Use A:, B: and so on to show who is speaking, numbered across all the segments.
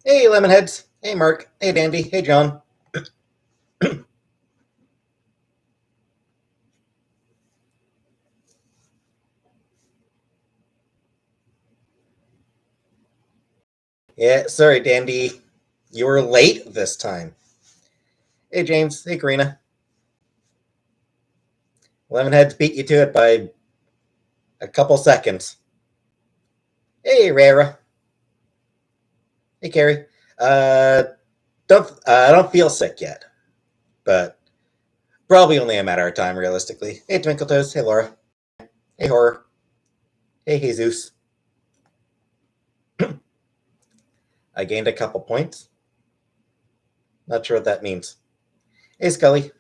A: Hey, Lemonheads. Hey, Mark. Hey, Dandy. Hey, John. Yeah, sorry, Dandy. You were late this time. Hey, James. Hey, Karina. Lemonheads beat you to it by a couple seconds. Hey, Rara. Hey, Carrie. Uh, I don't feel sick yet, but probably only a matter of time, realistically. Hey, Twinkle Toes. Hey, Laura. Hey, Horror. Hey, Jesus. I gained a couple points. Not sure what that means. Hey, Scully.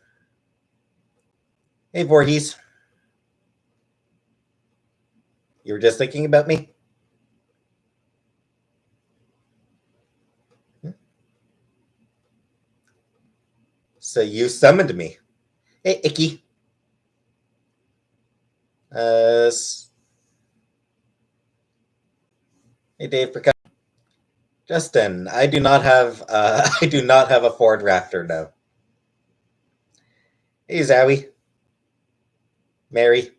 A: Hey, Voorhees. You were just thinking about me? So you summoned me. Hey, Icky. Uh, hey, Dave. Justin, I do not have I do not have a Ford Raptor now. Hey, Zowie. Mary.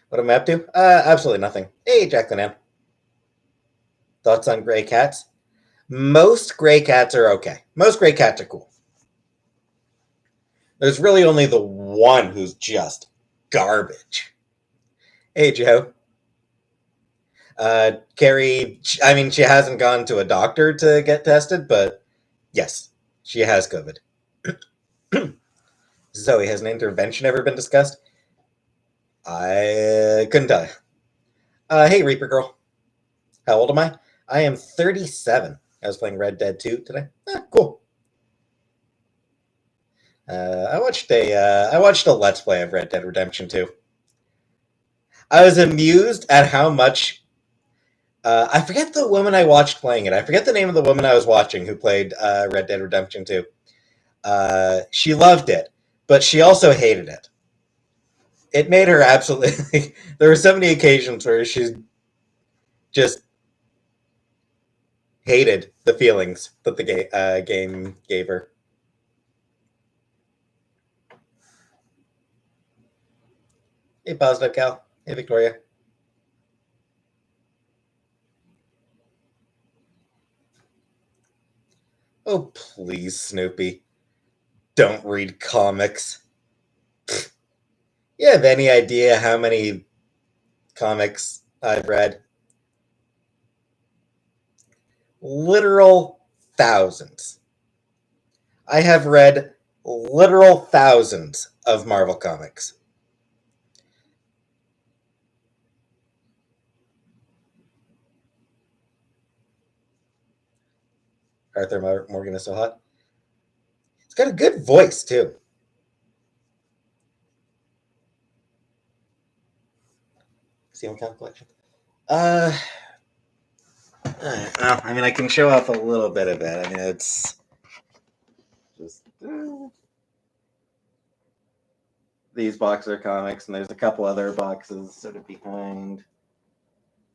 A: What am I up to? Absolutely nothing. Hey, Jacqueline Ann. Thoughts on gray cats? Most gray cats are okay. Most gray cats are cool. There's really only the one who's just garbage. Hey, Joe. Carrie, I mean, she hasn't gone to a doctor to get tested, but yes, she has COVID. Zoe, has an intervention ever been discussed? I couldn't tell you. Hey, Reaper Girl. How old am I? I am 37. I was playing Red Dead 2 today. Cool. I watched a Let's Play of Red Dead Redemption 2. I was amused at how much. I forget the woman I watched playing it. I forget the name of the woman I was watching who played Red Dead Redemption 2. She loved it, but she also hated it. It made her absolutely. There were so many occasions where she just hated the feelings that the game gave her. Hey, Positive Cal. Hey, Victoria. Oh, please, Snoopy. Don't read comics. You have any idea how many comics I've read? Literal thousands. I have read literal thousands of Marvel comics. Arthur Morgan is so hot. It's got a good voice, too. See what kind of collection? Well, I mean, I can show off a little bit of it. I mean, it's just these boxer comics, and there's a couple other boxes sort of behind.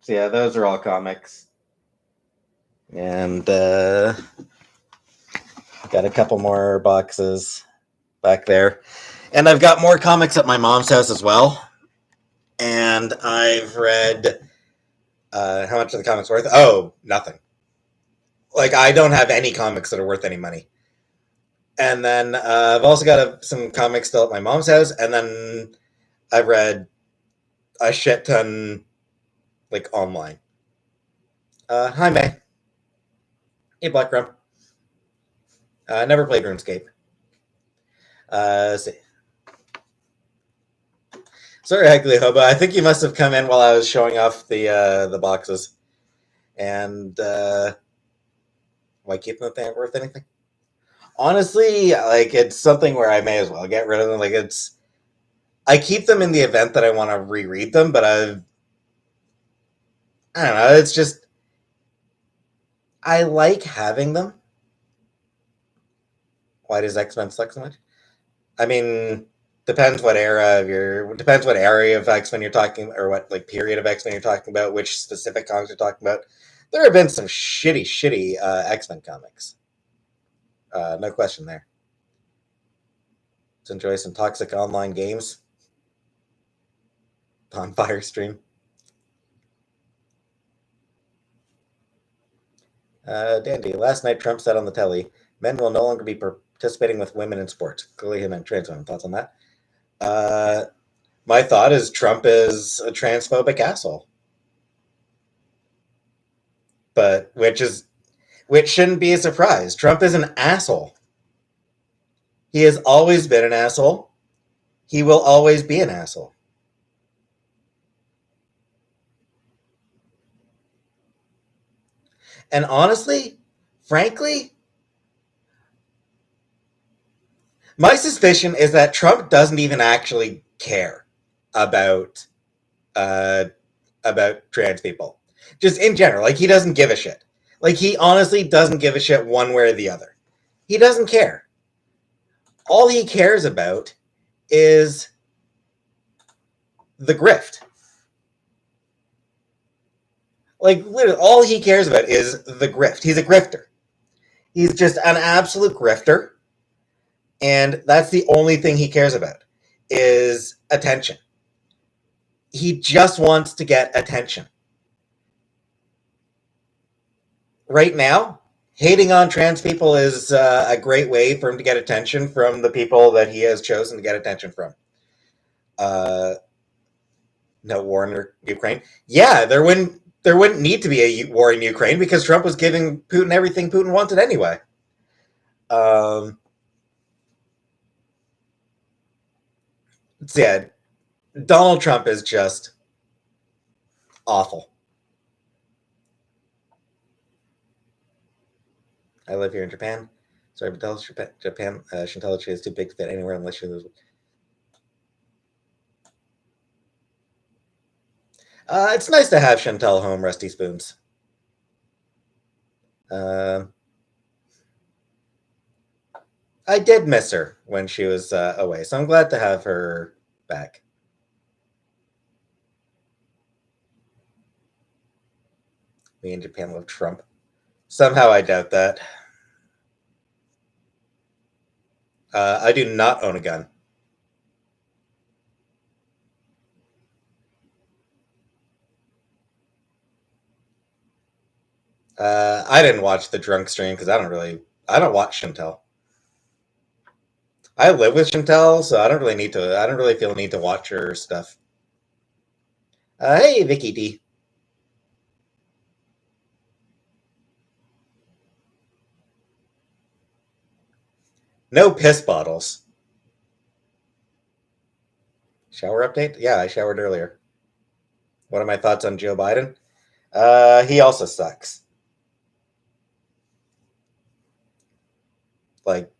A: So yeah, those are all comics, and got a couple more boxes back there, and I've got more comics at my mom's house as well. And I've read. How much are the comics worth? Oh, nothing. Like, I don't have any comics that are worth any money. And then I've also got some comics still at my mom's house, and then I've read a shit ton, like, online. Hi, May. Hey, Black Rum. Never played RuneScape. Let's see. Sorry, Ugly Hobo. I think you must have come in while I was showing off the boxes. And why keep them if they aren't worth anything? Honestly, like, it's something where I may as well get rid of them. Like, I keep them in the event that I want to reread them, but I don't know. It's just I like having them. Why does X-Men suck so much? I mean, depends what area of X-Men you're talking, or what like period of X-Men you're talking about, which specific comics you're talking about. There have been some shitty X-Men comics. No question there. Let's enjoy some toxic online games on Firestream. Dandy. Last night, Trump said on the telly, men will no longer be participating with women in sports. Clearly, him and trans women. Thoughts on that? My thought is Trump is a transphobic asshole, but which shouldn't be a surprise. Trump is an asshole. He has always been an asshole. He will always be an asshole. And honestly, frankly, my suspicion is that Trump doesn't even actually care about trans people. Just in general, like he doesn't give a shit. Like he honestly doesn't give a shit one way or the other. He doesn't care. All he cares about is the grift. Like literally, all he cares about is the grift. He's a grifter. He's just an absolute grifter, and that's the only thing he cares about is attention. He just wants to get attention. Right now, hating on trans people is a great way for him to get attention from the people that he has chosen to get attention from. No war in Ukraine. Yeah, there wouldn't need to be a war in Ukraine because Trump was giving Putin everything Putin wanted anyway. So yeah, Donald Trump is just awful. I live here in Japan. Sorry, but tell Japan, Chantel is too big to fit anywhere unless she lives. It's nice to have Chantel home, Rusty Spoons. I did miss her when she was away, so I'm glad to have her back. Me and Japan love Trump. Somehow I doubt that. I do not own a gun. I didn't watch the drunk stream because I don't watch Chantel. I live with Chantel, so I don't really feel a need to watch her stuff. Hey, Vicky D. No piss bottles. Shower update? Yeah, I showered earlier. What are my thoughts on Joe Biden? He also sucks. Like,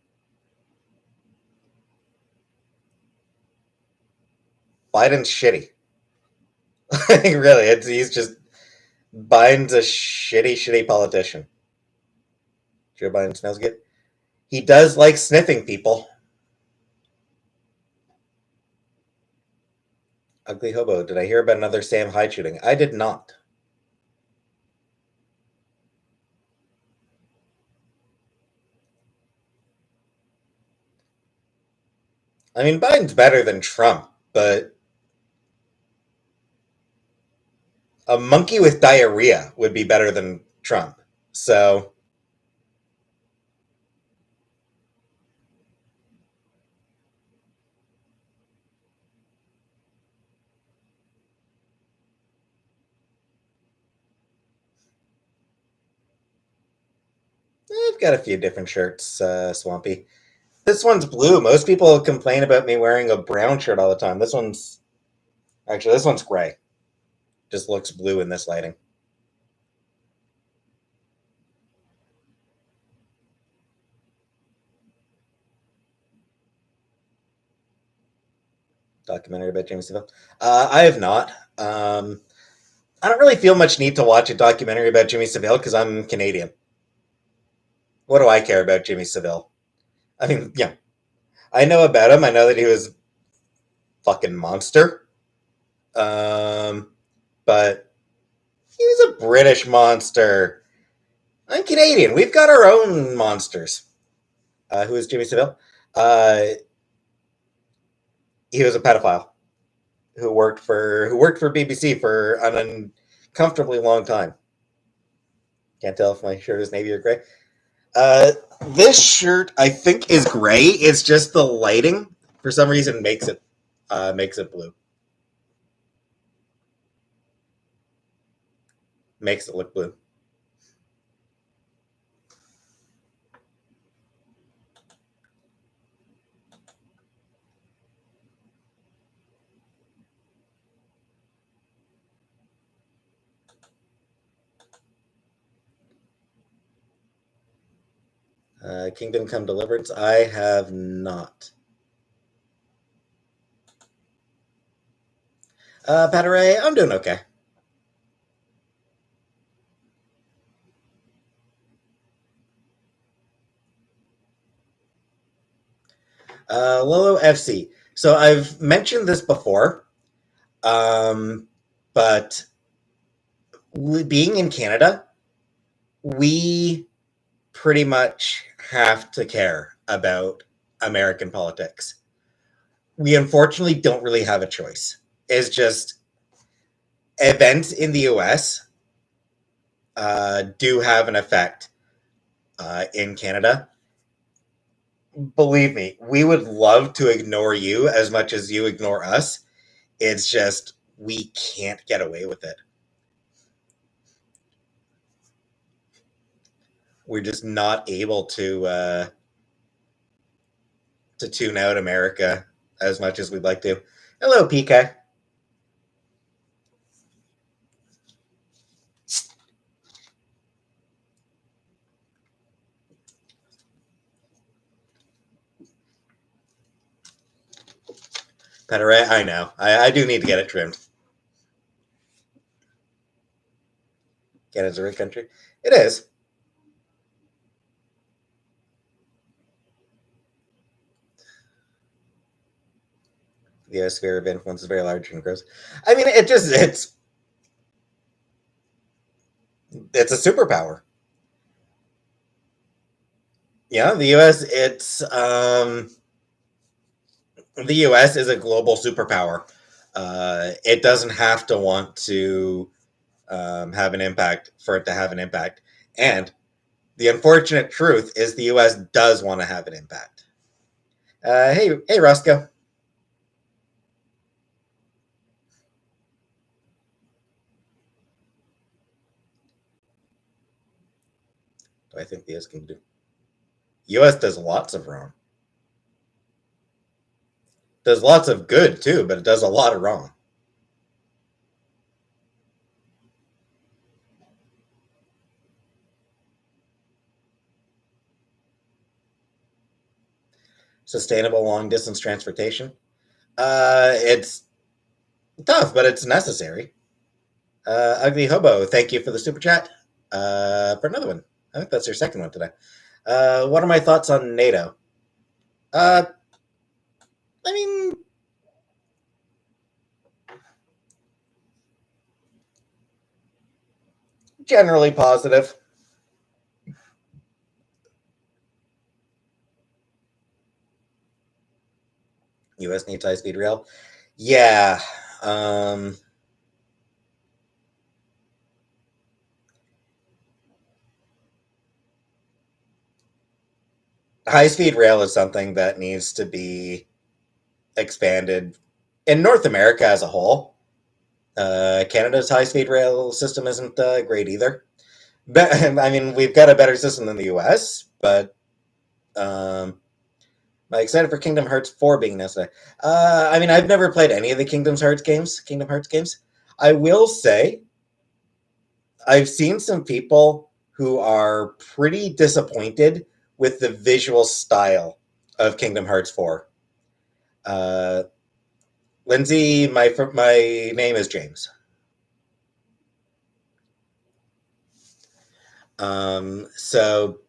A: Biden's shitty. Really, he's just Biden's a shitty politician. Joe Biden smells good. He does like sniffing people. Ugly Hobo, did I hear about another Sam Hyde shooting? I did not. I mean, Biden's better than Trump, but a monkey with diarrhea would be better than Trump. So, I've got a few different shirts, Swampy. This one's blue. Most people complain about me wearing a brown shirt all the time. This one's gray. Just looks blue in this lighting. Documentary about Jimmy Savile. I have not. I don't really feel much need to watch a documentary about Jimmy Savile because I'm Canadian. What do I care about Jimmy Savile? I mean, yeah, I know about him. I know that he was fucking monster. But he was a British monster. I'm Canadian. We've got our own monsters. Who is Jimmy Savile? He was a pedophile who worked for BBC for an uncomfortably long time. Can't tell if my shirt is navy or gray. This shirt I think is gray. It's just the lighting for some reason makes it blue. Makes it look blue. Kingdom Come Deliverance. I have not. Pateray, I'm doing okay. Lolo FC. So I've mentioned this before, but being in Canada, we pretty much have to care about American politics. We unfortunately don't really have a choice. It's just events in the US do have an effect in Canada. Believe me, we would love to ignore you as much as you ignore us. It's just we can't get away with it. We're just not able to tune out America as much as we'd like to. Hello, PK. Pederay, I know. I do need to get it trimmed. Canada's a rich country. It is. The sphere of influence is very large and gross. I mean, it's a superpower. Yeah, the U.S. The U.S. is a global superpower. It doesn't have to want to have an impact for it to have an impact. And the unfortunate truth is the U.S. does want to have an impact. Hey, Roscoe. Do I think the U.S. can do? U.S. does lots of wrong. Does lots of good too, but it does a lot of wrong. Sustainable long distance transportation. It's tough, but it's necessary. Ugly Hobo, thank you for the super chat. For another one. I think that's your second one today. What are my thoughts on NATO? I mean, generally positive. U.S. needs high-speed rail. Yeah. High-speed rail is something that needs to be expanded in North America as a whole. Canada's high-speed rail system isn't great either. But, I mean, we've got a better system than the U.S., but I'm excited for Kingdom Hearts 4 being announced today. I mean, I've never played any of the Kingdom Hearts games. I will say, I've seen some people who are pretty disappointed with the visual style of Kingdom Hearts 4. Lindsay, my name is James. So,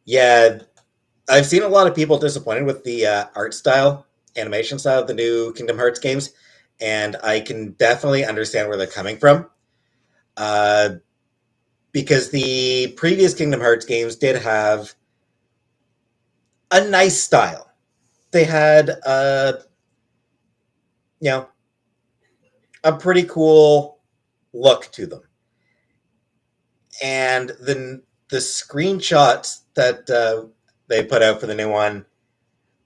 A: yeah, I've seen a lot of people disappointed with the art style animation style of the new Kingdom Hearts games, and I can definitely understand where they're coming from. Because the previous Kingdom Hearts games did have a nice style. They had you know, a pretty cool look to them. And the screenshots that they put out for the new one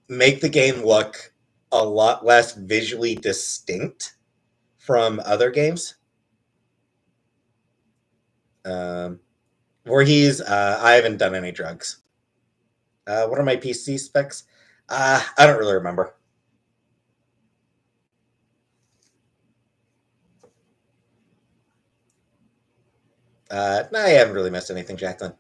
A: make the game look a lot less visually distinct from other games. Voorhees, I haven't done any drugs. What are my PC specs? I don't really remember. No, I haven't really missed anything, Jacqueline.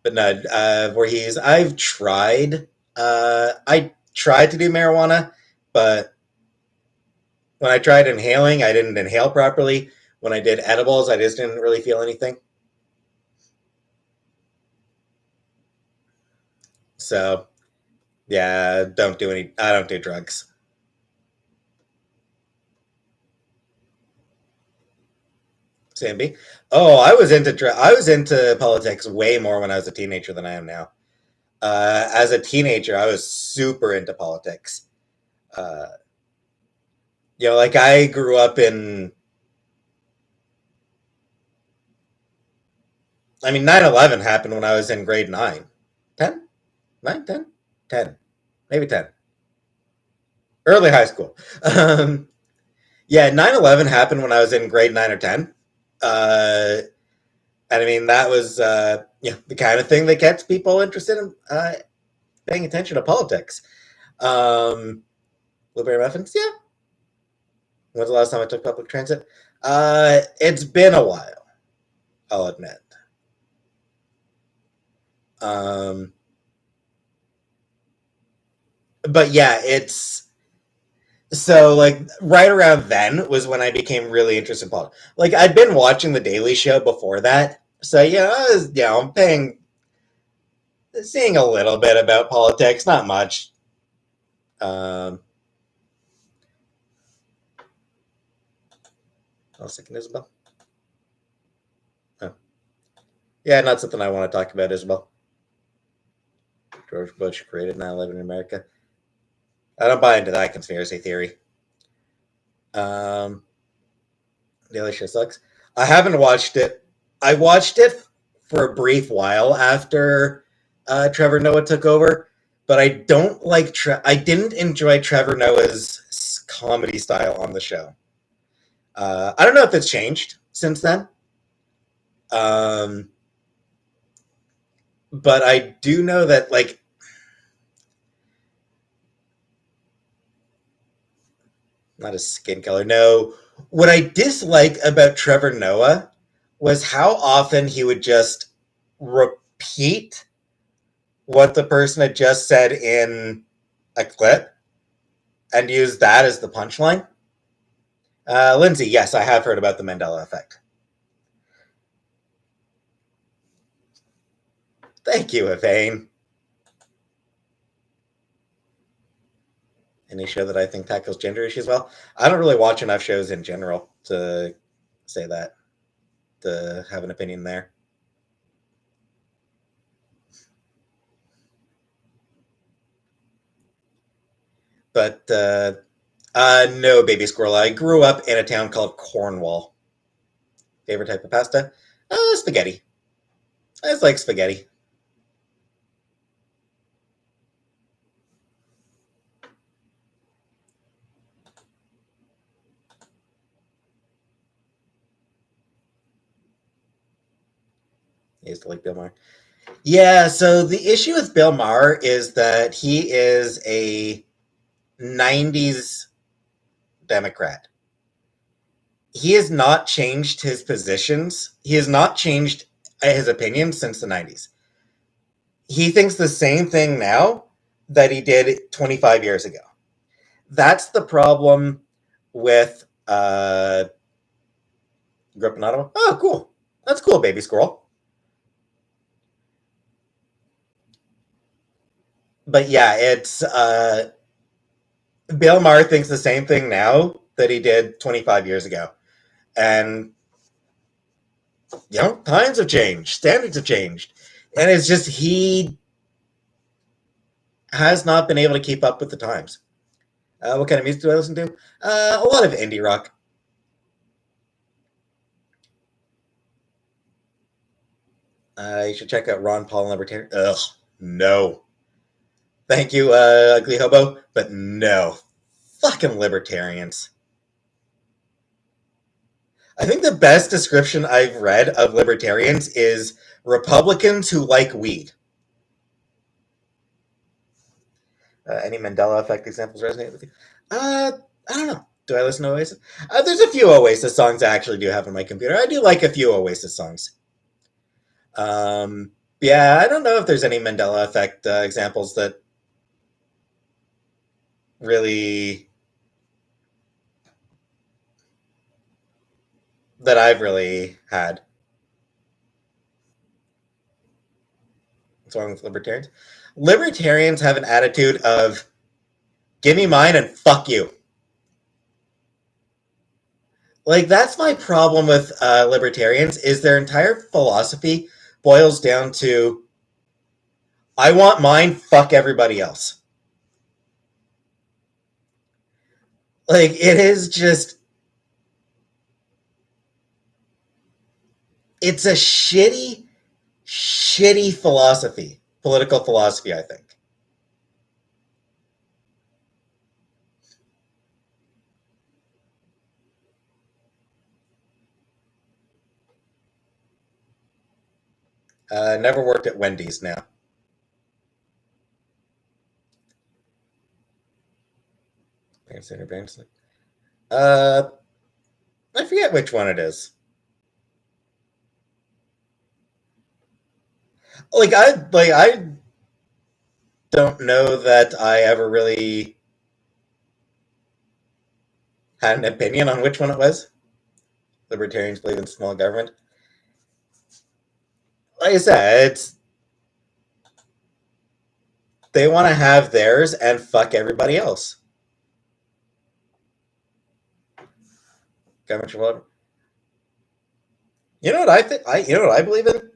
A: But no, Voorhees, I've tried. I tried to do marijuana, but when I tried inhaling, I didn't inhale properly. When I did edibles, I just didn't really feel anything. So, yeah, don't do any. I don't do drugs. Samby. Oh, I was into politics way more when I was a teenager than I am now. As a teenager, I was super into politics. Uh, like I grew up in. I mean, 9/11 happened when I was in grade 9. 10? 9, 10? 10. Maybe 10. Early high school. Yeah, 9/11 happened when I was in grade 9 or 10. And I mean, that was the kind of thing that gets people interested in paying attention to politics. Blueberry muffins, yeah. When's the last time I took public transit? It's been a while, I'll admit. But yeah, it's so like right around then was when I became really interested in politics. Like I'd been watching The Daily Show before that, so I was seeing a little bit about politics, not much. Um, I'll second Isabel. Oh. Yeah, not something I want to talk about, Isabel. George Bush created 9/11 in America. I don't buy into that conspiracy theory. Um, Daily Show sucks. I haven't watched it. I watched it for a brief while after Trevor Noah took over, but I don't like. I didn't enjoy Trevor Noah's comedy style on the show. I don't know if it's changed since then. But I do know that not his skin color. No, what I dislike about Trevor Noah was how often he would just repeat what the person had just said in a clip and use that as the punchline. Lindsay, yes, I have heard about the Mandela effect. Thank you, Evane. Any show that I think tackles gender issues well? I don't really watch enough shows in general to say that, to have an opinion there. But no, baby squirrel. I grew up in a town called Cornwall. Favorite type of pasta? Spaghetti. I just like spaghetti. I used to like Bill Maher. Yeah, so the issue with Bill Maher is that he is a 90s Democrat. He has not changed his positions. He has not changed his opinions since the 90s. He thinks the same thing now that he did 25 years ago. That's the problem with grew up in Ottawa. Oh, cool. That's cool, baby squirrel. But yeah, it's Bill Maher thinks the same thing now that he did 25 years ago. And, times have changed, standards have changed. And it's just he has not been able to keep up with the times. What kind of music do I listen to? A lot of indie rock. You should check out Ron Paul and Libertarian. Ugh, no. Thank you, Ugly Hobo, but no. Fucking libertarians. I think the best description I've read of libertarians is Republicans who like weed. Any Mandela Effect examples resonate with you? I don't know. Do I listen to Oasis? There's a few Oasis songs I actually do have on my computer. I do like a few Oasis songs. Yeah, I don't know if there's any Mandela Effect examples that really that I've really had. What's wrong with libertarians? Libertarians have an attitude of give me mine and fuck you. Like, that's my problem with libertarians is their entire philosophy boils down to I want mine, fuck everybody else. Like, it is just it's a shitty philosophy, political philosophy, I think. Never worked at Wendy's now. I forget which one it is. I don't know that I ever really had an opinion on which one it was. Libertarians believe in small government. Like I said, they want to have theirs and fuck everybody else. Government. You know what I think? You know what I believe in?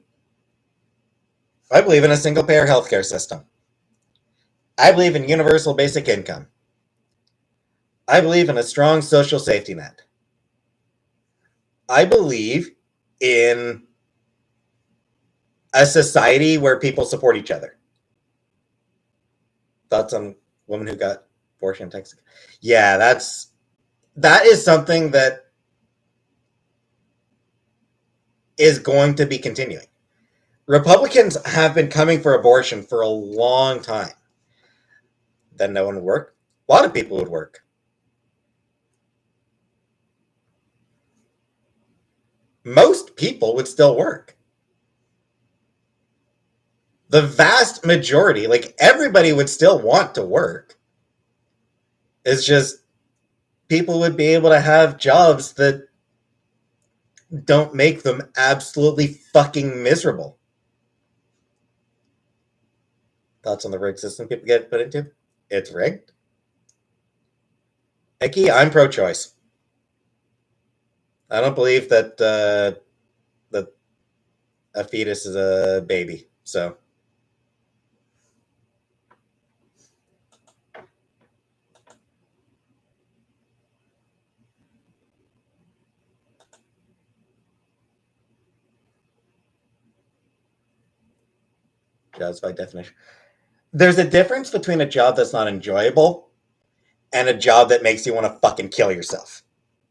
A: I believe in a single payer healthcare system. I believe in universal basic income. I believe in a strong social safety net. I believe in a society where people support each other. Thoughts on woman who got abortion in Texas? Yeah, that is something that is going to be continuing. Republicans have been coming for abortion for a long time. Then no one would work. A lot of people would work. Most people would still work. The vast majority, like everybody would still want to work. It's just people would be able to have jobs that don't make them absolutely fucking miserable. Thoughts on the rigged system people get put into? It's rigged. Hecky, I'm pro-choice. I don't believe that that a fetus is a baby. So jobs by definition. There's a difference between a job that's not enjoyable and a job that makes you want to fucking kill yourself.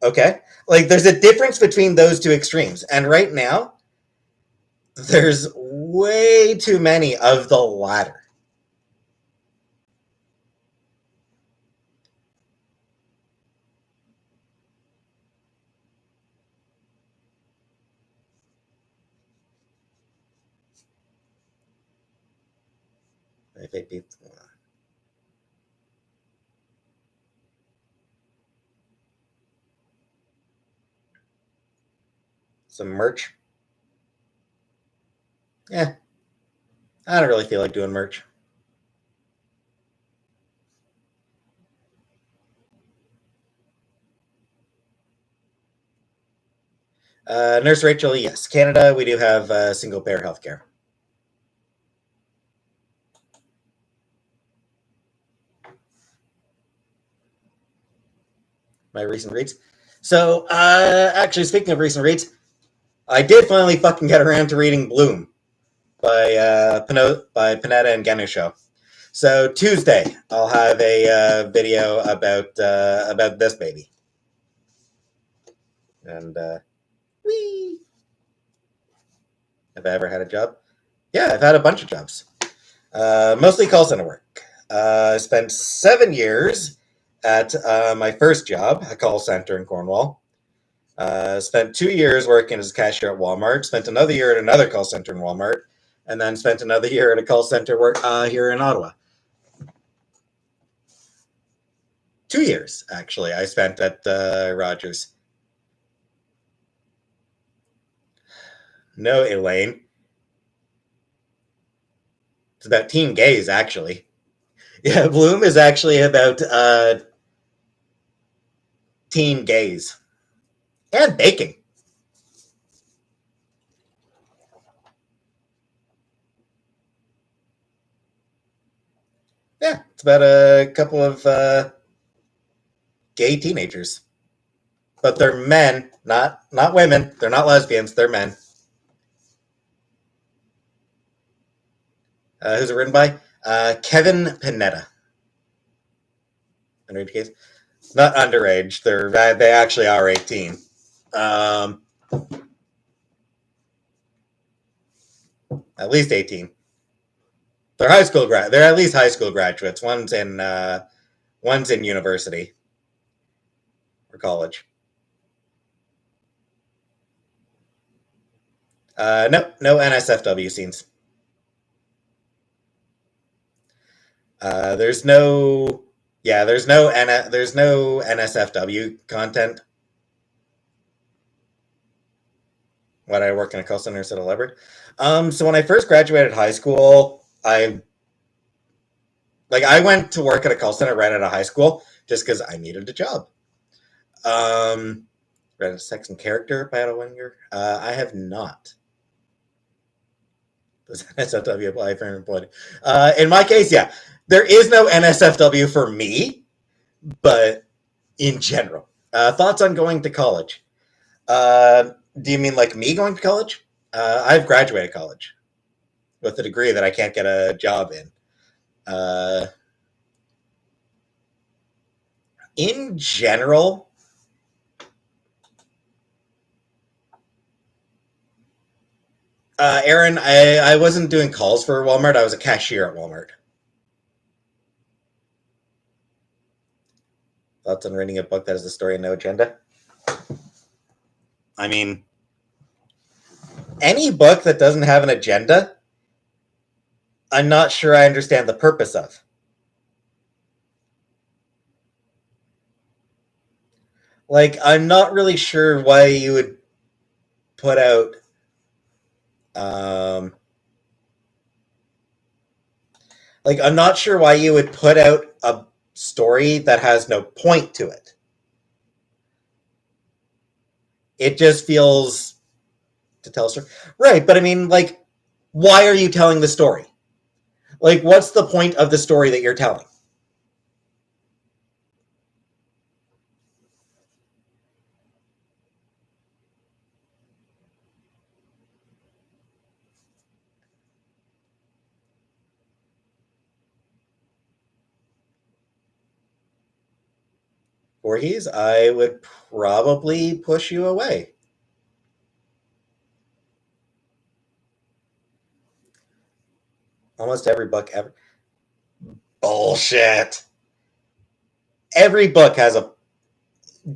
A: Okay? Like, there's a difference between those two extremes. And right now, there's way too many of the latter. Some merch. Yeah. I don't really feel like doing merch. Nurse Rachel, yes. Canada, we do have single-payer healthcare. My recent reads. So, actually, speaking of recent reads, I did finally fucking get around to reading Bloom by Panetta and Ganusho. So Tuesday, I'll have a video about this baby. And whee! Have I ever had a job? Yeah, I've had a bunch of jobs. Mostly call center work. I spent 7 years at my first job, a call center in Cornwall. Spent 2 years working as a cashier at Walmart. Spent another year at another call center in Walmart, and then spent another year at a call center work here in Ottawa. 2 years, actually, I spent at Rogers. No, Elaine. It's about teen gays, actually. Yeah, Bloom is actually about teen gays. And baking. Yeah, it's about a couple of gay teenagers. But they're men, not women. They're not lesbians, they're men. Who's it written by? Kevin Panetta. Underage gays? Not underage. They actually are 18. At least 18. They're high school They're at least high school graduates. One's in university or college. No NSFW scenes. There's no NSFW content. When I worked in a call center instead of a library. So when I first graduated high school, I went to work at a call center right out of high school just because I needed a job. Read a Sex and Character by Ada Wenger. I have not. Does NSFW apply for employed? In my case, yeah. There is no NSFW for me, but in general. Thoughts on going to college? Do you mean like me going to college? I've graduated college with a degree that I can't get a job in. In general, Aaron, I wasn't doing calls for Walmart. I was a cashier at Walmart. Thoughts on reading a book that has a story and no agenda? I mean, any book that doesn't have an agenda, I'm not sure I understand the purpose of. Like, I'm not really sure why you would put out I'm not sure why you would put out a story that has no point to it. It just feels to tell a story. Right, but I mean, like, why are you telling the story? Like, what's the point of the story that you're telling? Voorhees, I would probably push you away. Almost every book ever. Bullshit. Every book has a.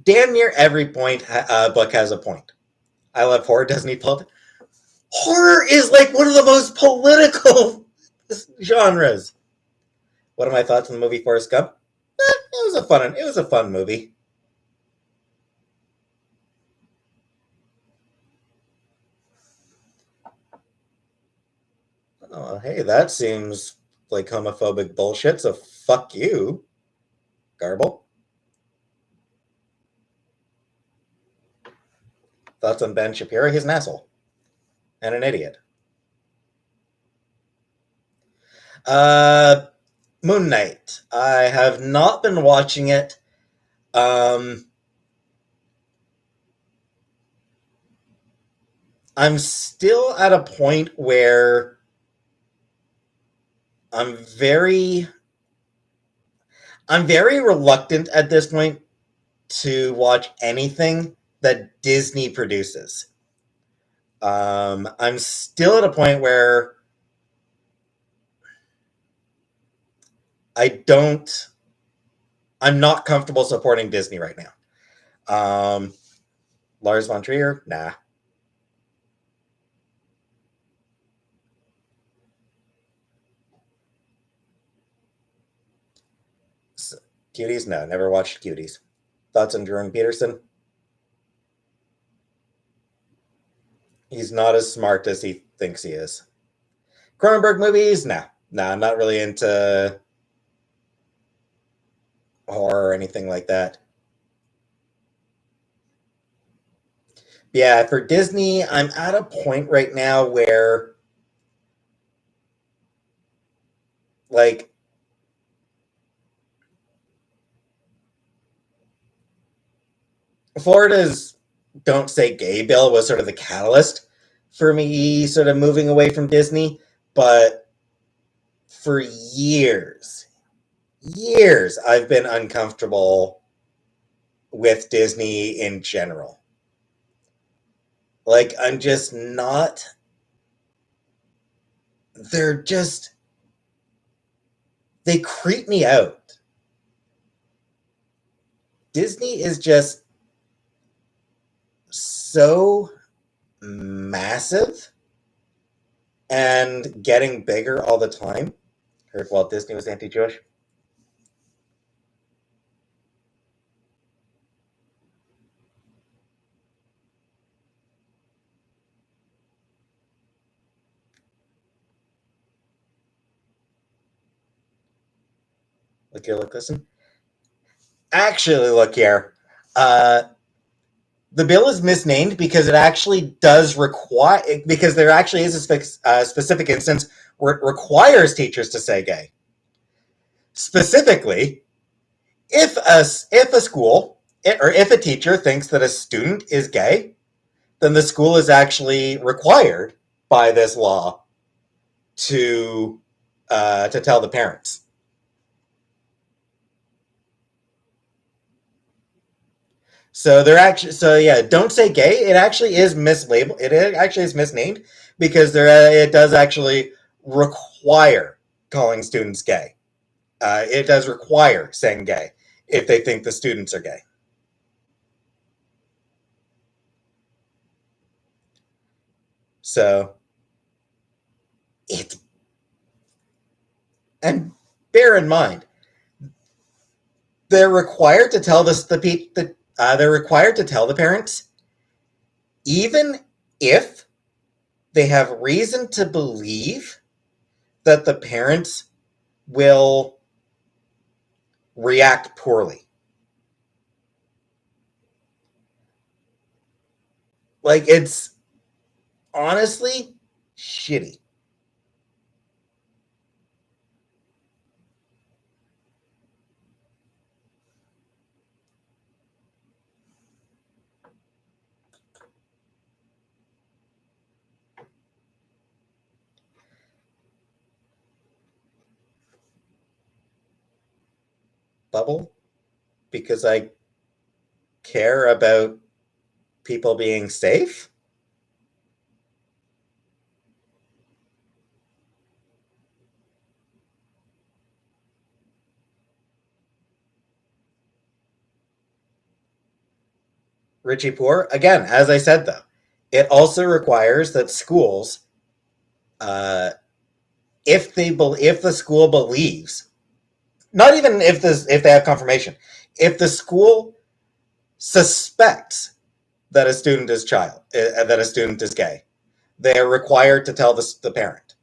A: Damn near every book has a point. I love horror. Doesn't need politics. Horror is like one of the most political genres. What are my thoughts on the movie Forrest Gump? It was a fun movie. Oh, hey, that seems like homophobic bullshit, so fuck you, Garble. Thoughts on Ben Shapiro? He's an asshole and an idiot. Moon Knight. I have not been watching it. I'm still at a point where I'm very reluctant at this point to watch anything that Disney produces. I'm still at a point where I'm not comfortable supporting Disney right now. Lars von Trier, nah. Cuties, no, never watched Cuties. Thoughts on Jordan Peterson? He's not as smart as he thinks he is. Cronenberg movies, nah. I'm not really into horror or anything like that. Yeah, for Disney, I'm at a point right now where, like, Florida's Don't Say Gay bill was sort of the catalyst for me sort of moving away from Disney, but for years, I've been uncomfortable with Disney in general. Like, I'm just not. They're just. They creep me out. Disney is just so massive and getting bigger all the time. Heard Walt Disney was anti-Jewish. Look here, listen. Actually, look here. The bill is misnamed because it actually does require, because there actually is a specific instance where it requires teachers to say gay. Specifically, if a school or if a teacher thinks that a student is gay, then the school is actually required by this law to tell the parents. So Don't Say Gay. It actually is mislabeled. It actually is misnamed because it does actually require calling students gay. It does require saying gay if they think the students are gay. So it, and bear in mind, they're required to tell they're required to tell the parents, even if they have reason to believe that the parents will react poorly. Like, it's honestly shitty. Bubble, because I care about people being safe. Richie Poor, again, as I said though, it also requires that schools, if the school believes, not even if they have confirmation, if the school suspects that a student is gay, they are required to tell the parent.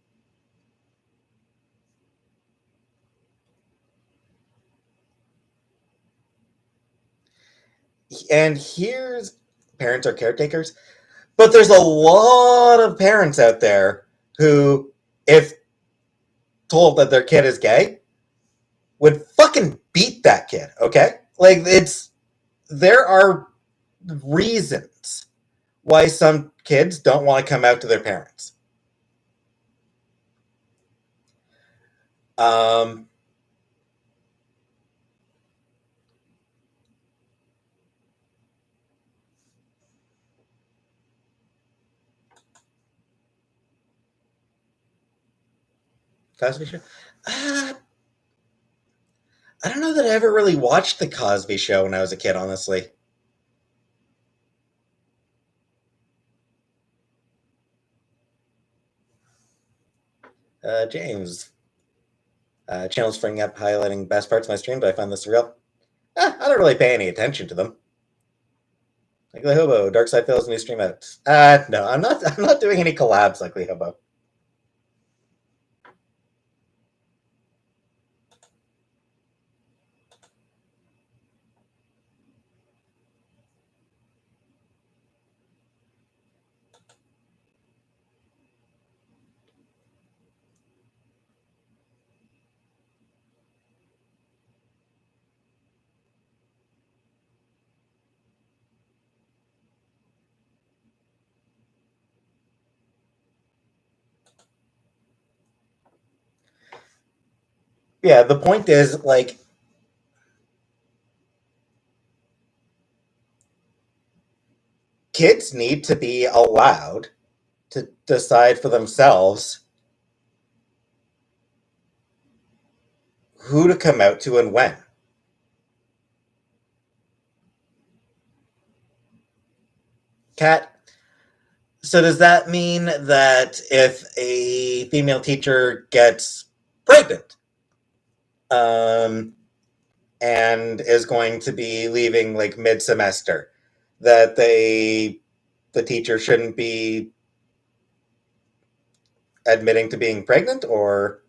A: And here's parents are caretakers. But there's a lot of parents out there who, if told that their kid is gay, would fucking beat that kid, okay? Like, there are reasons why some kids don't want to come out to their parents. Cosby Show? I don't know that I ever really watched The Cosby Show when I was a kid, honestly. James. Channels springing up highlighting best parts of my stream, but I find this surreal. I don't really pay any attention to them. Like the Hobo, Dark Side Phil's new stream out. No, I'm not doing any collabs like the Hobo. Yeah, the point is, like, kids need to be allowed to decide for themselves who to come out to and when. Kat, so does that mean that if a female teacher gets pregnant, and is going to be leaving like mid-semester, that the teacher shouldn't be admitting to being pregnant? Or,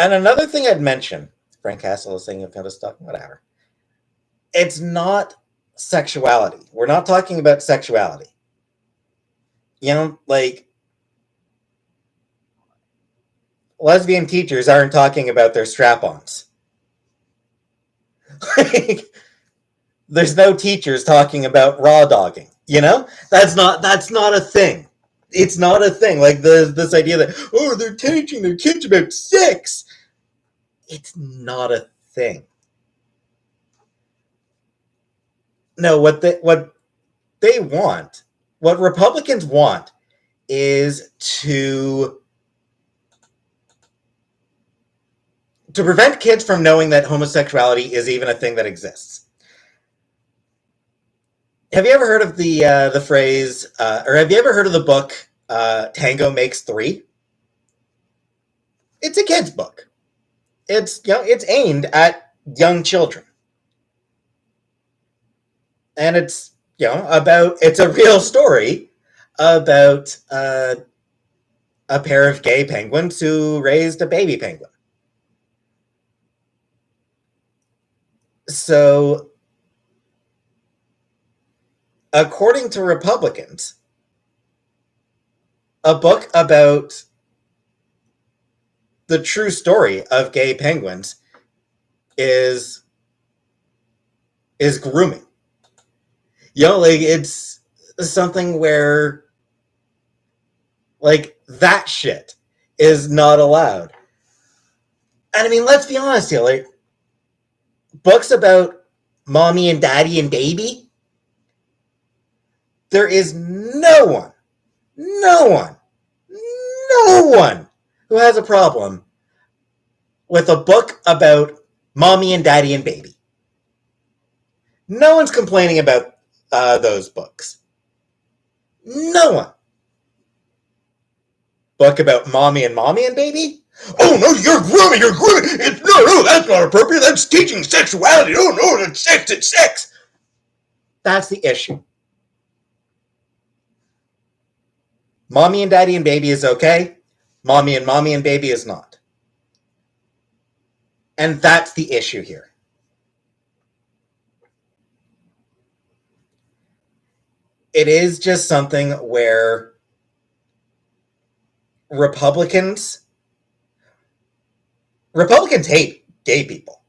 A: and another thing I'd mention, Frank Castle is saying you've got to stop, whatever. It's not sexuality. We're not talking about sexuality. You know, like, lesbian teachers aren't talking about their strap-ons. Like, there's no teachers talking about raw dogging. You know, that's not a thing. It's not a thing. Like this idea that they're teaching their kids about sex. It's not a thing. No, what they want, what Republicans want, is to prevent kids from knowing that homosexuality is even a thing that exists. Have you ever heard of the phrase, or have you ever heard of the book Tango Makes Three? It's a kid's book. It's aimed at young children, and it's it's a real story about a pair of gay penguins who raised a baby penguin. So, according to Republicans, a book about the true story of gay penguins is grooming. Like, it's something where, like, that shit is not allowed. And I mean, let's be honest here, like, books about mommy and daddy and baby, there is no one who has a problem with a book about mommy and daddy and baby. No one's complaining about those books. No one. Book about mommy and baby? Oh no, you're grooming. No, that's not appropriate. That's teaching sexuality. Oh no, it's sex. That's the issue. Mommy and daddy and baby is okay. Mommy and baby is not. And that's the issue here. it is just something where Republicans hate gay people.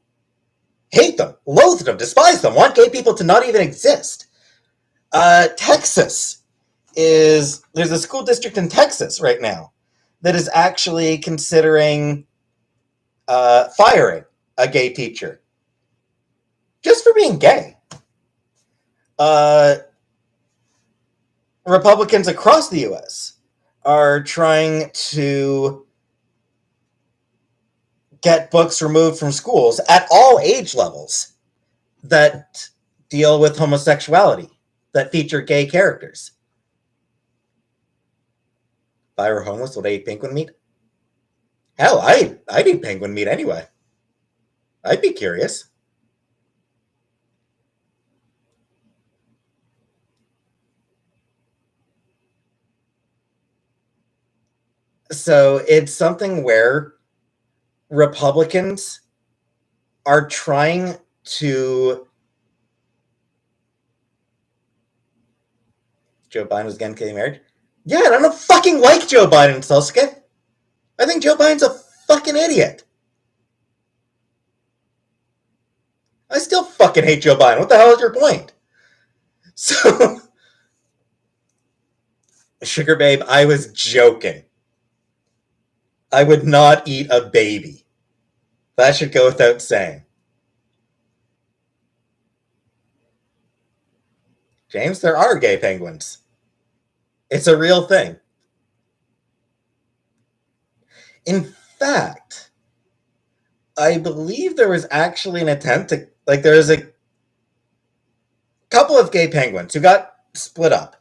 A: Hate them, loathe them, despise them, want gay people to not even exist. Texas there's a school district in Texas right now that is actually considering firing a gay teacher just for being gay. Republicans across the U.S. are trying to get books removed from schools at all age levels that deal with homosexuality, that feature gay characters. If I were homeless, would I eat penguin meat? Hell, I'd eat penguin meat anyway. I'd be curious. So it's something where Republicans are trying to... Joe Biden was again getting married? Yeah, I don't fucking like Joe Biden, Sasuke. I think Joe Biden's a fucking idiot. I still fucking hate Joe Biden. What the hell is your point? So, Sugar Babe, I was joking. I would not eat a baby. That should go without saying. James, there are gay penguins. It's a real thing. In fact, I believe there was actually an attempt to, like, there was a couple of gay penguins who got split up.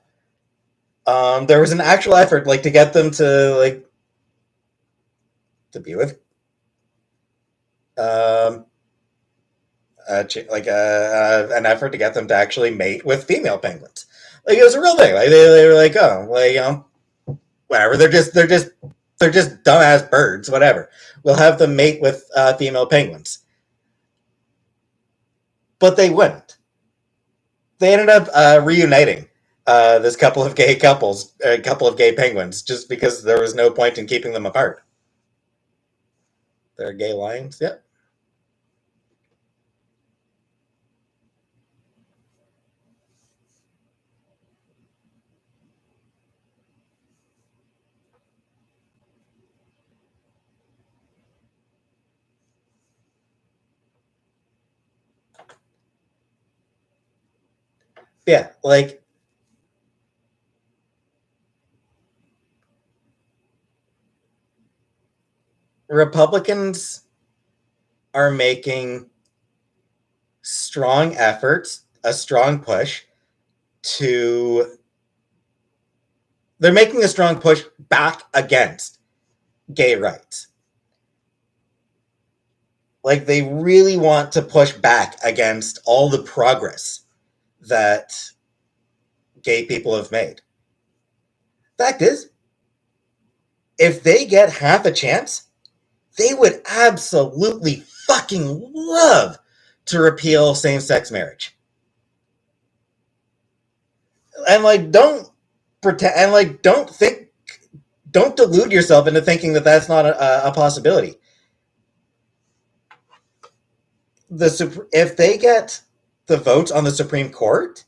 A: There was an actual effort, like, to get them to, to be with, an effort to get them to actually mate with female penguins. Like, it was a real thing. Like, they were like, oh, well, whatever. They're just dumbass birds. Whatever. We'll have them mate with female penguins. But they wouldn't. They ended up reuniting this couple of gay penguins, just because there was no point in keeping them apart. They're gay lions. Yep. Yeah, like, Republicans are making strong efforts, a strong push to... They're making a strong push back against gay rights. Like, they really want to push back against all the progress that gay people have made. Fact is, if they get half a chance, they would absolutely fucking love to repeal same-sex marriage. And, like, don't pretend, and, like, don't delude yourself into thinking that that's not a possibility. If they get the votes on the Supreme Court,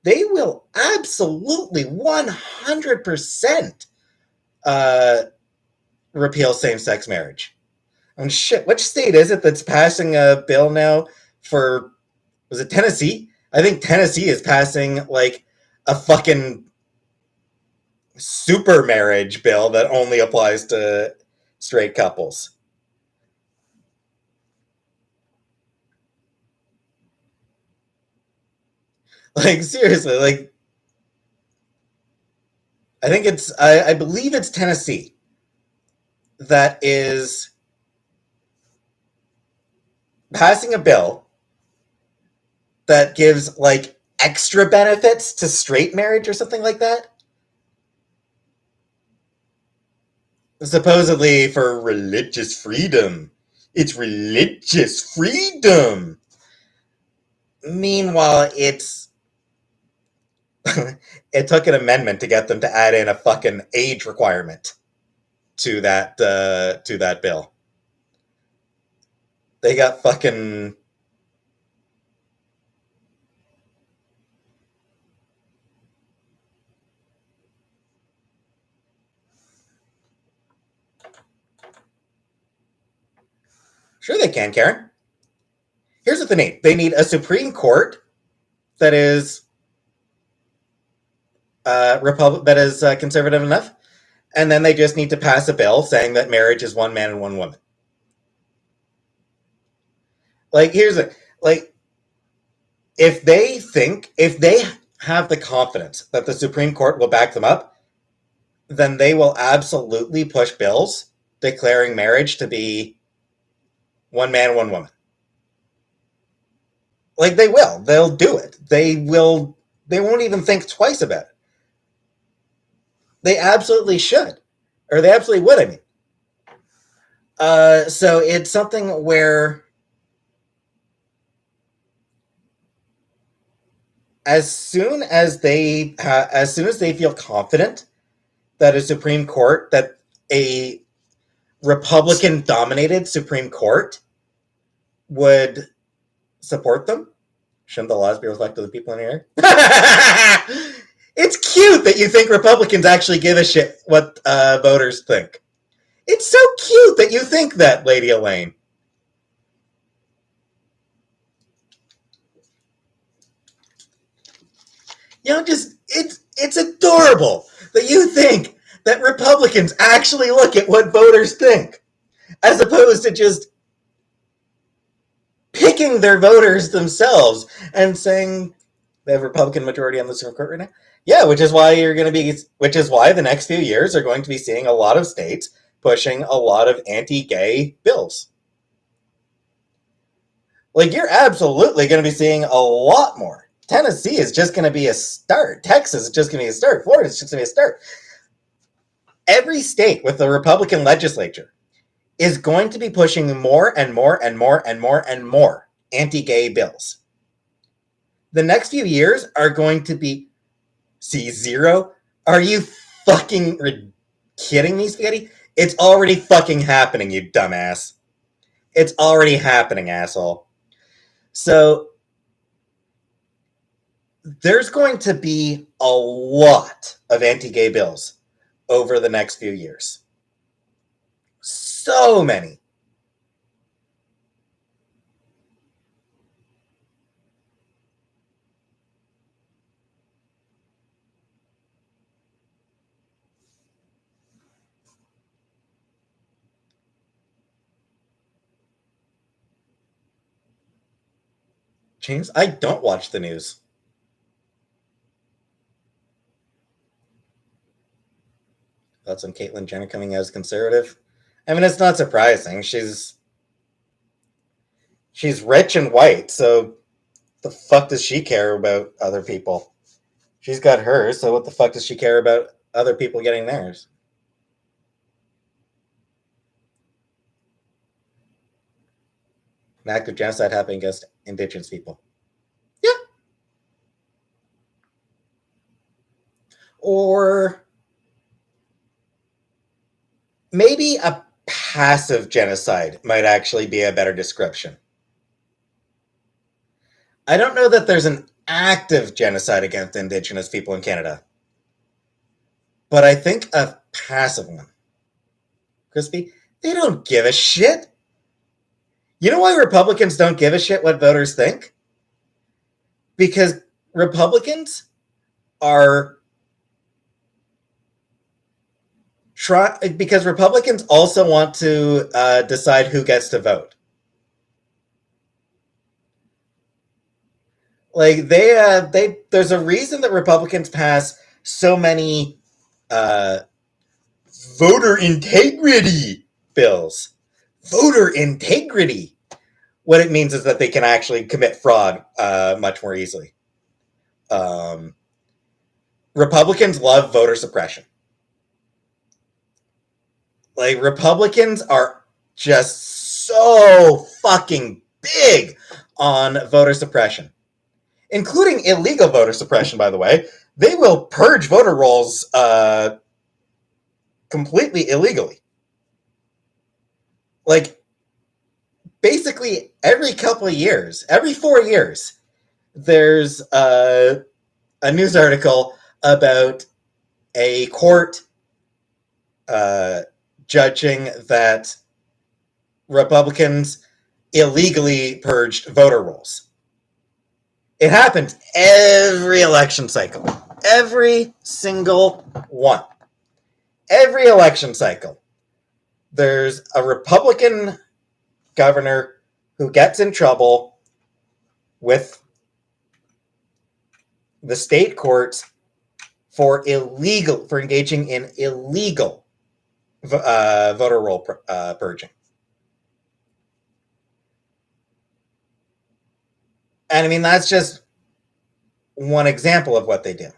A: they will absolutely 100% repeal same-sex marriage. And shit, which state is it that's passing a bill now for... Was it Tennessee? I think Tennessee is passing, like, a fucking super marriage bill that only applies to straight couples. Like, seriously, like, I believe it's Tennessee that is passing a bill that gives, like, extra benefits to straight marriage or something like that. Supposedly for religious freedom. It's religious freedom. Meanwhile, it's it took an amendment to get them to add in a fucking age requirement to that bill. They got fucking. Sure, they can, Karen. Here's what they need. They need a Supreme Court that is conservative enough, and then they just need to pass a bill saying that marriage is one man and one woman. Like, if they have the confidence that the Supreme Court will back them up, then they will absolutely push bills declaring marriage to be one man, one woman. Like, they will. They'll do it. They won't even think twice about it. They absolutely should. Or they absolutely would, I mean. So it's something where as soon as they feel confident that a Republican-dominated Supreme Court would support them, shouldn't the laws be reflective of the people in here? It's cute that you think Republicans actually give a shit what voters think. It's so cute that you think that, Lady Elaine. It's adorable that you think that Republicans actually look at what voters think, as opposed to just picking their voters themselves and saying they have a Republican majority on the Supreme Court right now. Yeah, which is why the next few years are going to be seeing a lot of states pushing a lot of anti-gay bills. Like, you're absolutely going to be seeing a lot more. Tennessee is just going to be a start. Texas is just going to be a start. Florida is just going to be a start. Every state with a Republican legislature is going to be pushing more and more and more and more and more anti-gay bills. The next few years are going to be C0. Are you fucking kidding me, Spaghetti? It's already fucking happening, you dumbass. It's already happening, asshole. So there's going to be a lot of anti-gay bills over the next few years. So many. James, I don't watch the news. Thoughts on Caitlyn Jenner coming out as conservative? I mean, it's not surprising. She's rich and white, so the fuck does she care about other people? She's got hers, so what the fuck does she care about other people getting theirs? An act of genocide happening against Indigenous people. Yeah. Or maybe a passive genocide might actually be a better description. I don't know that there's an active genocide against Indigenous people in Canada, but I think a passive one. Crispy, they don't give a shit. You know why Republicans don't give a shit what voters think? Because Republicans are because Republicans also want to decide who gets to vote. Like, there's a reason that Republicans pass so many voter integrity bills. Voter integrity. What it means is that they can actually commit fraud much more easily. Republicans love voter suppression. Like, Republicans are just so fucking big on voter suppression, including illegal voter suppression, by the way. they will purge voter rolls completely illegally. Like, basically every couple of years, every 4 years, there's a news article about a court judging that Republicans illegally purged voter rolls. It happens every election cycle. Every single one. Every election cycle. There's a Republican governor who gets in trouble with the state courts for engaging in illegal voter roll purging. And I mean, that's just one example of what they do.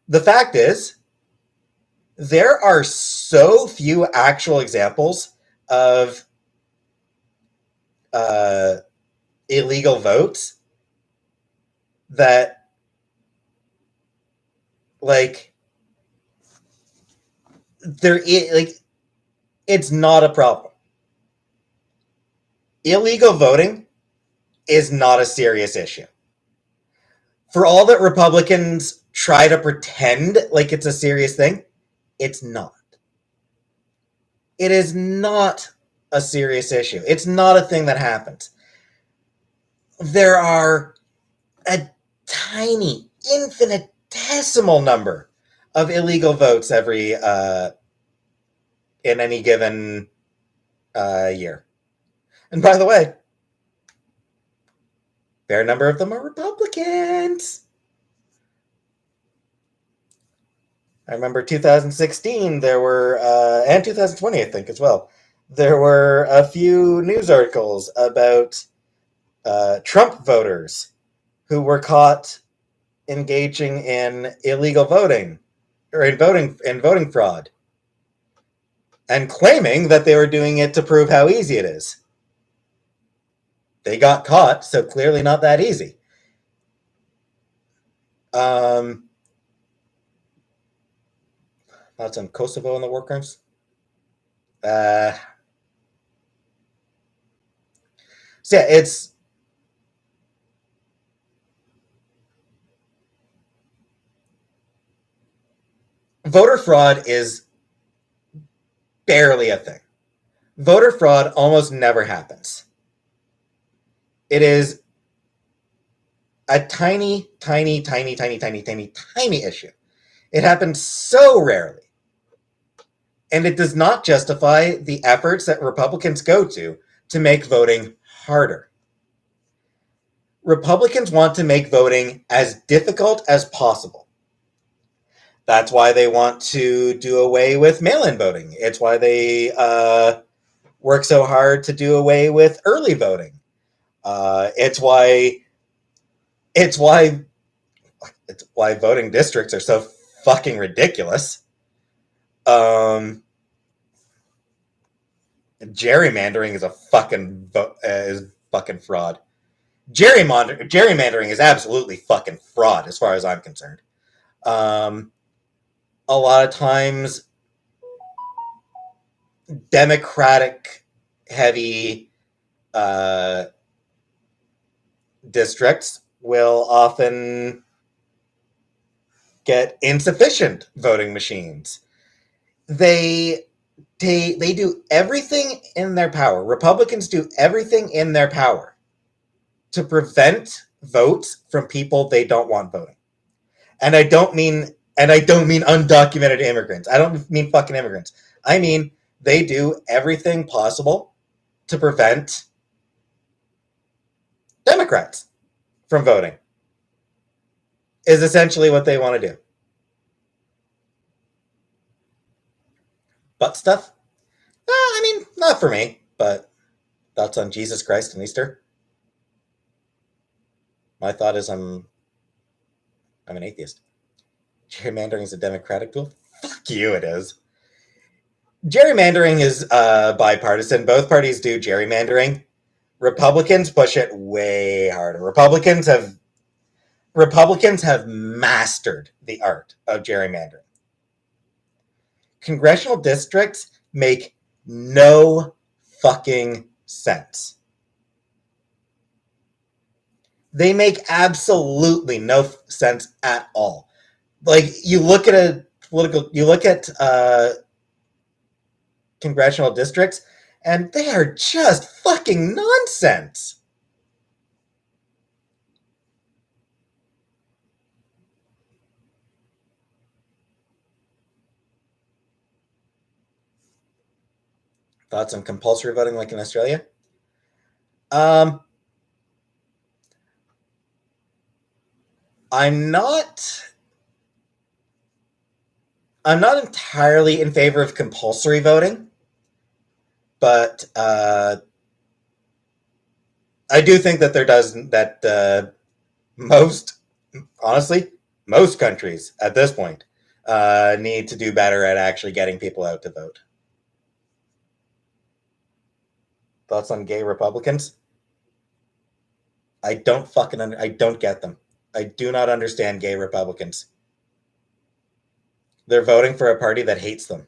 A: The fact is, there are so few actual examples of illegal votes that, like, it's not a problem. Illegal voting is not a serious issue. For all that Republicans try to pretend like it's a serious thing, it's not. It is not a serious issue. It's not a thing that happens. There are a tiny, infinitesimal number of illegal votes every in any given year. And by the way, fair number of them are Republicans. I remember 2016, there were, and 2020, I think, as well. There were a few news articles about Trump voters who were caught engaging in illegal voting, or in voting fraud, and claiming that they were doing it to prove how easy it is. They got caught, so clearly not that easy. Thoughts on Kosovo and the war crimes? So yeah, it's voter fraud is barely a thing. Voter fraud almost never happens. It is a tiny, tiny, tiny, tiny, tiny, tiny, tiny issue. It happens so rarely. And it does not justify the efforts that Republicans go to make voting harder. Republicans want to make voting as difficult as possible. That's why they want to do away with mail-in voting. It's why they work so hard to do away with early voting. It's why voting districts are so fucking ridiculous. Gerrymandering is fucking fraud. Gerrymandering is absolutely fucking fraud, as far as I'm concerned. A lot of times, Democratic-heavy districts will often get insufficient voting machines. They do everything in their power. Republicans do everything in their power to prevent votes from people they don't want voting. And I don't mean undocumented immigrants. I don't mean fucking immigrants. I mean, they do everything possible to prevent Democrats from voting. Is essentially what they want to do. Butt stuff? I mean, not for me, but thoughts on Jesus Christ and Easter? My thought is I'm an atheist. Gerrymandering is a democratic tool? Fuck you, it is. Gerrymandering is bipartisan. Both parties do gerrymandering. Republicans push it way harder. Republicans have mastered the art of gerrymandering. Congressional districts make no fucking sense. They make absolutely no sense at all. Like, you look at congressional districts, and they are just fucking nonsense. Thoughts on compulsory voting like in Australia? I'm not entirely in favor of compulsory voting, but I do think that most countries at this point need to do better at actually getting people out to vote. Thoughts on gay Republicans? I don't get them. I do not understand gay Republicans. They're voting for a party that hates them.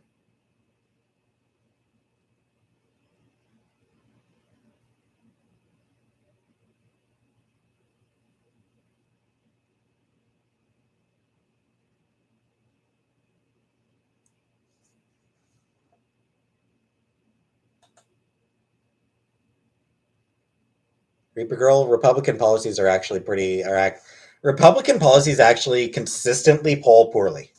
A: Reaper Girl, Republican policies Republican policies actually consistently poll poorly.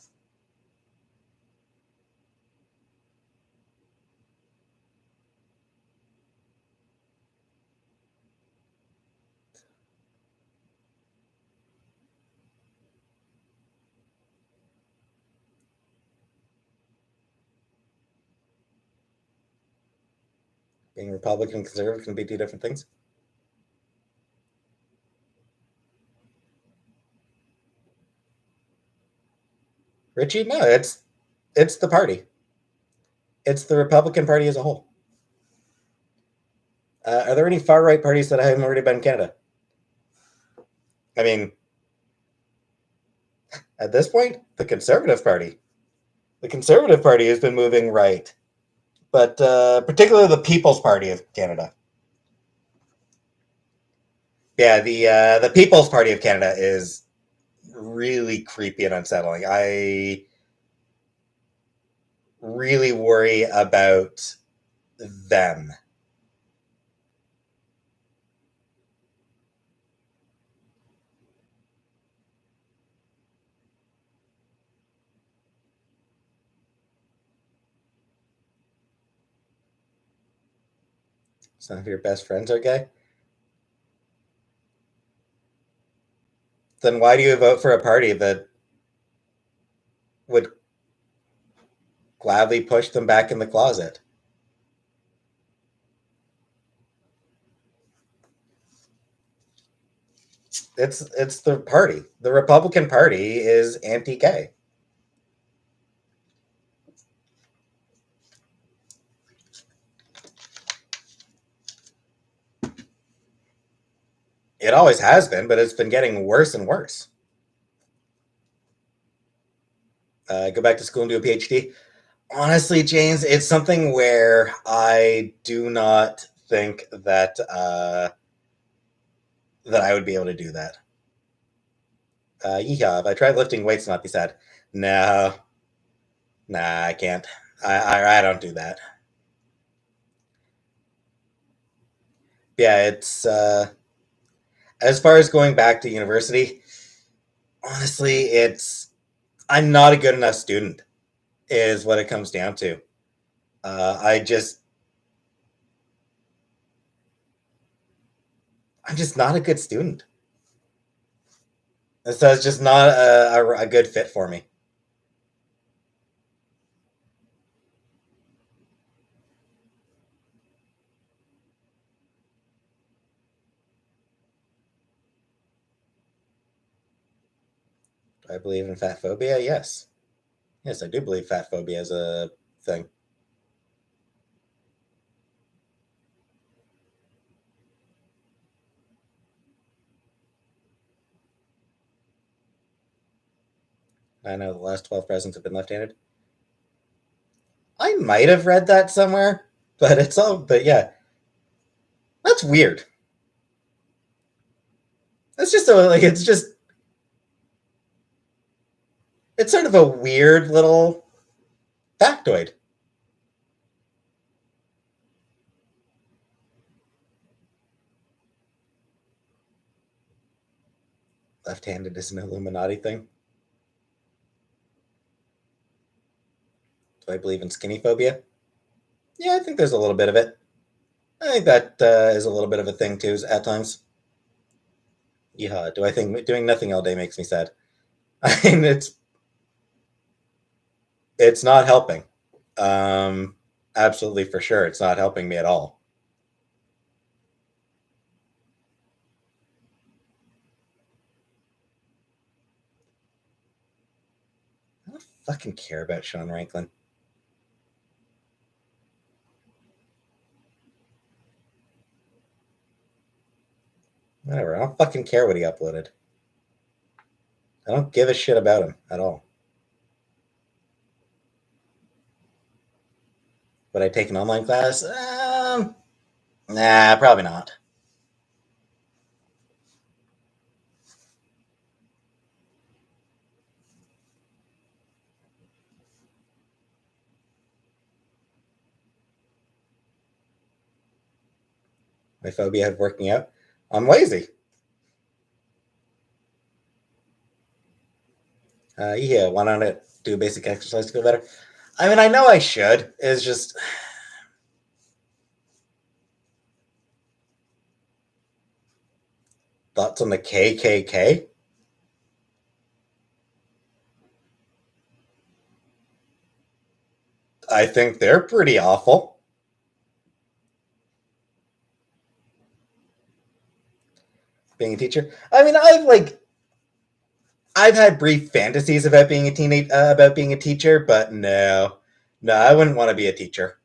A: Being Republican and conservative can be two different things. Richie, no, it's the party. It's the Republican Party as a whole. Are there any far right parties that haven't already been in Canada? I mean, at this point, the Conservative Party. The Conservative Party has been moving right, but particularly the People's Party of Canada. Yeah, the People's Party of Canada is really creepy and unsettling. I really worry about them. Some of your best friends are gay? Then why do you vote for a party that would gladly push them back in the closet? It's the party. The Republican Party is anti-gay. It always has been, but it's been getting worse and worse. Go back to school and do a PhD. Honestly, James, it's something where I do not think that that I would be able to do that. Yeehaw! If I tried lifting weights, not be sad. No, nah, I can't. I don't do that. Yeah, it's as far as going back to university. Honestly, I'm not a good enough student. Is what it comes down to. I'm just not a good student. So it's just not a good fit for me. Do I believe in fat phobia? Yes. Yes, I do believe fat phobia is a thing. I know the last 12 presidents have been left-handed. I might have read that somewhere, but yeah. That's weird. That's just it's sort of a weird little factoid. Left-handed is an Illuminati thing. Do I believe in skinny phobia? Yeah, I think there's a little bit of it. I think that is a little bit of a thing too at times. Yeah, do I think doing nothing all day makes me sad? I mean, it's not helping. Um, Absolutely for sure, it's not helping me at all. I don't fucking care about Sean Ranklin. Whatever. I don't fucking care what he uploaded. I don't give a shit about him at all. Would I take an online class? Nah, probably not. My phobia of working out. I'm lazy. Yeah, why not do a basic exercise to feel better? I mean, I know I should. It's just thoughts on the KKK. I think they're pretty awful. Being a teacher. I mean, I've had brief fantasies about being about being a teacher, but no, I wouldn't want to be a teacher.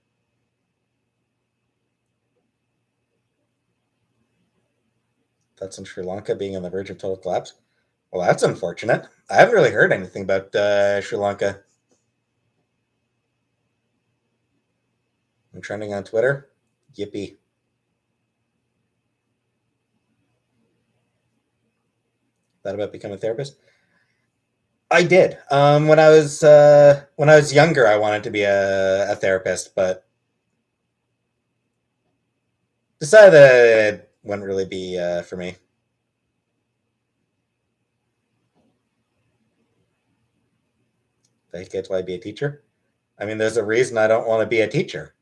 A: That's in Sri Lanka being on the verge of total collapse. Well, that's unfortunate. I haven't really heard anything about Sri Lanka. I'm trending on Twitter. Yippee. That about becoming a therapist? I did. When I was younger, I wanted to be a therapist, but decided that it wouldn't really be for me. Think it's why be a teacher. I mean, there's a reason I don't want to be a teacher.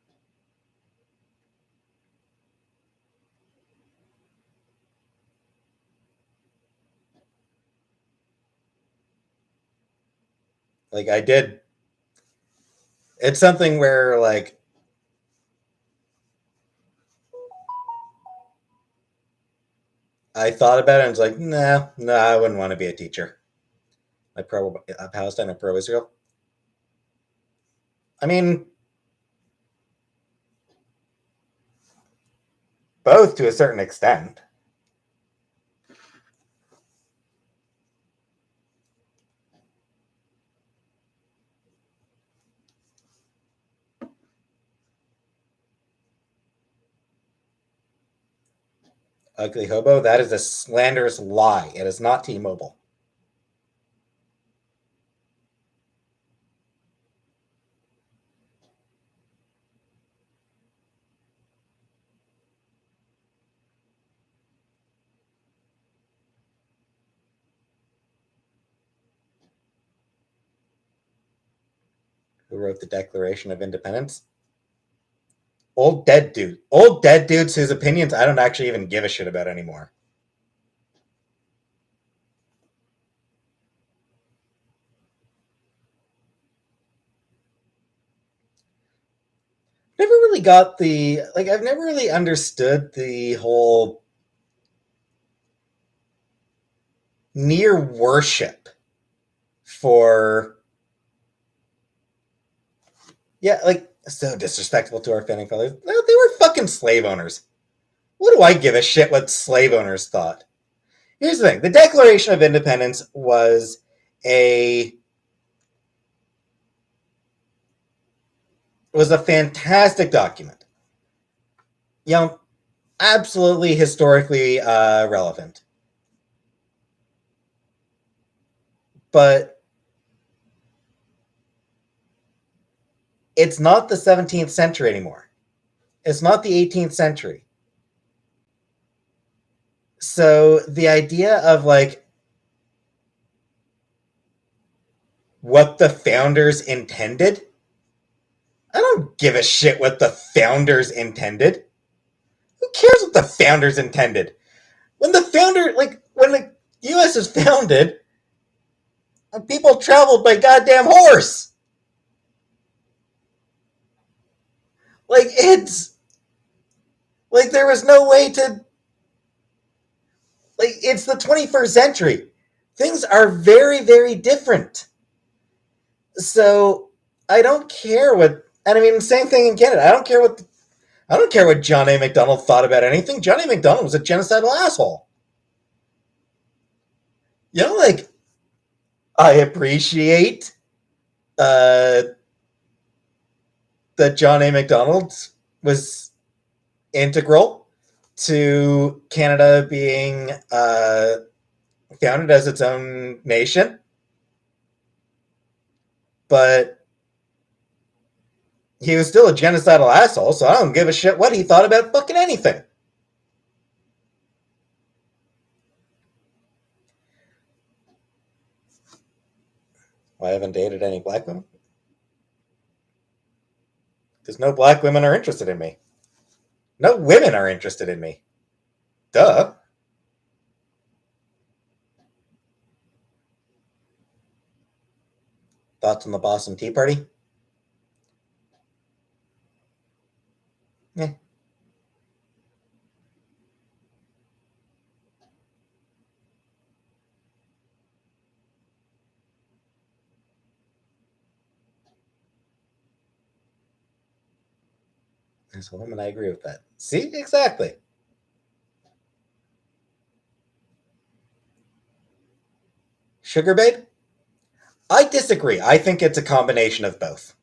A: Like I did. It's something where like I thought about it and was like, no, I wouldn't want to be a teacher. Like pro Palestine or pro Israel. I mean, both to a certain extent. Ugly hobo. That is a slanderous lie. It is not T-Mobile. Who wrote the Declaration of Independence? Old dead dude. Old dead dudes whose opinions I don't actually even give a shit about anymore. Never really got I've never really understood the whole near worship for yeah, like so disrespectful to our founding fathers. They were fucking slave owners. What do I give a shit what slave owners thought? Here's the thing: the Declaration of Independence was a was a fantastic document. You know, absolutely historically relevant. But it's not the 17th century anymore. It's not the 18th century. So the idea of like what the founders intended, I don't give a shit what the founders intended. Who cares what the founders intended? When the US is founded, people traveled by goddamn horse. Like, it's like there was no way to, like, it's the 21st century. Things are very, very different. So I don't care what, and I mean, same thing in Canada. I don't care what John A. Macdonald thought about anything. John A. Macdonald was a genocidal asshole. You know, like, I appreciate uh, that John A. Macdonald was integral to Canada being founded as its own nation. But he was still a genocidal asshole, so I don't give a shit what he thought about fucking anything. I haven't dated any black women. Because no black women are interested in me. No women are interested in me. Duh. Thoughts on the Boston Tea Party? Eh. As a woman, I agree with that. See? Exactly. Sugar Babe? I disagree. I think it's a combination of both.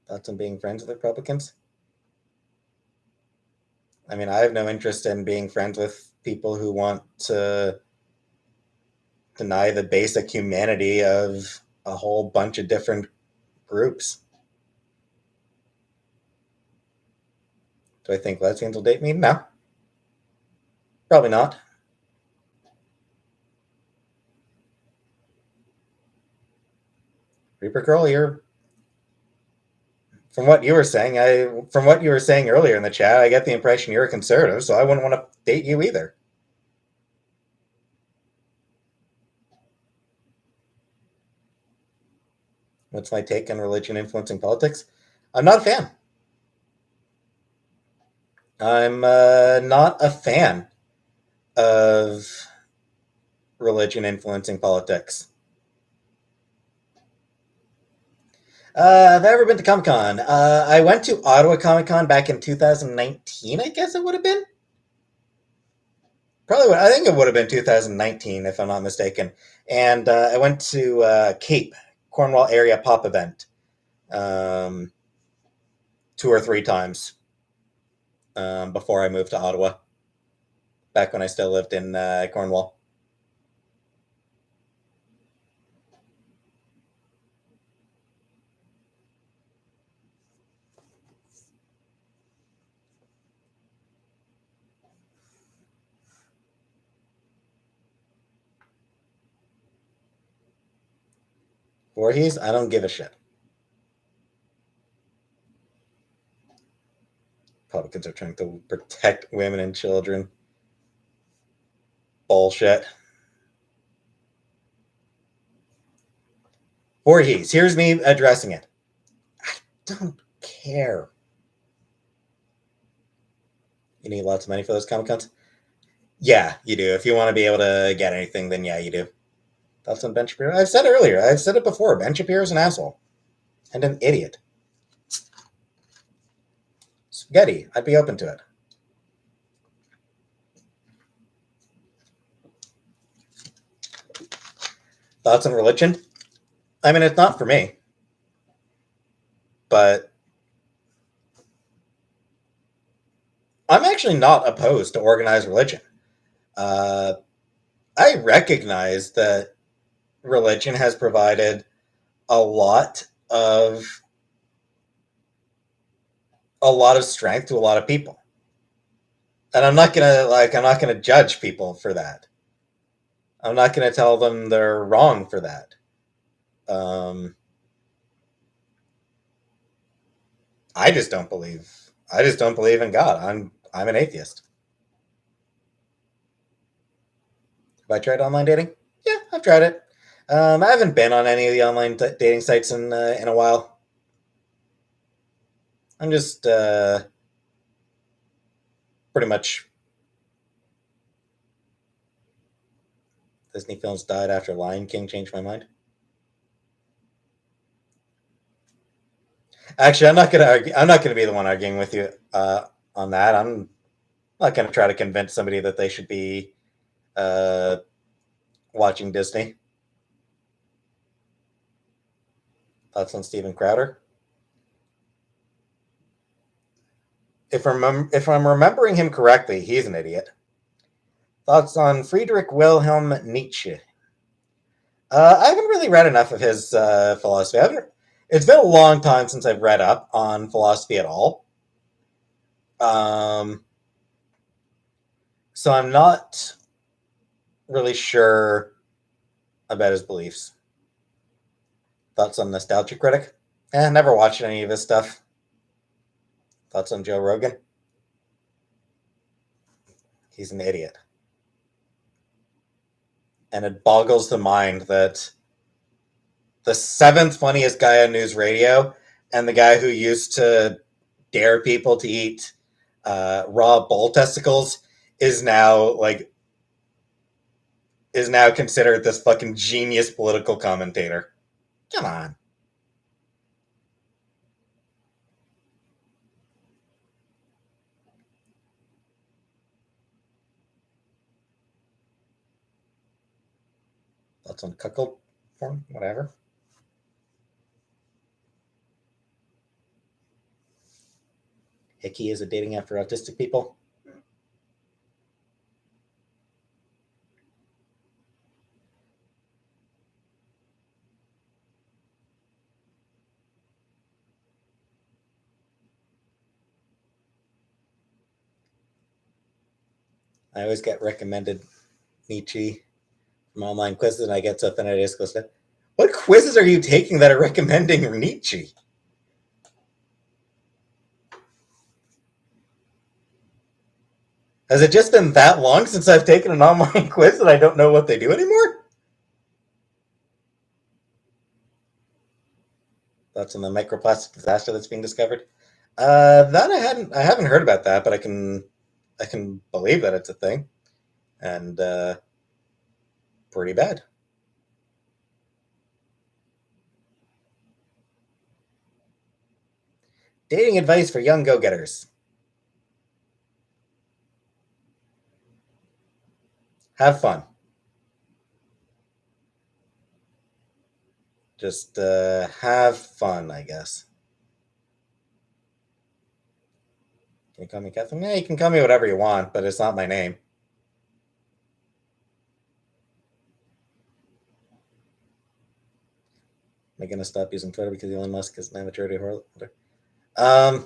A: Thoughts on being friends with Republicans? I mean, I have no interest in being friends with people who want to deny the basic humanity of a whole bunch of different groups. Do I think lesbians will date me? No. Probably not. Reaper Girl, you're from what you were saying earlier in the chat, I get the impression you're a conservative, so I wouldn't want to date you either. What's my take on religion influencing politics? I'm not a fan. I'm not a fan of religion influencing politics. Have I ever been to Comic Con? I went to Ottawa Comic Con back in 2019, I guess it would have been. Probably, I think it would have been 2019, if I'm not mistaken. And I went to Cape, Cornwall area pop event 2 or 3 times before I moved to Ottawa, back when I still lived in Cornwall. Voorhees, I don't give a shit. Republicans are trying to protect women and children. Bullshit. Voorhees, here's me addressing it. I don't care. You need lots of money for those Comic Cons? Yeah, you do. If you want to be able to get anything, then yeah, you do. Thoughts on Ben Shapiro? I've said it earlier. I've said it before. Ben Shapiro's an asshole and an idiot. Spaghetti. I'd be open to it. Thoughts on religion? I mean, it's not for me, but I'm actually not opposed to organized religion. I recognize that religion has provided a lot of strength to a lot of people, and I'm not gonna judge people for that. I'm not gonna tell them they're wrong for that. I just don't believe. I just don't believe in God. I'm an atheist. Have I tried online dating? Yeah, I've tried it. I haven't been on any of the online dating sites in a while. I'm just pretty much. Disney films died after Lion King changed my mind. Actually, I'm not gonna argue. I'm not gonna be the one arguing with you on that. I'm not gonna try to convince somebody that they should be uh, watching Disney. Thoughts on Steven Crowder? If I'm remembering him correctly, he's an idiot. Thoughts on Friedrich Wilhelm Nietzsche? I haven't really read enough of his philosophy. It's been a long time since I've read up on philosophy at all. So I'm not really sure about his beliefs. Thoughts on Nostalgia Critic? Never watched any of his stuff. Thoughts on Joe Rogan? He's an idiot. And it boggles the mind that the seventh funniest guy on news radio and the guy who used to dare people to eat raw bull testicles is now considered this fucking genius political commentator. Come on. Thoughts on cuckold porn? Whatever. Hickey is a dating app for autistic people. I always get recommended Nietzsche from online quizzes, and I get stuff, and I just go, what quizzes are you taking that are recommending Nietzsche? Has it just been that long since I've taken an online quiz that I don't know what they do anymore? That's in the microplastic disaster that's being discovered. That I haven't heard about that, but I can believe that it's a thing, and pretty bad. Dating advice for young go-getters. Have fun. Just have fun, I guess. Can you call me Catherine? Yeah, you can call me whatever you want, but it's not my name. Am I going to stop using Twitter because Elon Musk is my majority holder? I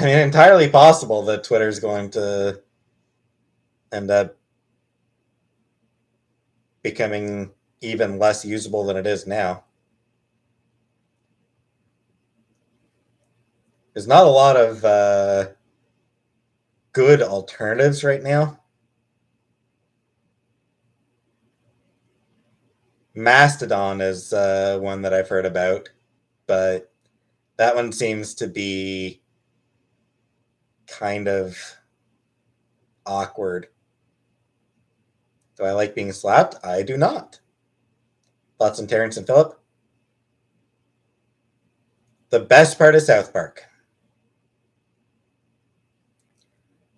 A: mean, entirely possible that Twitter is going to end up becoming even less usable than it is now. There's not a lot of good alternatives right now. Mastodon is one that I've heard about, but that one seems to be kind of awkward. Do I like being slapped? I do not. Thoughts on Terrence and Phillip? The best part of South Park.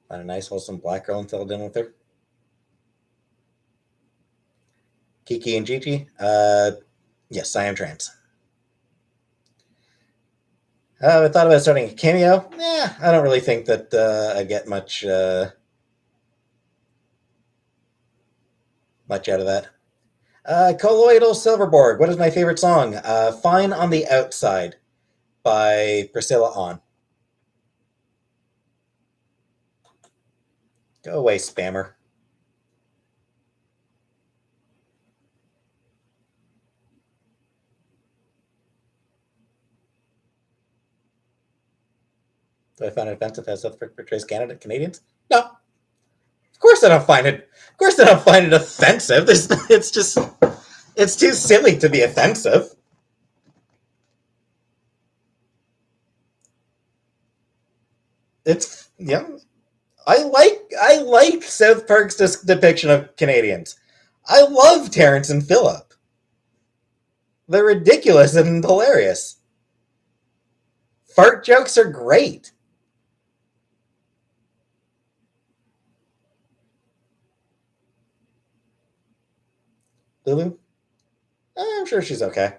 A: Find a nice, wholesome black girl and settle down with her. Kiki and Gigi? Yes, I am trans. I thought about starting a cameo. I don't really think that I get much out of that. Colloidal Silverboard. What is my favorite song? Fine on the Outside by Priscilla On. Go away, spammer. Do I find it offensive how South Park portrays Canadians? No. Of course I don't find it. Of course I don't find it offensive. It's too silly to be offensive. It's yeah. I like South Park's depiction of Canadians. I love Terrence and Phillip. They're ridiculous and hilarious. Fart jokes are great. Lulu? I'm sure she's okay.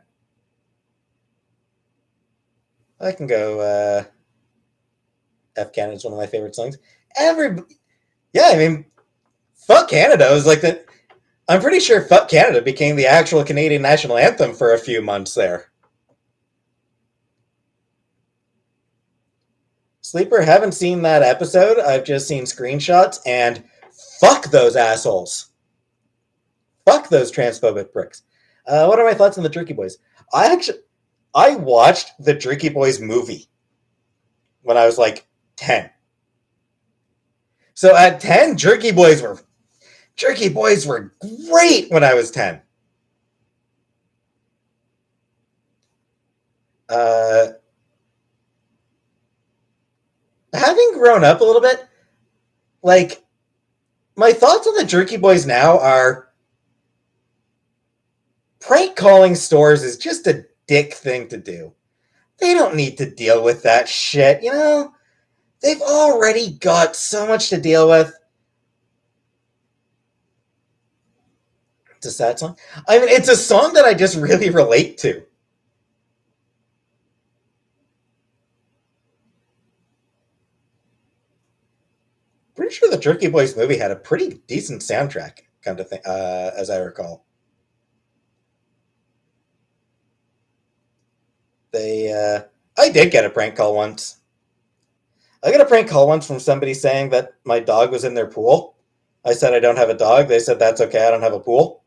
A: I can go. F Canada is one of my favorite songs. Yeah, I mean, Fuck Canada was like the. I'm pretty sure Fuck Canada became the actual Canadian national anthem for a few months there. Sleeper, haven't seen that episode. I've just seen screenshots, and fuck those assholes. Fuck those transphobic pricks. What are my thoughts on the Jerky Boys? I watched the Jerky Boys movie when I was like 10. So at 10, Jerky Boys were great when I was 10. Having grown up a little bit, like, my thoughts on the Jerky Boys now are prank calling stores is just a dick thing to do. They don't need to deal with that shit, you know? They've already got so much to deal with. It's a sad song. I mean, it's a song that I just really relate to. Pretty sure the Jerky Boys movie had a pretty decent soundtrack, kind of thing, as I recall. I did get a prank call once. I got a prank call once from somebody saying that my dog was in their pool. I said I don't have a dog. They said that's okay. I don't have a pool.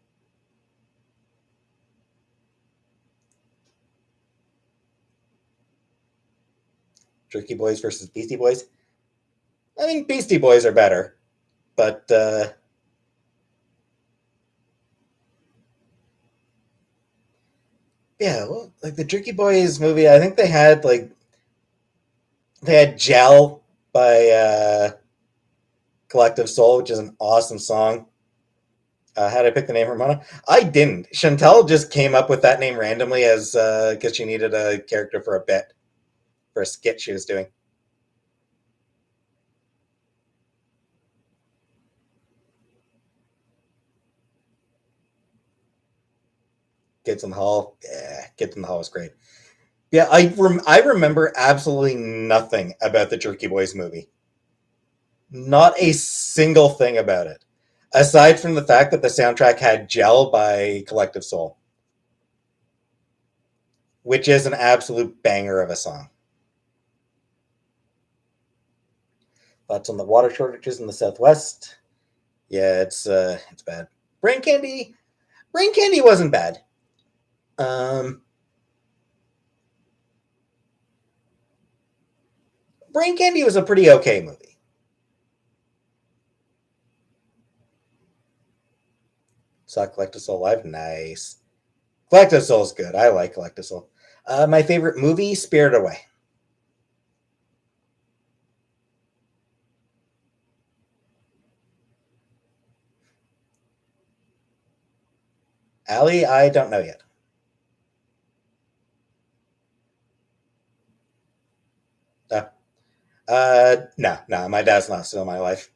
A: Jerky Boys versus Beastie Boys. I mean, Beastie Boys are better, but yeah, well, like the Jerky Boys movie, I think they had Gel by Collective Soul, which is an awesome song. How did I pick the name Ramona? I didn't. Chantel just came up with that name randomly as because she needed a character for a bit, for a skit she was doing. Kids in the Hall. Yeah, Kids in the Hall was great. Yeah, I remember absolutely nothing about the Jerky Boys movie. Not a single thing about it. Aside from the fact that the soundtrack had Gel by Collective Soul, which is an absolute banger of a song. Thoughts on the water shortages in the Southwest? Yeah, it's bad. Brain Candy wasn't bad. Brain Candy was a pretty okay movie. Saw Collective Soul live. Nice. Collective Soul is good. I like Collective Soul. My favorite movie, Spirited Away. Allie, I don't know yet. No, my dad's not still in my life.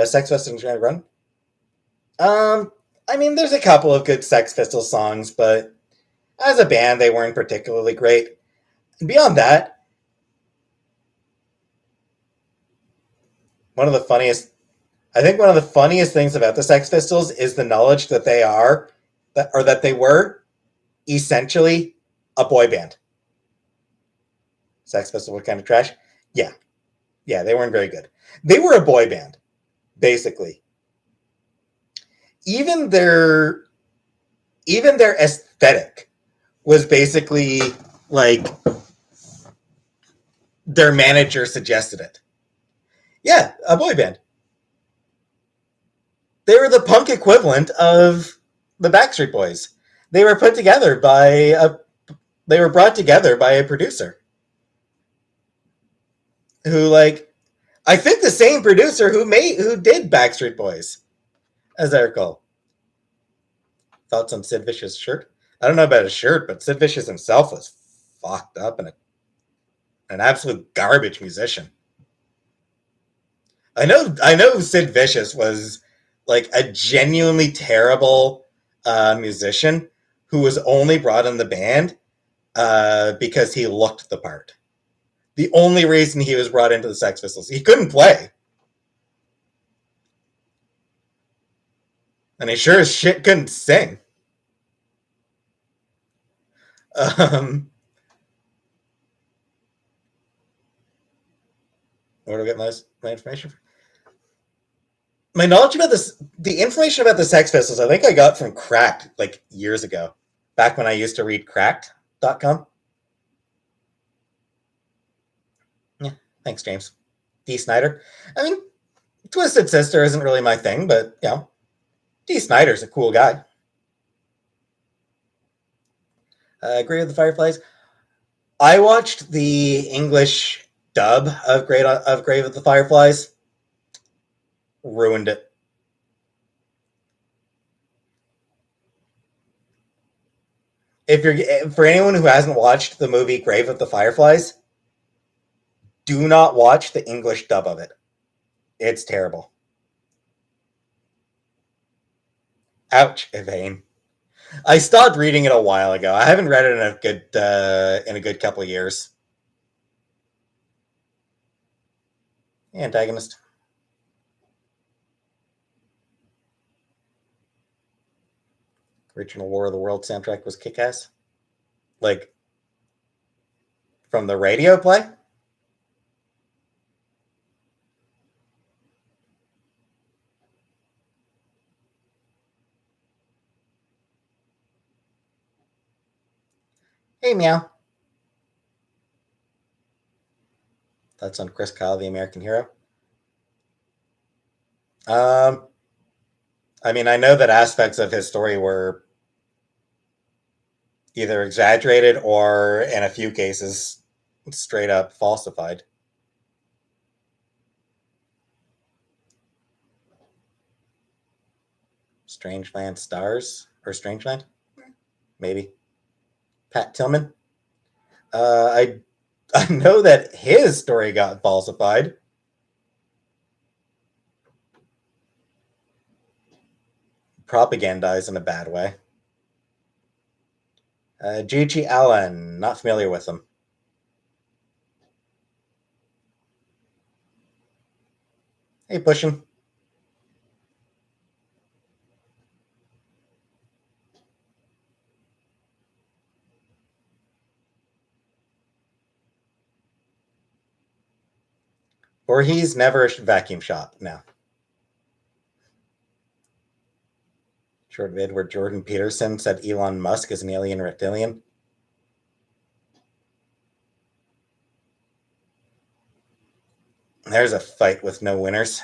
A: Sex Pistols gonna run? Um, I mean, there's a couple of good Sex Pistols songs, but as a band, they weren't particularly great. And beyond that, one of the funniest, I think one of the funniest things about the Sex Pistols is the knowledge that that they were essentially a boy band. Sex Pistols were kind of trash. Yeah, yeah, they weren't very good. They were a boy band, basically. Even their even their aesthetic was basically like their manager suggested it. Yeah, a boy band. They were the punk equivalent of the Backstreet Boys. They were put together by a they were brought together by a producer who like I think the same producer who did Backstreet Boys, as I recall. Thoughts on Sid Vicious' shirt? I don't know about his shirt, but Sid Vicious himself was fucked up and an absolute garbage musician. I know Sid Vicious was like a genuinely terrible musician who was only brought in the band because he looked the part. The only reason he was brought into the Sex Pistols, he couldn't play, and he sure as shit couldn't sing. Um, where do I get my information from? My knowledge about this, the information about the Sex Pistols, I think I got from Cracked like years ago, back when I used to read Cracked.com. Yeah, thanks, James. D. Snyder. I mean, Twisted Sister isn't really my thing, but D. Snyder's a cool guy. Grave of the Fireflies. I watched the English dub of Grave of the Fireflies. Ruined it. If you're for anyone who hasn't watched the movie Grave of the Fireflies, do not watch the English dub of it. It's terrible. Ouch, Evane. I stopped reading it a while ago. I haven't read it in a good couple of years. Antagonist. Original War of the World soundtrack was kick ass. Like from the radio play? Hey, meow. That's on Chris Kyle, the American Hero. Um, I mean, I know that aspects of his story were either exaggerated or, in a few cases, straight up falsified. Strangeland stars or Strangeland, maybe. Pat Tillman. I know that his story got falsified. Propagandized in a bad way. G.G. Allen, not familiar with him. Hey, pushing. Or he's never vacuum shop now. Short vid where Jordan Peterson said Elon Musk is an alien reptilian. There's a fight with no winners.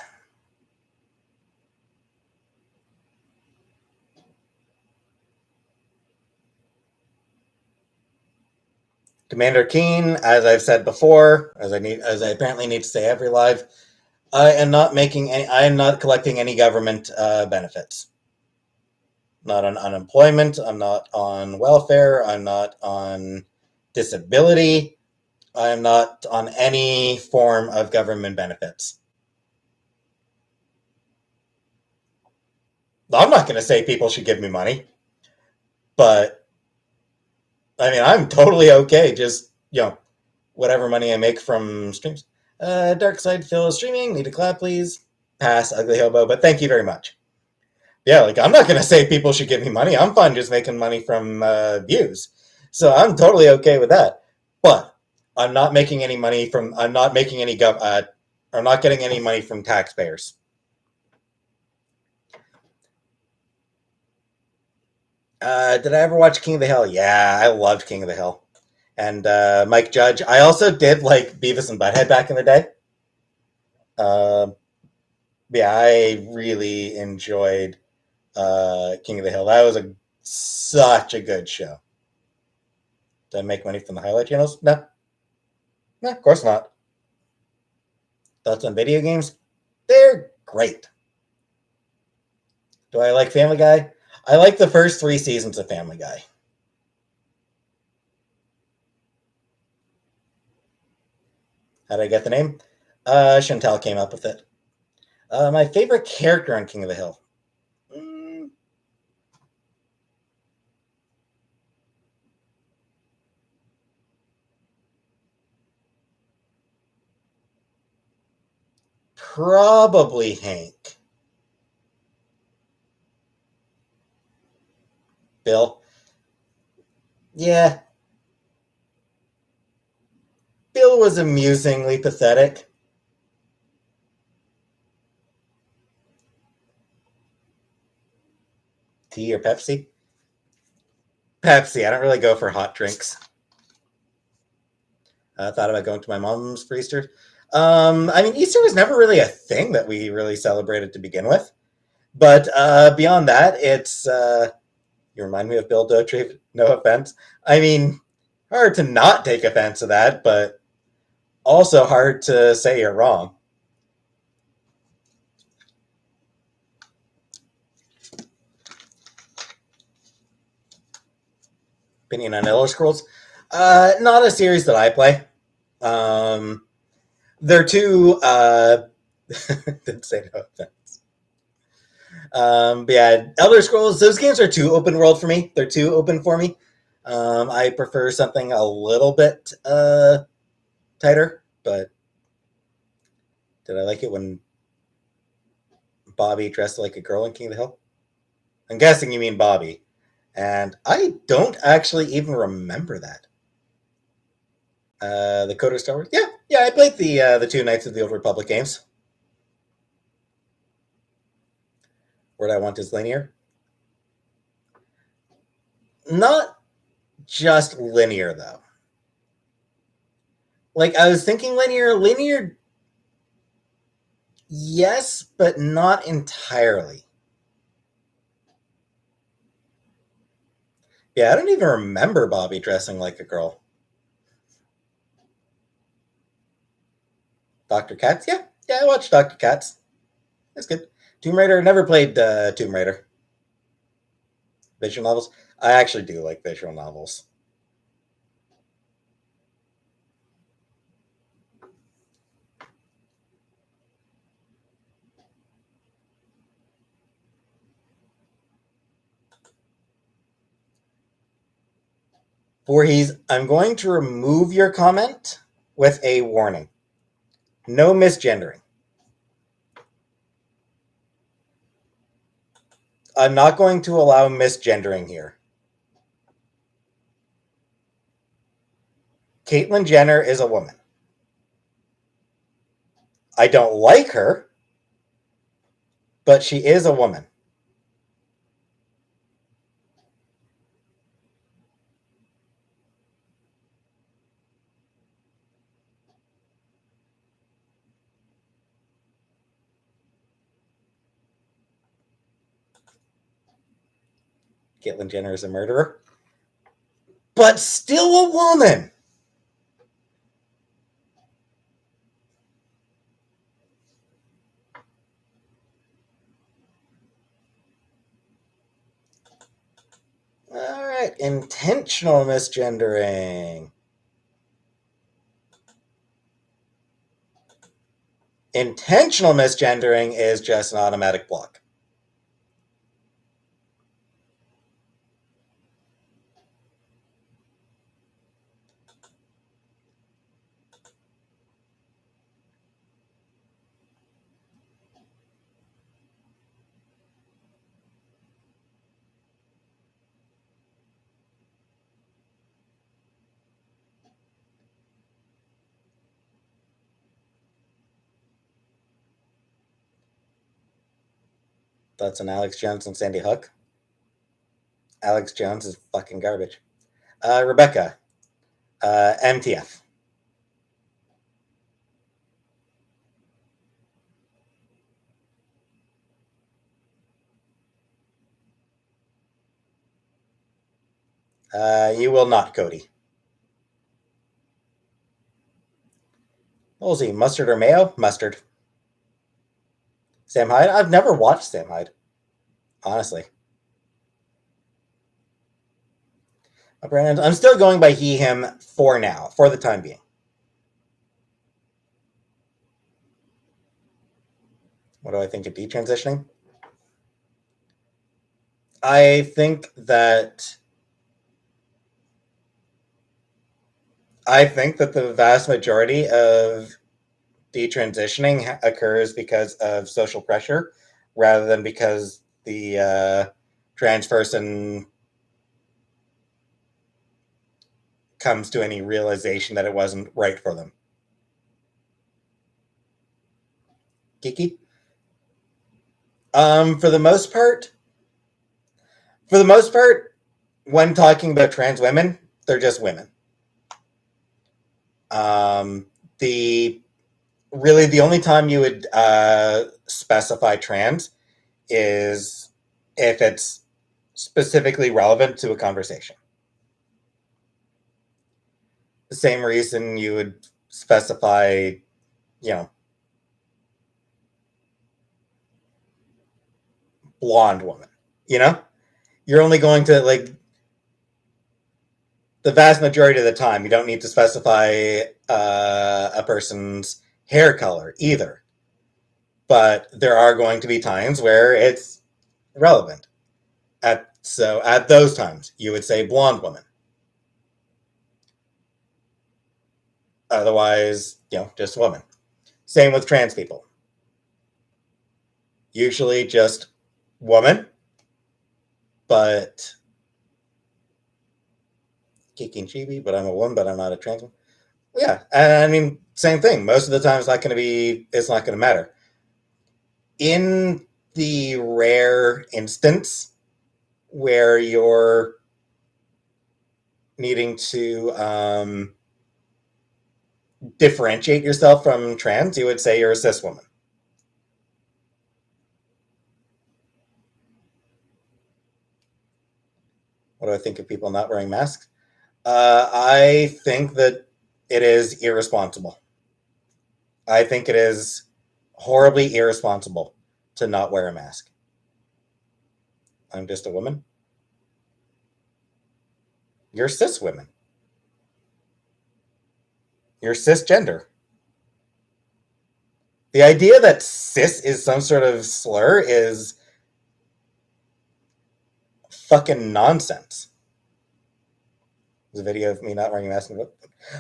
A: Commander Keen, as I've said before, as I apparently need to say every live, I am not collecting any government benefits. Not on unemployment. I'm not on welfare. I'm not on disability. I'm not on any form of government benefits. I'm not going to say people should give me money, but I mean, I'm totally okay. Just, whatever money I make from streams. Dark Side Phil is streaming. Need a clap, please. Pass, Ugly Hobo, but thank you very much. Yeah, like, I'm not going to say people should give me money. I'm fine just making money from views. So I'm totally okay with that. But I'm not making any money from, I'm not making any, I'm not getting any money from taxpayers. Did I ever watch King of the Hill? Yeah, I loved King of the Hill. And Mike Judge. I also did like Beavis and Butthead back in the day. Yeah, I really enjoyed King of the Hill. That was such a good show. Did I make money from the highlight channels? No. No, of course not. Thoughts on video games? They're great. Do I like Family Guy? I like the first 3 seasons of Family Guy. How did I get the name? Chantel came up with it. My favorite character on King of the Hill. Probably Hank. Bill. Yeah. Bill was amusingly pathetic. Tea or Pepsi? Pepsi. I don't really go for hot drinks. I thought about going to my mom's for Easter. I mean, Easter was never really a thing that we really celebrated to begin with. But beyond that, it's you remind me of Bill Dauterive. No offense. I mean, hard to not take offense to that, but also hard to say you're wrong. Opinion on Elder Scrolls? Not a series that I play. They're too. Didn't say no offense. But yeah, Elder Scrolls. Those games are too open world for me. They're too open for me. I prefer something a little bit tighter. But did I like it when Bobby dressed like a girl in King of the Hill? I'm guessing you mean Bobby. And I don't actually even remember that. The Coder Star Wars? Yeah, I played the 2 Knights of the Old Republic games. Word I want is linear. Not just linear, though. Like, I was thinking linear, yes, but not entirely. Yeah, I don't even remember Bobby dressing like a girl. Dr. Katz? Yeah, I watched Dr. Katz. That's good. Tomb Raider, never played Tomb Raider. Visual novels? I actually do like visual novels. Voorhees, I'm going to remove your comment with a warning. No misgendering. I'm not going to allow misgendering here. Caitlyn Jenner is a woman. I don't like her, but she is a woman. Caitlyn Jenner is a murderer, but still a woman. Intentional misgendering. Intentional misgendering is just an automatic block. That's an Alex Jones and Sandy Hook. Alex Jones is fucking garbage. Rebecca, MTF. You will not, Cody. Wolsey, mustard or mayo? Mustard. Sam Hyde? I've never watched Sam Hyde, honestly. Brandon, I'm still going by he, him for now, for the time being. What do I think of detransitioning? I think that the vast majority of detransitioning occurs because of social pressure rather than because the trans person comes to any realization that it wasn't right for them. Kiki? For the most part, when talking about trans women, they're just women. The only time you would specify trans is if it's specifically relevant to a conversation. The same reason you would specify, blonde woman. You're only going to, the vast majority of the time, you don't need to specify a person's hair color either. But there are going to be times where it's relevant. So at those times, you would say blonde woman. Otherwise, just woman. Same with trans people. Usually just woman, but kicking chibi, but I'm a woman, but I'm not a trans woman. Yeah, and I mean, same thing. Most of the time, it's not going to matter. In the rare instance where you're needing to differentiate yourself from trans, you would say you're a cis woman. What do I think of people not wearing masks? I think that it is irresponsible. I think it is horribly irresponsible to not wear a mask. I'm just a woman. You're cis women. You're cisgender. The idea that cis is some sort of slur is fucking nonsense. There's a video of me not wearing a mask.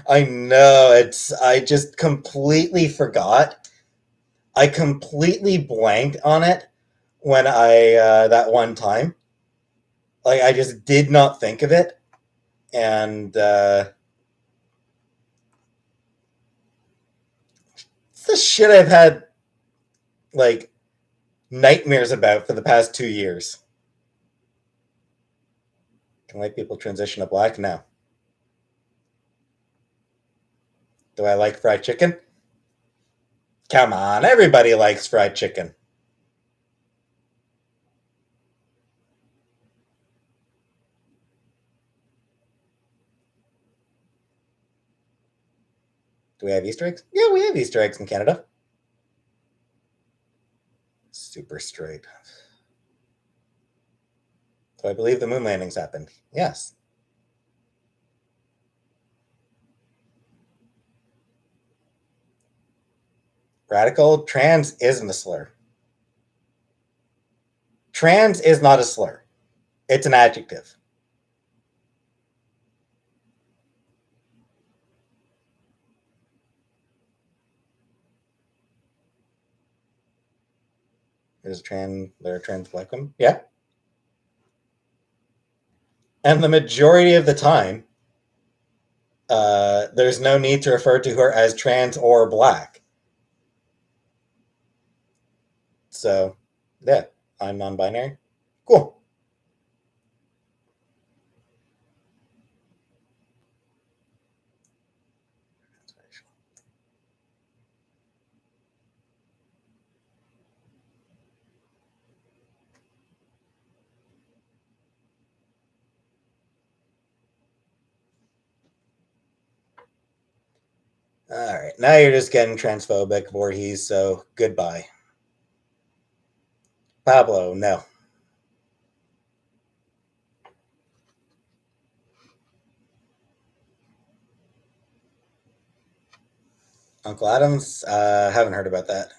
A: I know, I just completely forgot. I completely blanked on it when that one time. I just did not think of it. And it's the shit I've had, nightmares about for the past 2 years. Can white people transition to black? No. Do I like fried chicken? Come on, everybody likes fried chicken. Do we have Easter eggs? Yeah, we have Easter eggs in Canada. Super straight. So I believe the moon landings happened. Yes. Radical, trans isn't a slur. Trans is not a slur. It's an adjective. There are trans black women. Yeah. And the majority of the time, there's no need to refer to her as trans or black. So, yeah, I'm non-binary. Cool. All right, now you're just getting transphobic, Voorhees, so goodbye. Pablo, no. Uncle Adams, haven't heard about that.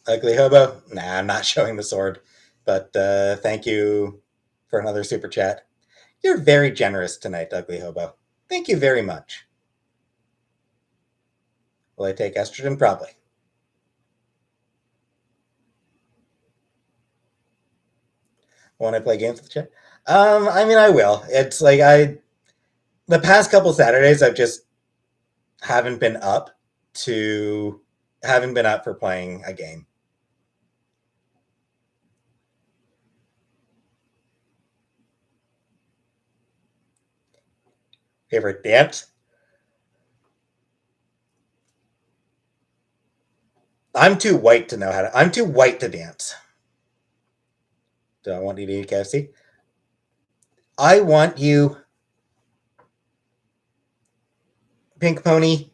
A: Ugly Hobo, nah, I'm not showing the sword, but thank you for another super chat. You're very generous tonight, Ugly Hobo. Thank you very much. Will I take estrogen? Probably. When I play games with the chat? I mean, I will. It's like the past couple Saturdays, I've just haven't been up for playing a game. Favorite dance? I'm too white to know how to. I'm too white to dance. Do I want you to eat KFC? I want you, Pink Pony.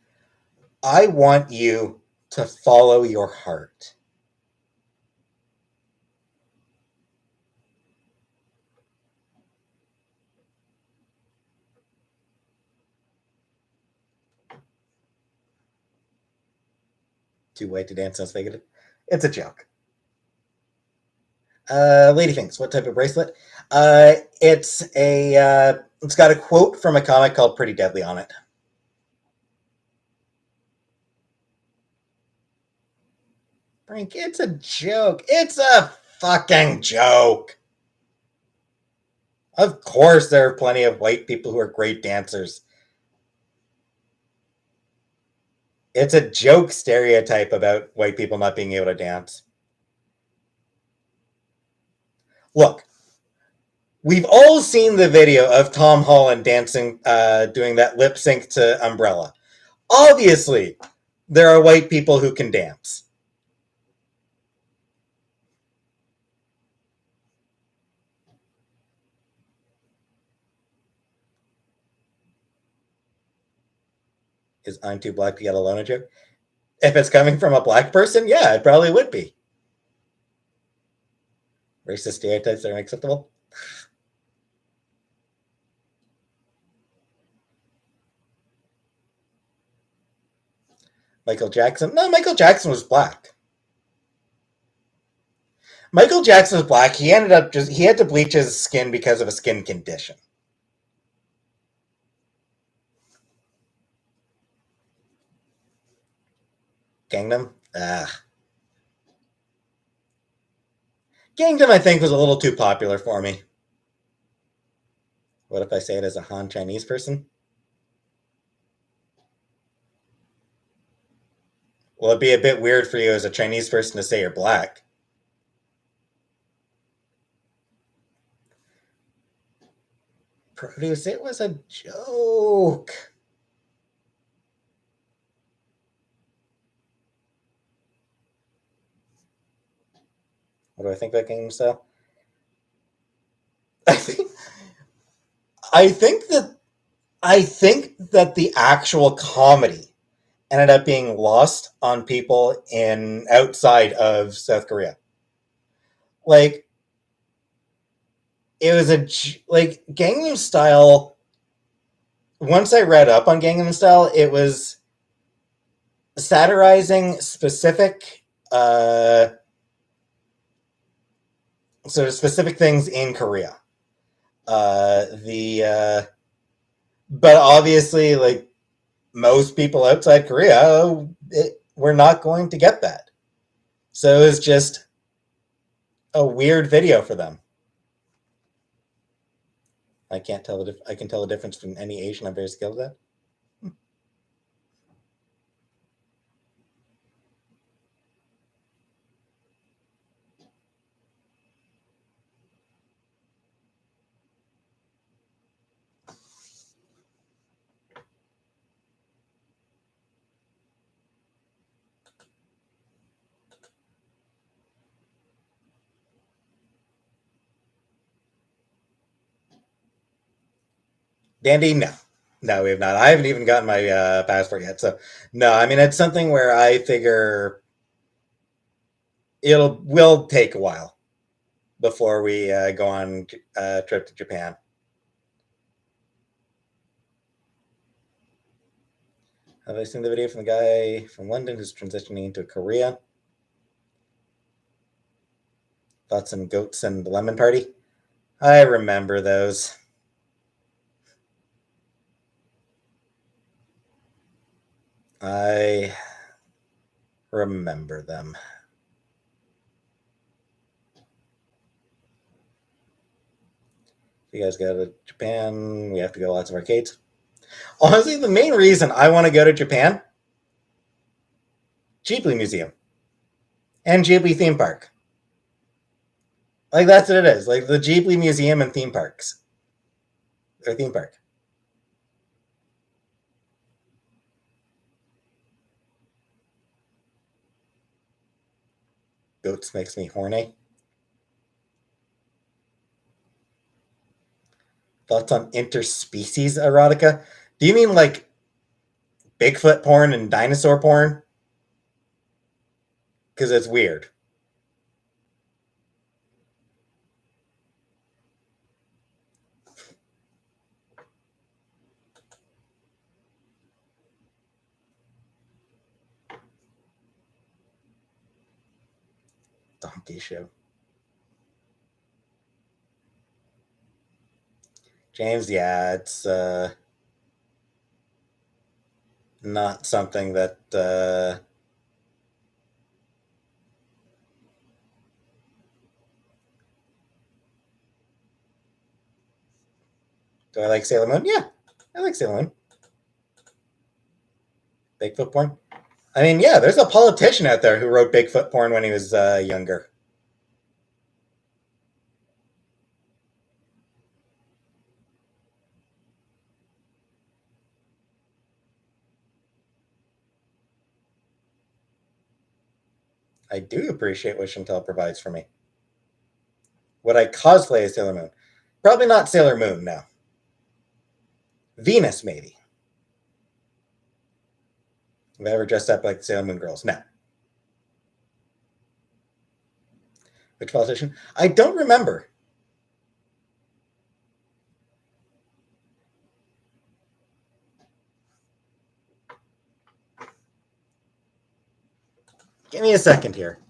A: I want you to follow your heart. Too white to dance, sounds fake. It's a joke. Lady Finks, what type of bracelet? It's got a quote from a comic called Pretty Deadly on it. Frank, it's a joke. It's a fucking joke. Of course, there are plenty of white people who are great dancers. It's a joke stereotype about white people not being able to dance. Look, we've all seen the video of Tom Holland dancing, doing that lip sync to Umbrella. Obviously, there are white people who can dance. Is I'm too black to get alone a joke? If it's coming from a black person, yeah, it probably would be. Racist stereotypes are unacceptable. Michael Jackson? No, Michael Jackson was black. Michael Jackson was black. He ended up he had to bleach his skin because of a skin condition. Gangnam? Gangnam, I think, was a little too popular for me. What if I say it as a Han Chinese person? Well, it'd be a bit weird for you as a Chinese person to say you're black. Produce, it was a joke. What do I think about Gangnam Style? I think that the actual comedy ended up being lost on people in outside of South Korea. Like, it was like Gangnam Style. Once I read up on Gangnam Style, it was satirizing specific sort of specific things in Korea. But obviously, like most people outside Korea, we're not going to get that. So it was just a weird video for them. I can't tell I can tell the difference between any Asian. I'm very skilled at. Dandy, no. No, we have not. I haven't even gotten my passport yet. So, no, I mean, it's something where I figure will take a while before we go on a trip to Japan. Have I seen the video from the guy from London who's transitioning into Korea? Thoughts on goats and the lemon party? I remember those. I remember them. If you guys go to Japan, we have to go to lots of arcades. Honestly, the main reason I want to go to Japan, Ghibli Museum and Ghibli theme park. Like, that's what it is. Like, the Ghibli Museum and theme parks. Or theme park. Goats makes me horny. Thoughts on interspecies erotica? Do you mean like Bigfoot porn and dinosaur porn? Because it's weird. Donkey show. James, yeah, it's not something that do I like Sailor Moon? Yeah, I like Sailor Moon. Bigfoot porn? I mean, yeah, there's a politician out there who wrote Bigfoot porn when he was younger. I do appreciate what Chantel provides for me. Would I cosplay as Sailor Moon? Probably not Sailor Moon, no. Venus, maybe. Have I ever dressed up like Sailor Moon girls? No. Which politician? I don't remember. Give me a second here.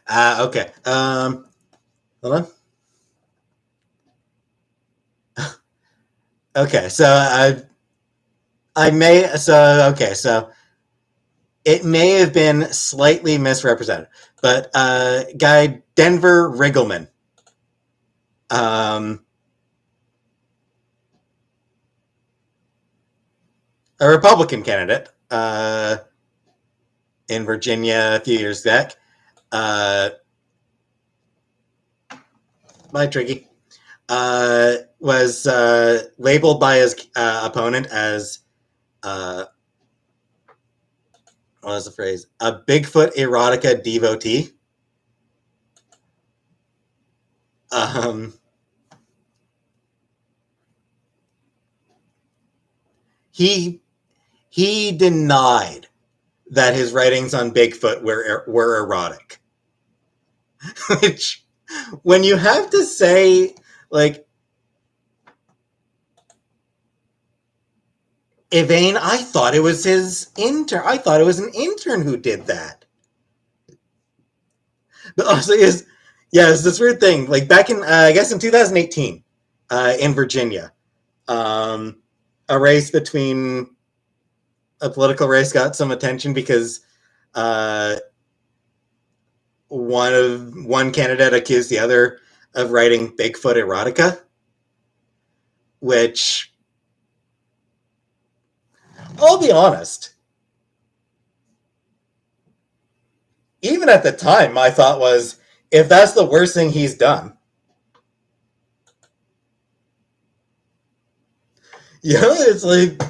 A: Okay. Hold on. Okay, so I may so it may have been slightly misrepresented, but guy Denver Riggleman, a Republican candidate in Virginia a few years back, by Tricky, was labeled by his opponent as what was the phrase? A Bigfoot erotica devotee. He denied that his writings on Bigfoot were erotic. Which, when you have to say, like, Evane, I thought it was his intern. I thought it was an intern who did that. But also, it's this weird thing. Like, back in, I guess in 2018, in Virginia, a race between a political race got some attention because one candidate accused the other of writing Bigfoot erotica, which, I'll be honest, even at the time, my thought was, if that's the worst thing he's done, it's like,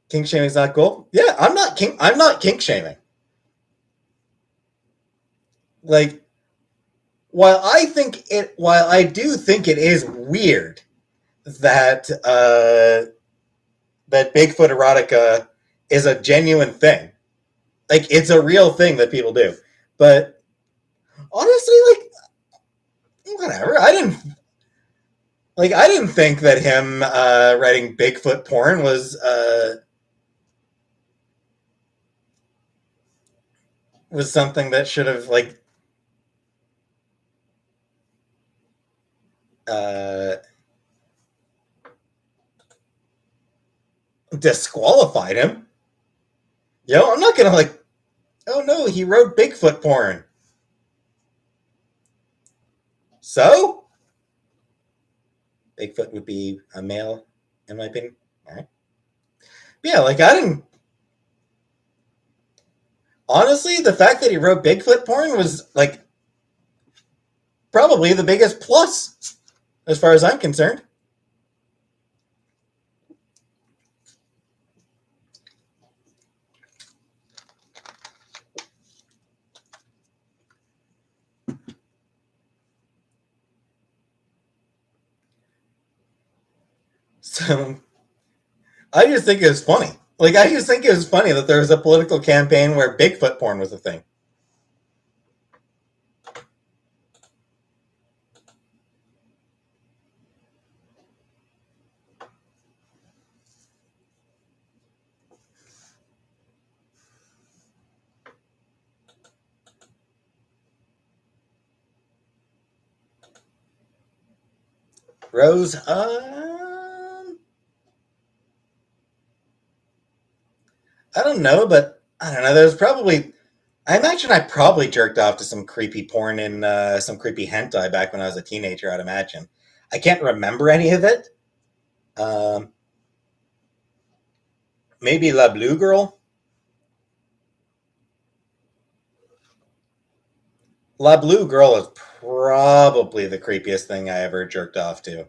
A: kink shaming is not cool. Yeah, I'm not kink shaming. Like, while I do think it is weird that that Bigfoot erotica is a genuine thing. Like, it's a real thing that people do. But honestly, like, whatever. I didn't think that him writing Bigfoot porn was something that should have, like, disqualified him. I'm not gonna, like, oh no, he wrote Bigfoot porn. So? Bigfoot would be a male, in my opinion. All right. Yeah, like, I didn't. Honestly, the fact that he wrote Bigfoot porn was, like, probably the biggest plus, as far as I'm concerned. So, I just think it was funny. Like, I just think it was funny that there was a political campaign where Bigfoot porn was a thing. Rose, I don't know, but I don't know. There's probably, I imagine I probably jerked off to some creepy porn and some creepy hentai back when I was a teenager, I'd imagine. I can't remember any of it. Maybe La Blue Girl? La Blue Girl is probably the creepiest thing I ever jerked off to.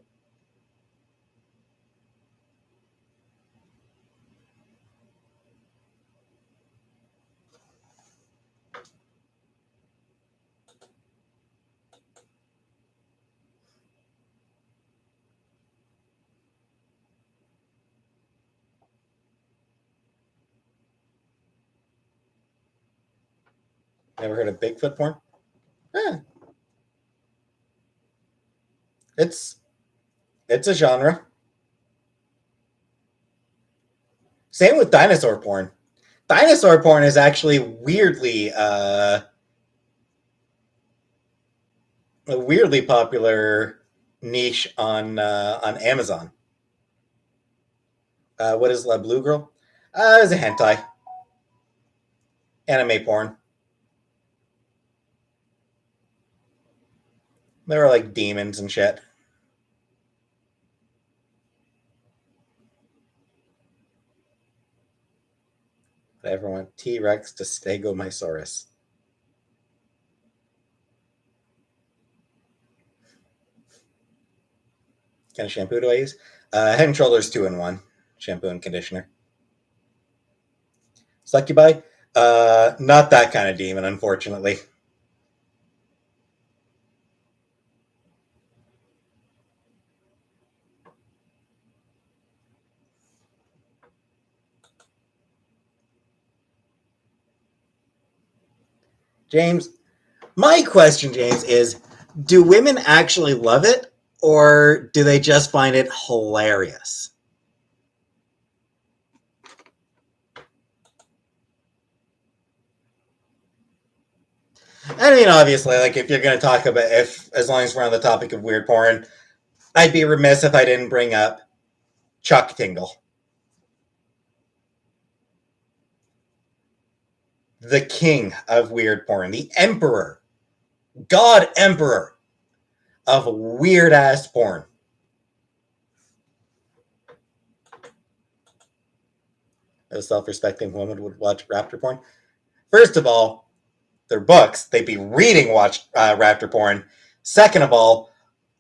A: Never heard of Bigfoot porn? Eh, it's a genre. Same with dinosaur porn. Dinosaur porn is actually weirdly a weirdly popular niche on Amazon. What is La Blue Girl? It's a hentai anime porn. There were like demons and shit. But everyone, T Rex to Stegosaurus. kind of shampoo do I use? Head and Shoulders 2-in-1 shampoo and conditioner. Succubi? Not that kind of demon, unfortunately. James, my question, James, is do women actually love it, or do they just find it hilarious? I mean, obviously, like if you're going to talk about as long as we're on the topic of weird porn, I'd be remiss if I didn't bring up Chuck Tingle, the king of weird porn, the emperor, god emperor of weird ass porn. A self-respecting woman would watch raptor porn. First of all, they're books. They'd be reading raptor porn. Second of all,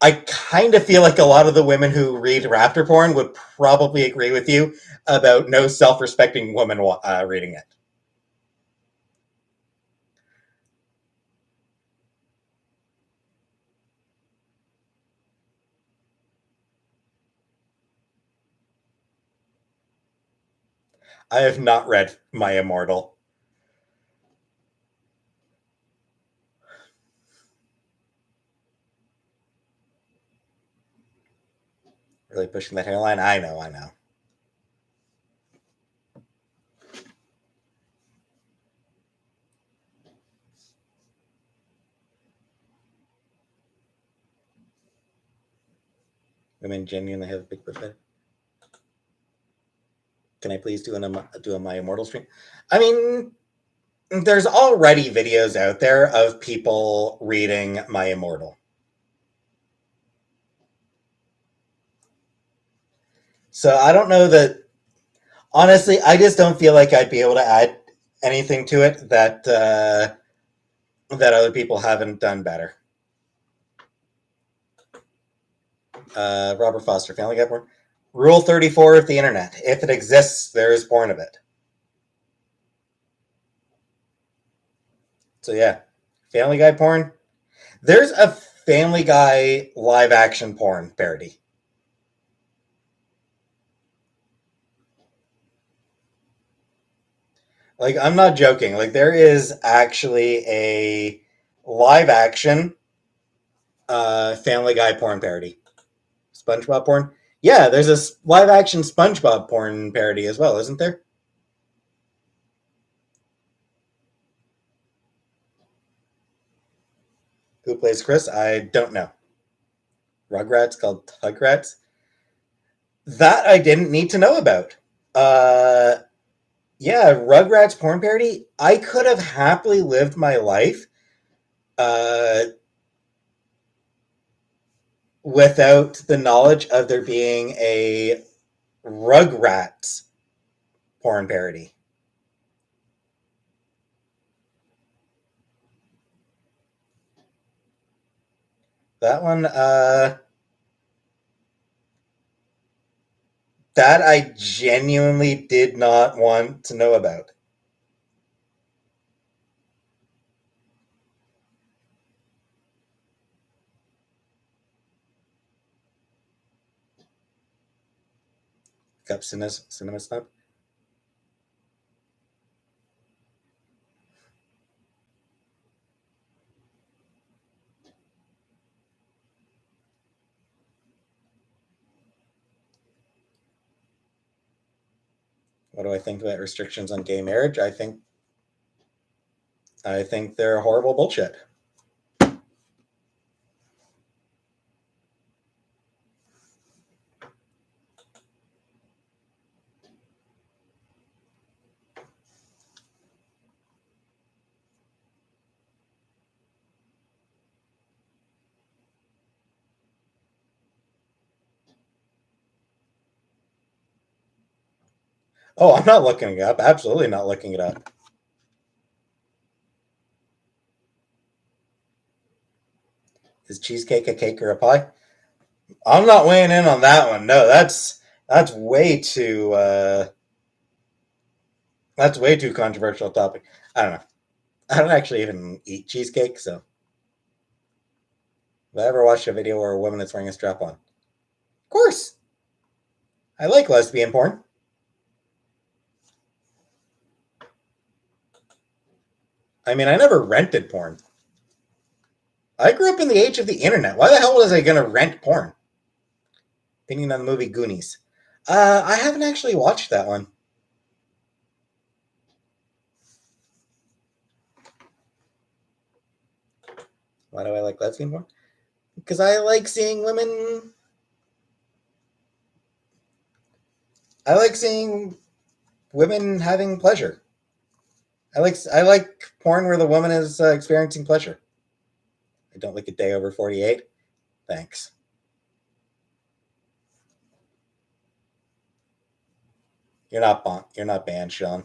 A: I kind of feel like a lot of the women who read raptor porn would probably agree with you about no self-respecting woman reading it. I have not read My Immortal. Really pushing that hairline? I know. Women genuinely have a big birthday. Can I please do a My Immortal stream? I mean, there's already videos out there of people reading My Immortal. So I don't know that. Honestly, I just don't feel like I'd be able to add anything to it that other people haven't done better. Robert Foster, Family Guy porn. Rule 34 of the internet. If it exists, there is porn of it. So yeah, Family Guy porn. There's a Family Guy live action porn parody. Like, I'm not joking. Like, there is actually a live action Family Guy porn parody. SpongeBob porn. Yeah, there's a live action SpongeBob porn parody as well, isn't there? Who plays Chris? I don't know. Rugrats called Tugrats. That I didn't need to know about. Yeah, Rugrats porn parody. I could have happily lived my life without the knowledge of there being a Rugrats porn parody. That one, that I genuinely did not want to know about. Cup Cinema Snub. What do I think about restrictions on gay marriage? I think they're horrible bullshit. Oh, I'm not looking it up. Absolutely not looking it up. Is cheesecake a cake or a pie? I'm not weighing in on that one. No, that's way too controversial topic. I don't know. I don't actually even eat cheesecake, so have I ever watched a video where a woman is wearing a strap on? Of course. I like lesbian porn. I mean, I never rented porn. I grew up in the age of the internet. Why the hell was I going to rent porn? Opinion on the movie Goonies. I haven't actually watched that one. Why do I like lesbian porn? Because I like seeing women. I like seeing women having pleasure. I like porn where the woman is experiencing pleasure. I don't like a day over 48. Thanks. You're not banned, Sean.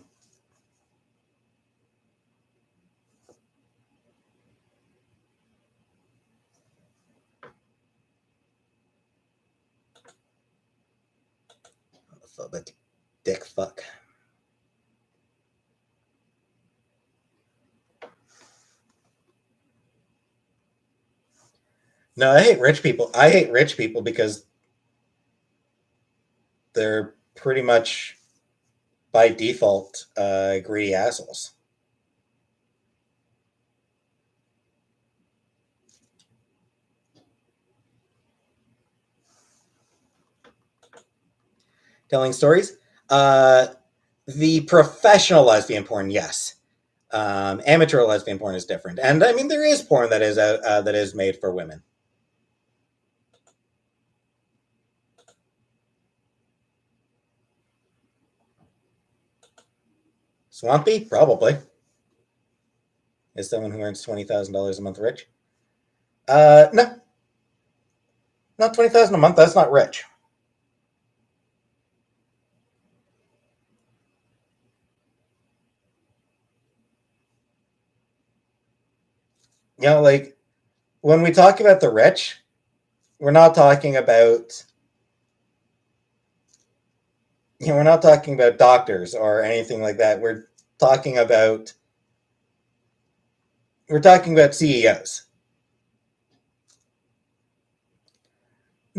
A: But dick fuck. No, I hate rich people. I hate rich people because they're pretty much by default greedy assholes. Telling stories. The professional lesbian porn, yes. Amateur lesbian porn is different, and I mean there is porn that is made for women. Swampy, probably. Is someone who earns $20,000 a month rich? No, not 20,000 a month. That's not rich. You know, like when we talk about the rich, we're not talking about we're not talking about doctors or anything like that. We're talking about CEOs.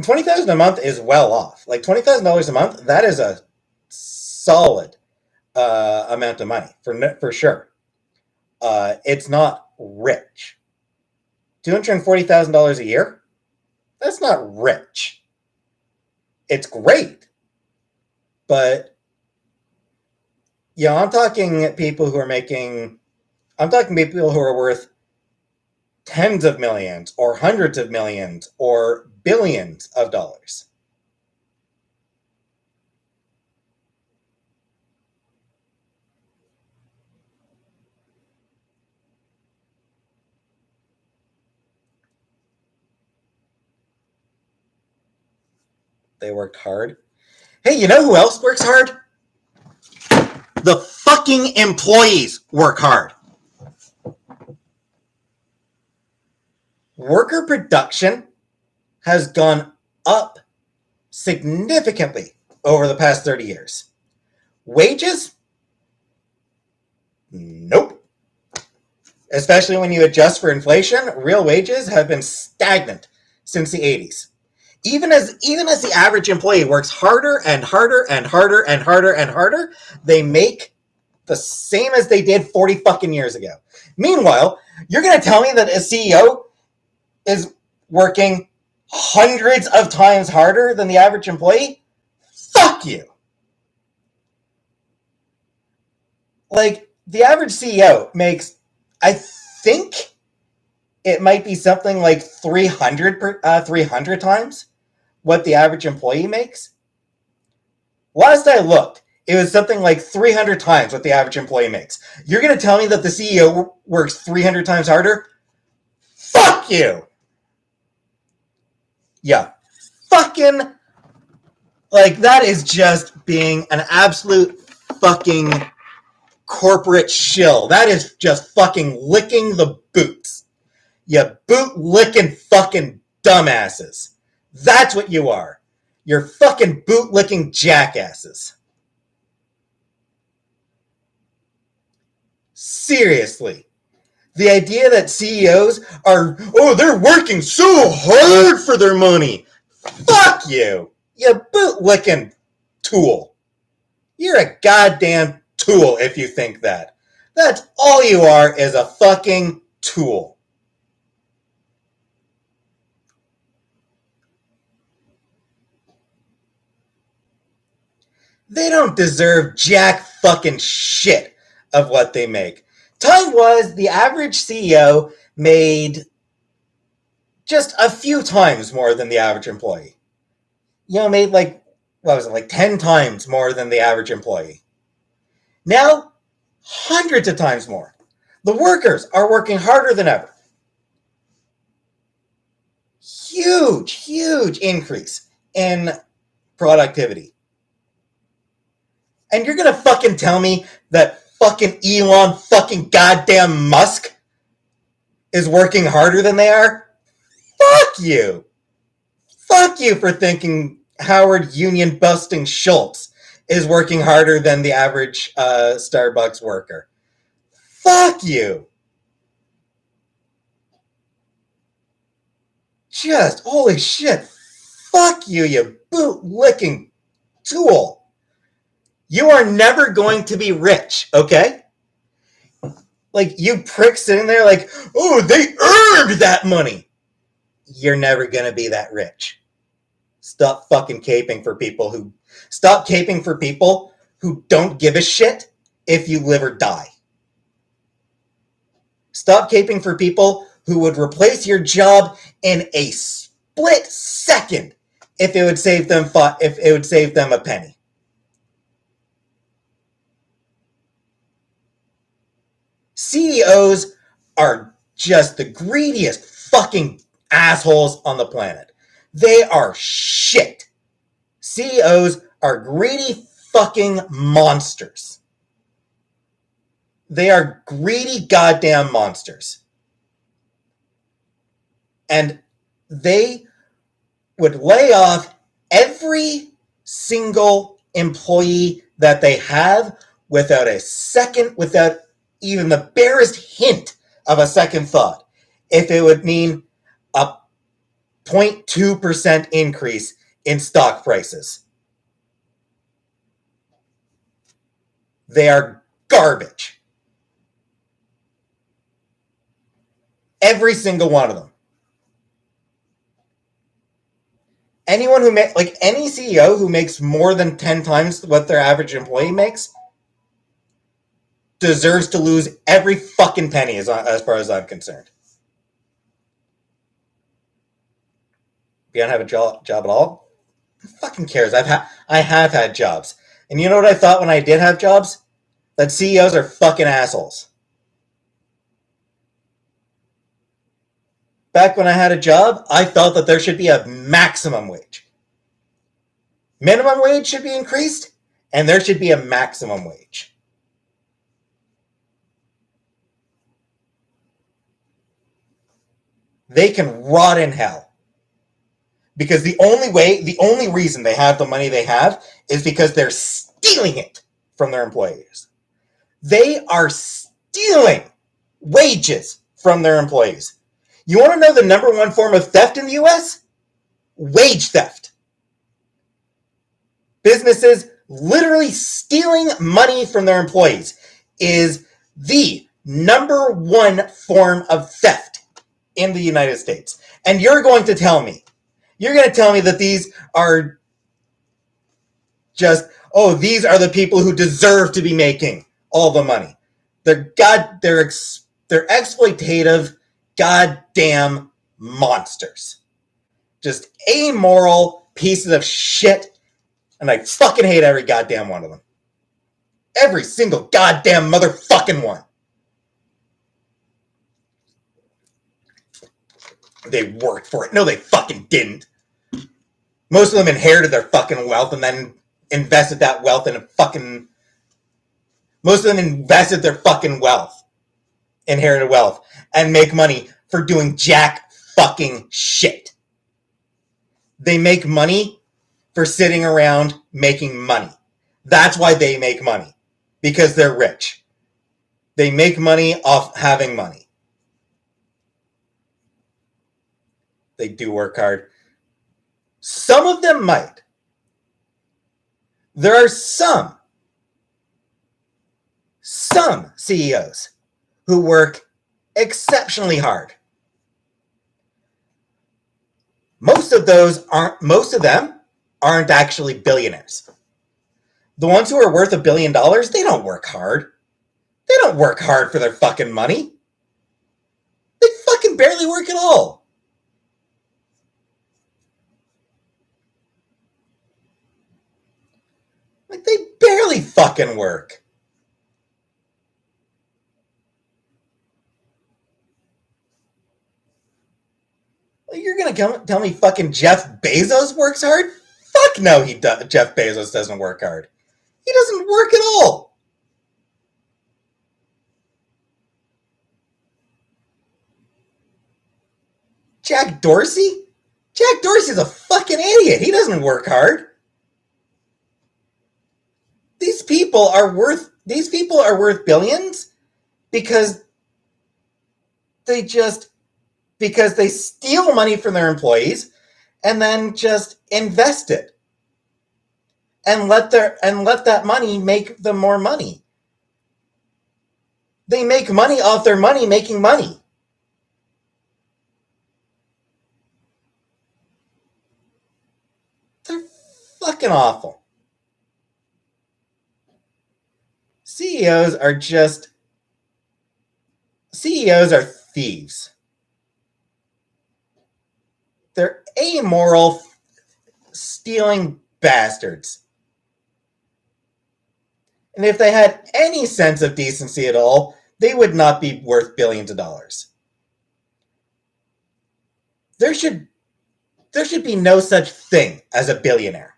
A: 20,000 a month is well off. Like $20,000 a month, that is a solid amount of money for sure. It's not rich. $240,000 a year, that's not rich. It's great, but I'm talking people who are making. I'm talking people who are worth tens of millions or hundreds of millions or billions of dollars. They worked hard. Hey, you know who else works hard? The fucking employees work hard. Worker production has gone up significantly over the past 30 years. Wages? Nope. Especially when you adjust for inflation, real wages have been stagnant since the 80s. Even as the average employee works harder and harder and harder and harder and harder, they make the same as they did 40 fucking years ago. Meanwhile, you're going to tell me that a CEO is working hundreds of times harder than the average employee? Fuck you. Like, the average CEO makes, I think it might be something like 300 times what the average employee makes. Last I looked, it was something like 300 times what the average employee makes. You're going to tell me that the CEO works 300 times harder? Fuck you! Yeah. Fucking, like, that is just being an absolute fucking corporate shill. That is just fucking licking the boots. You boot licking fucking dumbasses. That's what you are. You're fucking bootlicking jackasses. Seriously. The idea that CEOs are, they're working so hard for their money. Fuck you. You bootlicking tool. You're a goddamn tool if you think that. That's all you are, is a fucking tool. They don't deserve jack fucking shit of what they make. Time was the average CEO made just a few times more than the average employee. Made like 10 times more than the average employee. Now, hundreds of times more. The workers are working harder than ever. Huge increase in productivity. And you're gonna fucking tell me that fucking Elon fucking goddamn Musk is working harder than they are? Fuck you. Fuck you for thinking Howard Union busting Schultz is working harder than the average Starbucks worker. Fuck you. Just, holy shit. Fuck you, you boot-licking tool. You are never going to be rich, okay? Like, you pricks sitting there like, they earned that money. You're never going to be that rich. Stop fucking caping for people who don't give a shit if you live or die. Stop caping for people who would replace your job in a split second if it would save them a penny. CEOs are just the greediest fucking assholes on the planet. They are shit. CEOs are greedy fucking monsters. They are greedy goddamn monsters. And they would lay off every single employee that they have without even the barest hint of a second thought, if it would mean a 0.2% increase in stock prices. They are garbage. Every single one of them. Any CEO who makes more than 10 times what their average employee makes deserves to lose every fucking penny as far as I'm concerned. If you don't have a job at all, who fucking cares? I have had jobs. And you know what I thought when I did have jobs? That CEOs are fucking assholes. Back when I had a job, I thought that there should be a maximum wage. Minimum wage should be increased, and there should be a maximum wage. They can rot in hell. Because the only reason they have the money they have is because they're stealing it from their employees. They are stealing wages from their employees. You want to know the number one form of theft in the US? Wage theft. Businesses literally stealing money from their employees is the number one form of theft in the United States. And you're going to tell me that these are just, these are the people who deserve to be making all the money. They're exploitative goddamn monsters. Just amoral pieces of shit, and I fucking hate every goddamn one of them. Every single goddamn motherfucking one. They worked for it. No, they fucking didn't. Most of them inherited their fucking wealth and then invested that wealth in most of them invested their fucking wealth, inherited wealth, and make money for doing jack fucking shit. They make money for sitting around making money. That's why they make money. Because they're rich. They make money off having money. They do work hard. Some of them might. There are some CEOs who work exceptionally hard. Most of them aren't actually billionaires. The ones who are worth $1 billion, they don't work hard. They don't work hard for their fucking money. They fucking barely work at all. Like, they barely fucking work. Like, you're gonna tell me fucking Jeff Bezos works hard? Fuck no, Jeff Bezos doesn't work hard. He doesn't work at all. Jack Dorsey? Jack Dorsey's a fucking idiot. He doesn't work hard. These people are worth billions because they steal money from their employees and then just invest it and let that money make them more money. They make money off their money making money. They're fucking awful. CEOs are thieves. They're amoral, stealing bastards. And if they had any sense of decency at all, they would not be worth billions of dollars. There should be no such thing as a billionaire.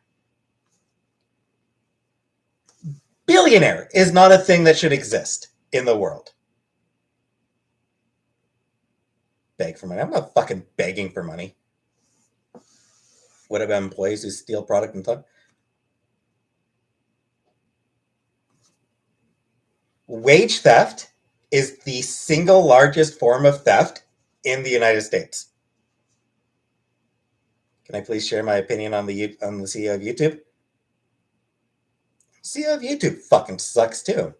A: Billionaire is not a thing that should exist in the world. Beg for money. I'm not fucking begging for money. What about employees who steal product and stuff? Wage theft is the single largest form of theft in the United States. Can I please share my opinion on the CEO of YouTube? CEO of YouTube fucking sucks too.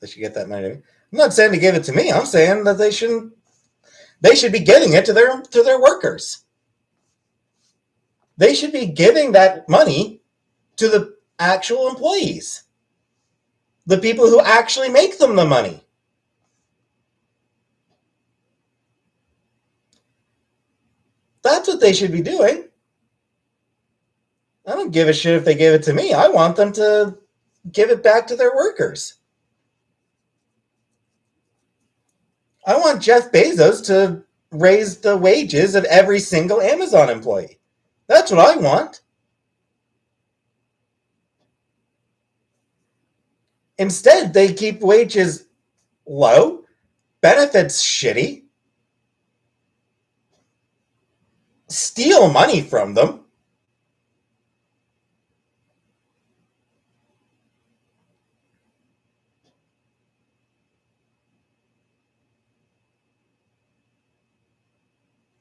A: They should get that money. I'm not saying to give it to me. I'm saying that they should be giving it to their workers. They should be giving that money to the actual employees. The people who actually make them the money. That's what they should be doing. I don't give a shit if they give it to me. I want them to give it back to their workers. I want Jeff Bezos to raise the wages of every single Amazon employee. That's what I want. Instead, they keep wages low, benefits shitty, steal money from them.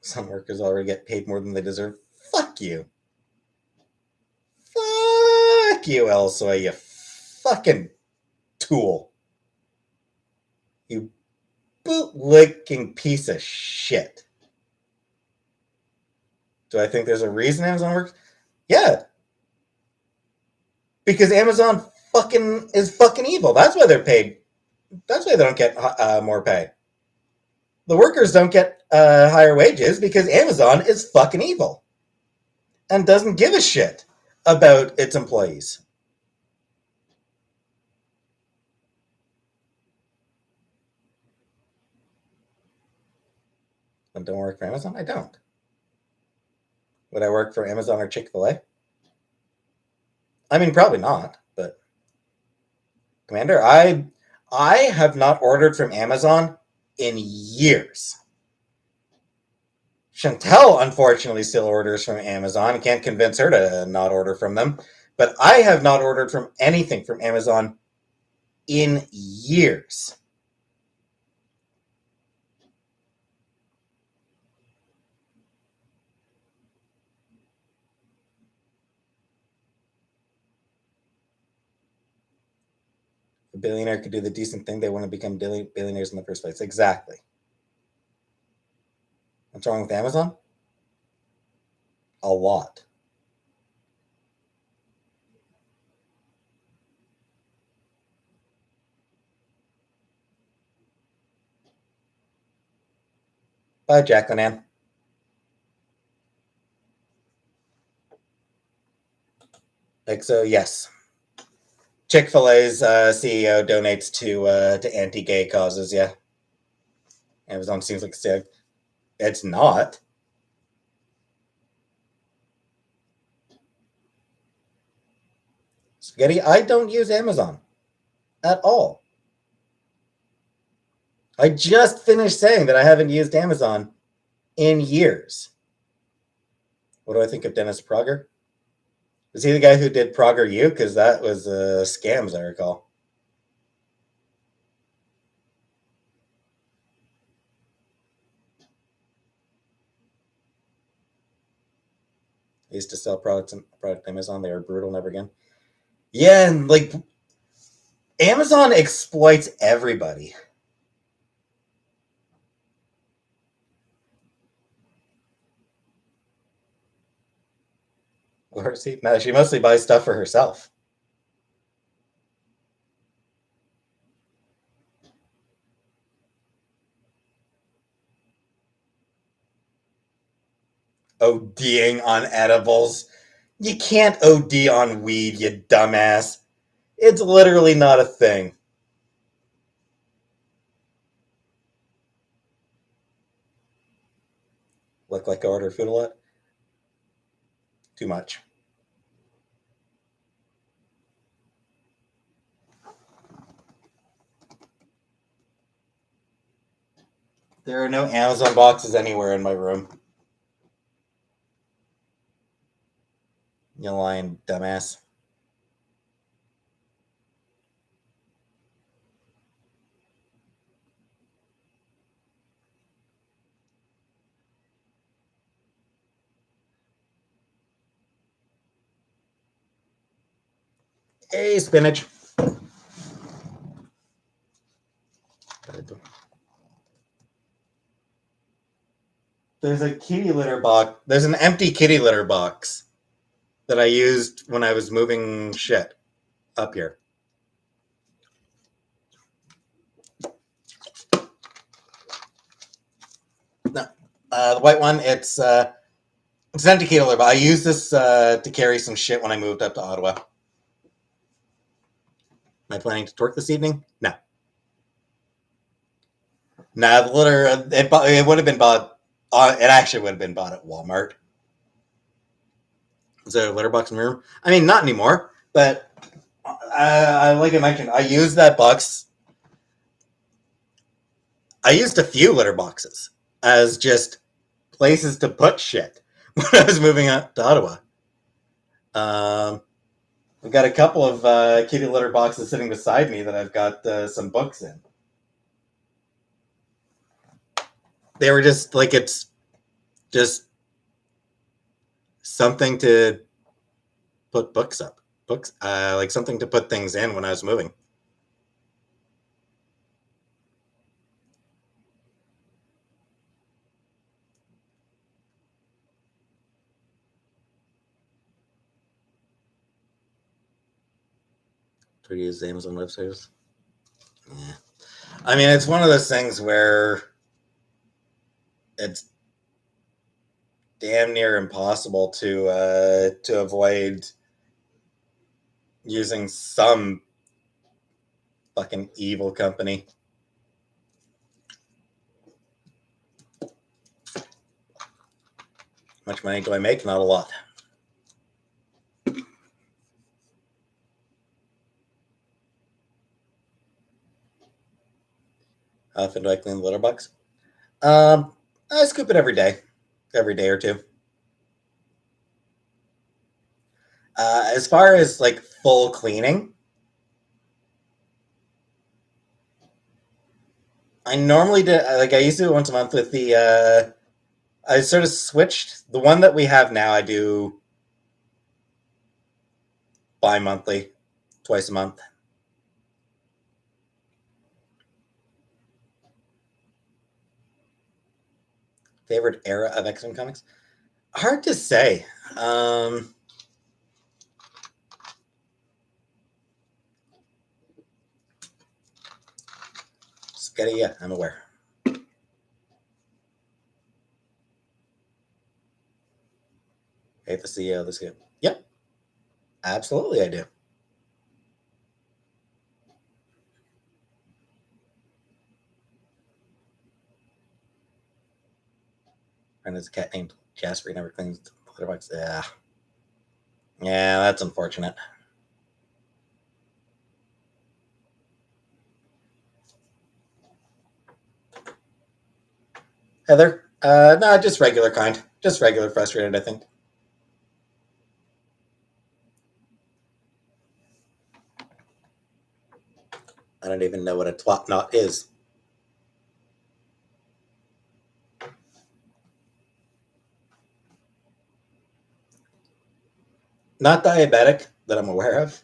A: Some workers already get paid more than they deserve. Fuck you. Fuck you, Elsoy, you fucking tool. You bootlicking piece of shit. Do I think there's a reason Amazon works? Yeah. Because Amazon is fucking evil. That's why they're paid. That's why they don't get more pay. The workers don't get higher wages because Amazon is fucking evil and doesn't give a shit about its employees. I don't work for Amazon? I don't. Would I work for Amazon or Chick-fil-A? I mean, probably not, but Commander, I I have not ordered from Amazon in years. Chantel, unfortunately, still orders from Amazon. Can't convince her to not order from them. But I have not ordered from anything from Amazon in years. A billionaire could do the decent thing. They want to become billionaires in the first place. Exactly. What's wrong with Amazon? A lot. Bye, Jacqueline Ann. Like, so, yes. Chick-fil-A's CEO donates to anti-gay causes, yeah. Amazon seems like it's not. Spaghetti, I don't use Amazon at all. I just finished saying that I haven't used Amazon in years. What do I think of Dennis Prager? Was he the guy who did Prager U? Because that was scams, I recall. I used to sell products on Amazon. They were brutal, never again. Yeah, and like Amazon exploits everybody. Or see, no, she mostly buys stuff for herself. ODing on edibles. You can't OD on weed, you dumbass. It's literally not a thing. Look like I order food a lot? Too much. There are no Amazon boxes anywhere in my room. You lying dumbass. Hey, spinach. There's a kitty litter box. There's an empty kitty litter box that I used when I was moving shit up here. No, the white one. It's an empty kitty litter, but I used this to carry some shit when I moved up to Ottawa. Am I planning to torque this evening? No. Nah, the litter. It would have been bought. It actually would have been bought at Walmart. Is there a litter box in my room? I mean, not anymore. But like I mentioned, I used that box. I used a few litter boxes as just places to put shit when I was moving out to Ottawa. I've got a couple of kitty litter boxes sitting beside me that I've got some books in. They were just like, it's just something to put books up. Books, like something to put things in when I was moving. To use Amazon websites. Yeah. I mean, it's one of those things where it's damn near impossible to avoid using some fucking evil company. How much money do I make? Not a lot. How often do I clean the litter box? I scoop it every day or two. As far as like full cleaning, I normally do, like I used to do it once a month with the I sort of switched. The one that we have now I do bi-monthly, twice a month. Favorite era of X-Men comics? Hard to say. Sketty, yeah, I'm aware. Hate the CEO. This game. Yep, absolutely, I do. And there's a cat named Jasper. He never cleans the litter box. Yeah, that's unfortunate. Heather? No, just regular kind. Just regular frustrated, I think. I don't even know what a twat knot is. Not diabetic that I'm aware of.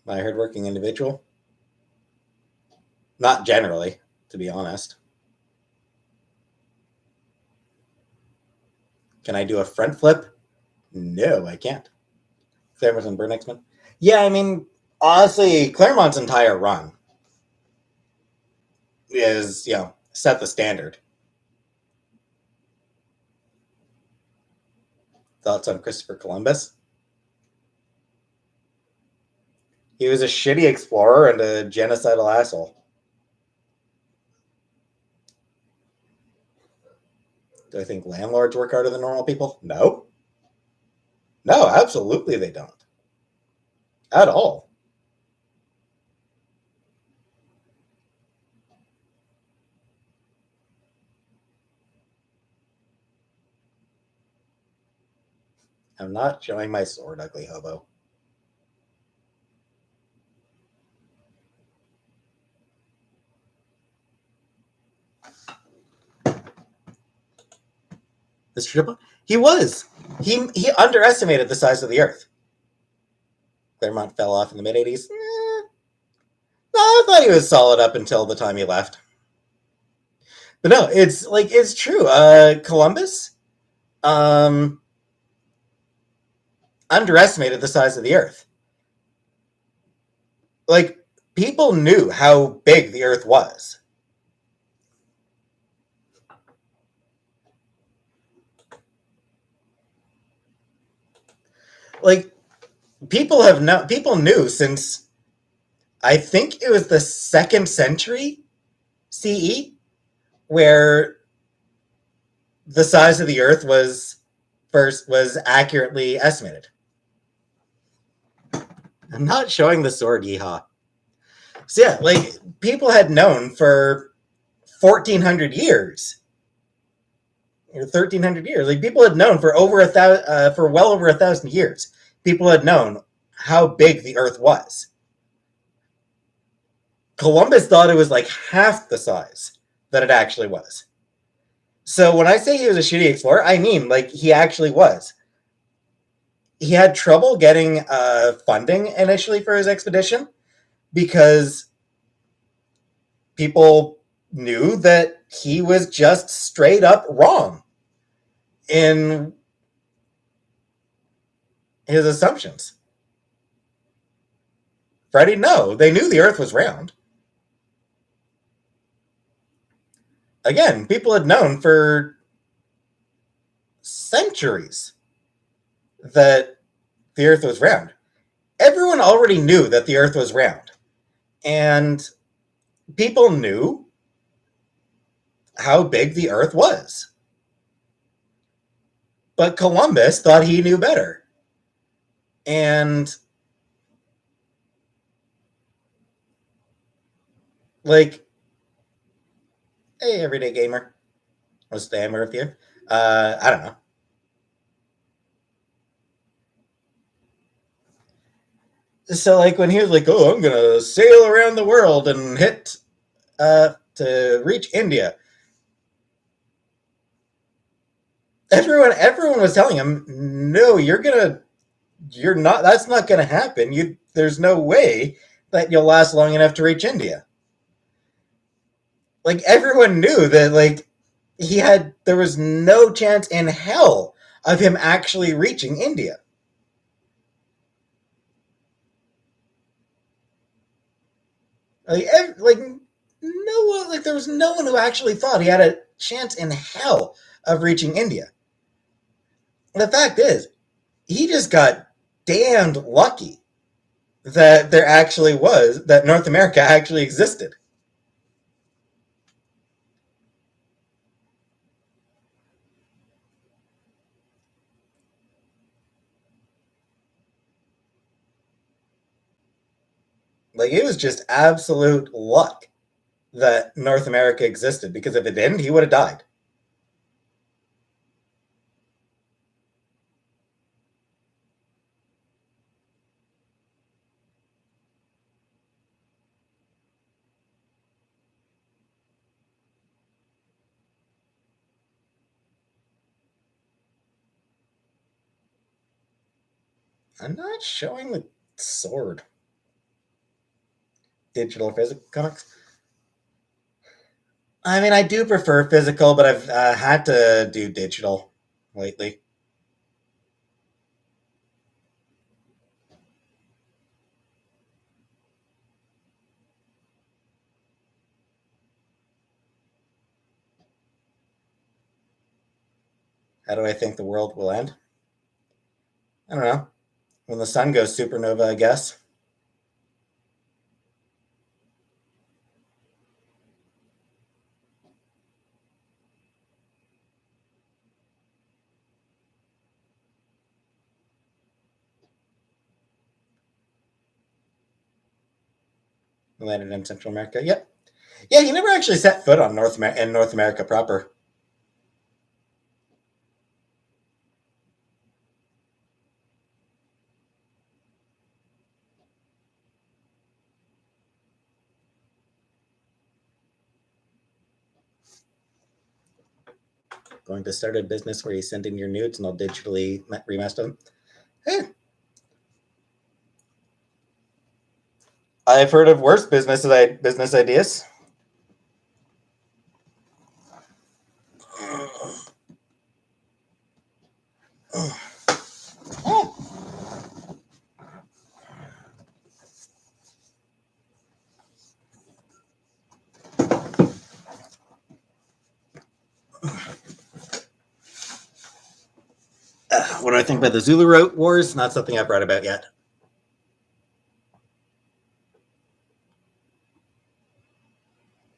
A: My hardworking individual. Not generally, to be honest. Can I do a front flip? No, I can't. Claremont and Burn X-Men? Yeah, I mean, honestly, Claremont's entire run is, set the standard. Thoughts on Christopher Columbus? He was a shitty explorer and a genocidal asshole. Do I think landlords work harder than normal people? No. No, absolutely they don't. At all. I'm not showing my sword, ugly hobo. Mr. Triple? He was. He underestimated the size of the Earth. Claremont fell off in the mid 80s. No, I thought he was solid up until the time he left. But no, it's true. Columbus underestimated the size of the Earth. Like, people knew how big the Earth was. Like, people knew since I think it was the 2nd century CE where the size of the Earth was accurately estimated. I'm not showing the sword, yeehaw. So yeah, like people had known for 1,400 years or 1,300 years. Like people had known for for well over 1,000 years. People had known how big the Earth was. Columbus thought it was like half the size that it actually was. So when I say he was a shitty explorer, I mean like he actually was. He had trouble getting funding initially for his expedition because people knew that he was just straight up wrong in his assumptions. Freddie, no, they knew the Earth was round. Again, people had known for centuries that the Earth was round. Everyone already knew that the Earth was round. And people knew how big the Earth was. But Columbus thought he knew better. And, like, hey, everyday gamer, what's the hammer with you? I don't know. So, like, when he was like, oh, I'm going to sail around the world and hit to reach India, everyone was telling him, no, you're not, that's not going to happen. There's no way that you'll last long enough to reach India. Like, everyone knew that, like, there was no chance in hell of him actually reaching India. Like no one, like, there was no one who actually thought he had a chance in hell of reaching India. The fact is, he just got damned lucky that that North America actually existed. Like, it was just absolute luck that North America existed, because if it didn't, he would have died. I'm not showing the sword. Digital or physical comics? I mean, I do prefer physical, but I've had to do digital lately. How do I think the world will end? I don't know. When the sun goes supernova, I guess. We landed in Central America. Yep. Yeah, he never actually set foot on North America proper. Going to start a business where you send in your nudes and I'll digitally remaster them. Hey, I've heard of worse business ideas. What do I think about the Zulu Wars? Not something I've read about yet.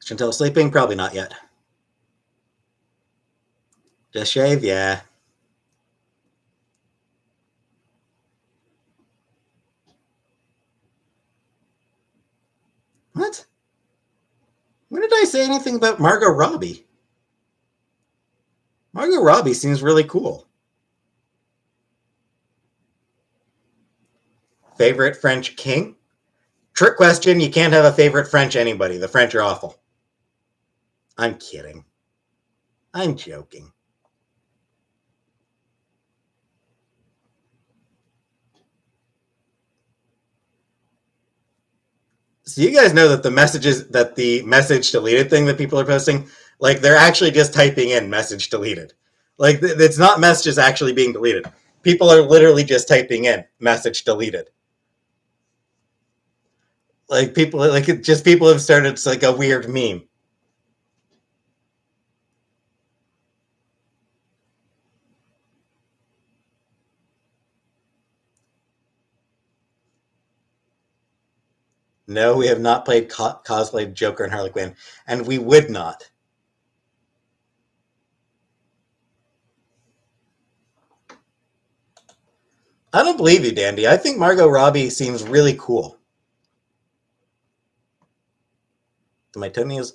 A: Chantel sleeping? Probably not yet. Just shave? Yeah. What? When did I say anything about Margot Robbie? Margot Robbie seems really cool. Favorite French king? Trick question. You can't have a favorite French anybody. The French are awful. I'm kidding. I'm joking. So you guys know that the message deleted thing that people are posting, like, they're actually just typing in message deleted. Like, it's not messages actually being deleted. People are literally just typing in message deleted. Like, people have started, it's like a weird meme. No, we have not played cosplay Joker and Harley Quinn, and we would not. I don't believe you, Dandy. I think Margot Robbie seems really cool. Do my toenails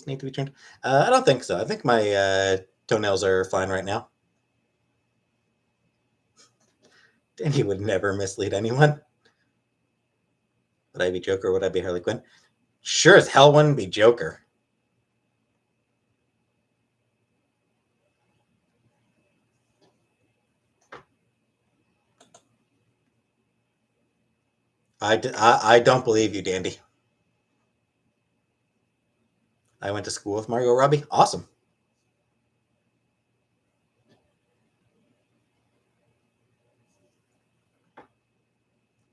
A: need to be trimmed? I don't think so. I think my toenails are fine right now. Dandy would never mislead anyone. Would I be Joker or would I be Harley Quinn? Sure as hell wouldn't be Joker. I don't believe you, Dandy. I went to school with Margot Robbie. Awesome.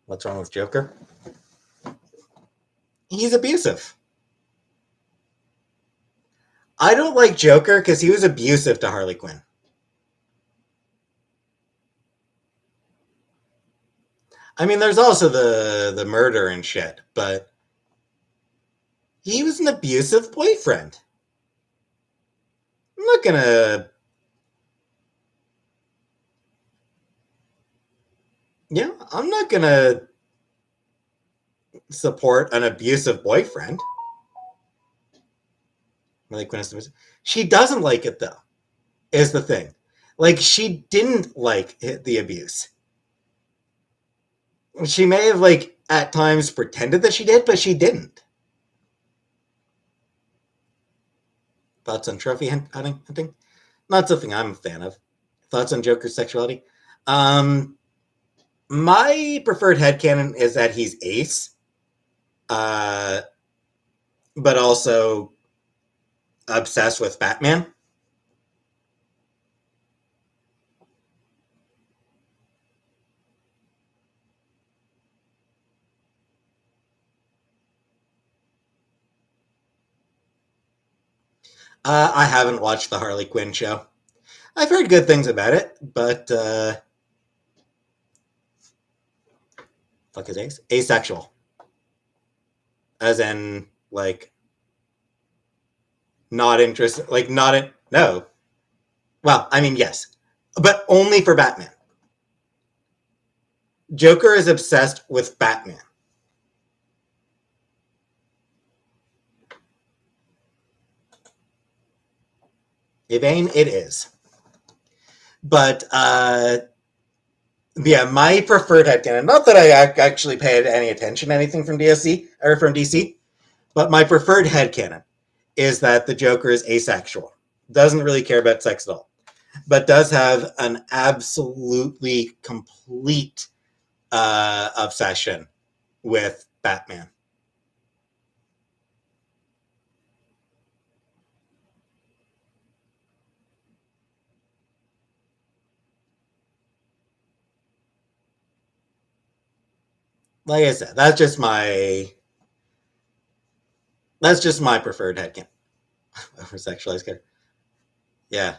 A: What's wrong with Joker? He's abusive. I don't like Joker because he was abusive to Harley Quinn. I mean, there's also the murder and shit, but he was an abusive boyfriend. I'm not gonna. Yeah, I'm not gonna support an abusive boyfriend. Harley Quinn is abusive. She doesn't like it though. Is the thing. Like she didn't like the abuse. She may have like at times pretended that she did, but she didn't. Thoughts on trophy hunting? Not something I'm a fan of. Thoughts on Joker's sexuality? My preferred headcanon is that he's ace, but also obsessed with Batman. I haven't watched the Harley Quinn show. I've heard good things about it, but fuck is ace? Asexual. As in, like, not interested, like, not in, no. Well, I mean, yes, but only for Batman. Joker is obsessed with Batman. Evane, it is. But yeah, my preferred headcanon. Not that I actually paid any attention to anything from DSC or from DC, but my preferred headcanon is that the Joker is asexual. Doesn't really care about sex at all, but does have an absolutely complete obsession with Batman. Like I said, that's just my preferred headcanon. Over sexualized character. Yeah.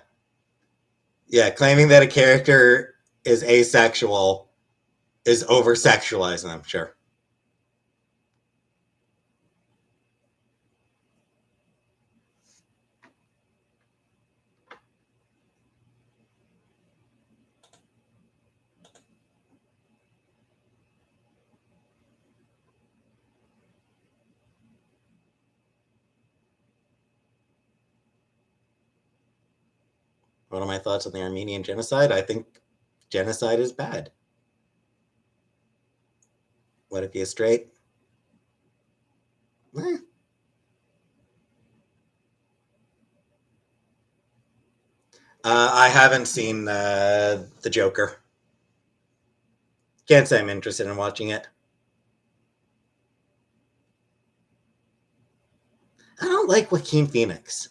A: Yeah. Claiming that a character is asexual is over sexualizing them, sure. What are my thoughts on the Armenian genocide? I think genocide is bad. What if he is straight? Eh. I haven't seen the Joker. Can't say I'm interested in watching it. I don't like Joaquin Phoenix.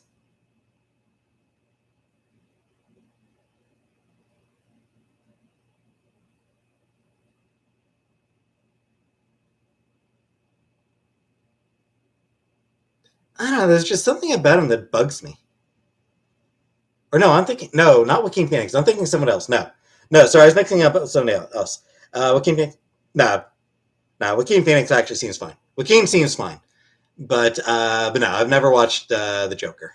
A: I don't know. There's just something about him that bugs me. Or no, I'm thinking no, not Joaquin Phoenix. I'm thinking someone else. No, no. Sorry, I was mixing up somebody else. Joaquin Phoenix. No, no. Joaquin Phoenix actually seems fine. Joaquin seems fine, but no, I've never watched the Joker.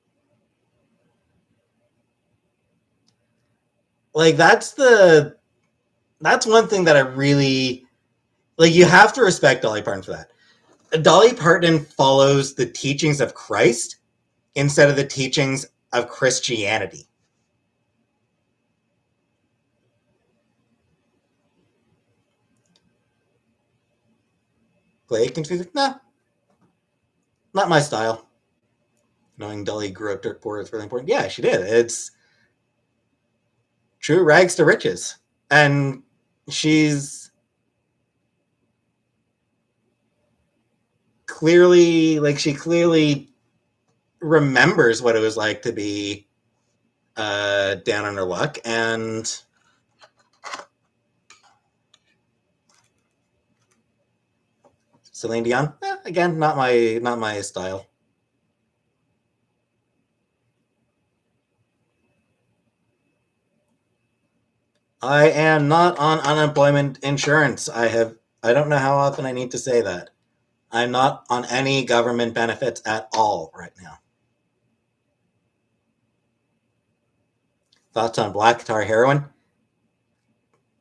A: like that's one thing that I really like. You have to respect Dolly Parton for that. Dolly Parton follows the teachings of Christ instead of the teachings of Christianity. Play confusing? No, not my style. Knowing Dolly grew up dirt poor is really important. Yeah, she did. It's true rags to riches. And she's she clearly remembers what it was like to be down on her luck. And Celine Dion, again, not my style. I am not on unemployment insurance. I don't know how often I need to say that. I'm not on any government benefits at all right now. Thoughts on black tar heroin?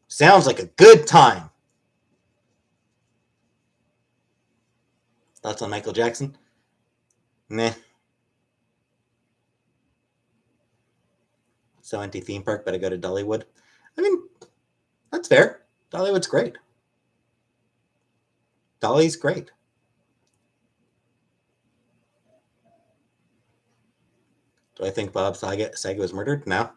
A: Sounds like a good time. Thoughts on Michael Jackson? Meh. So anti-theme park, but I go to Dollywood. I mean, that's fair. Dollywood's great. Dolly's great. Do I think Bob Saget was murdered? No.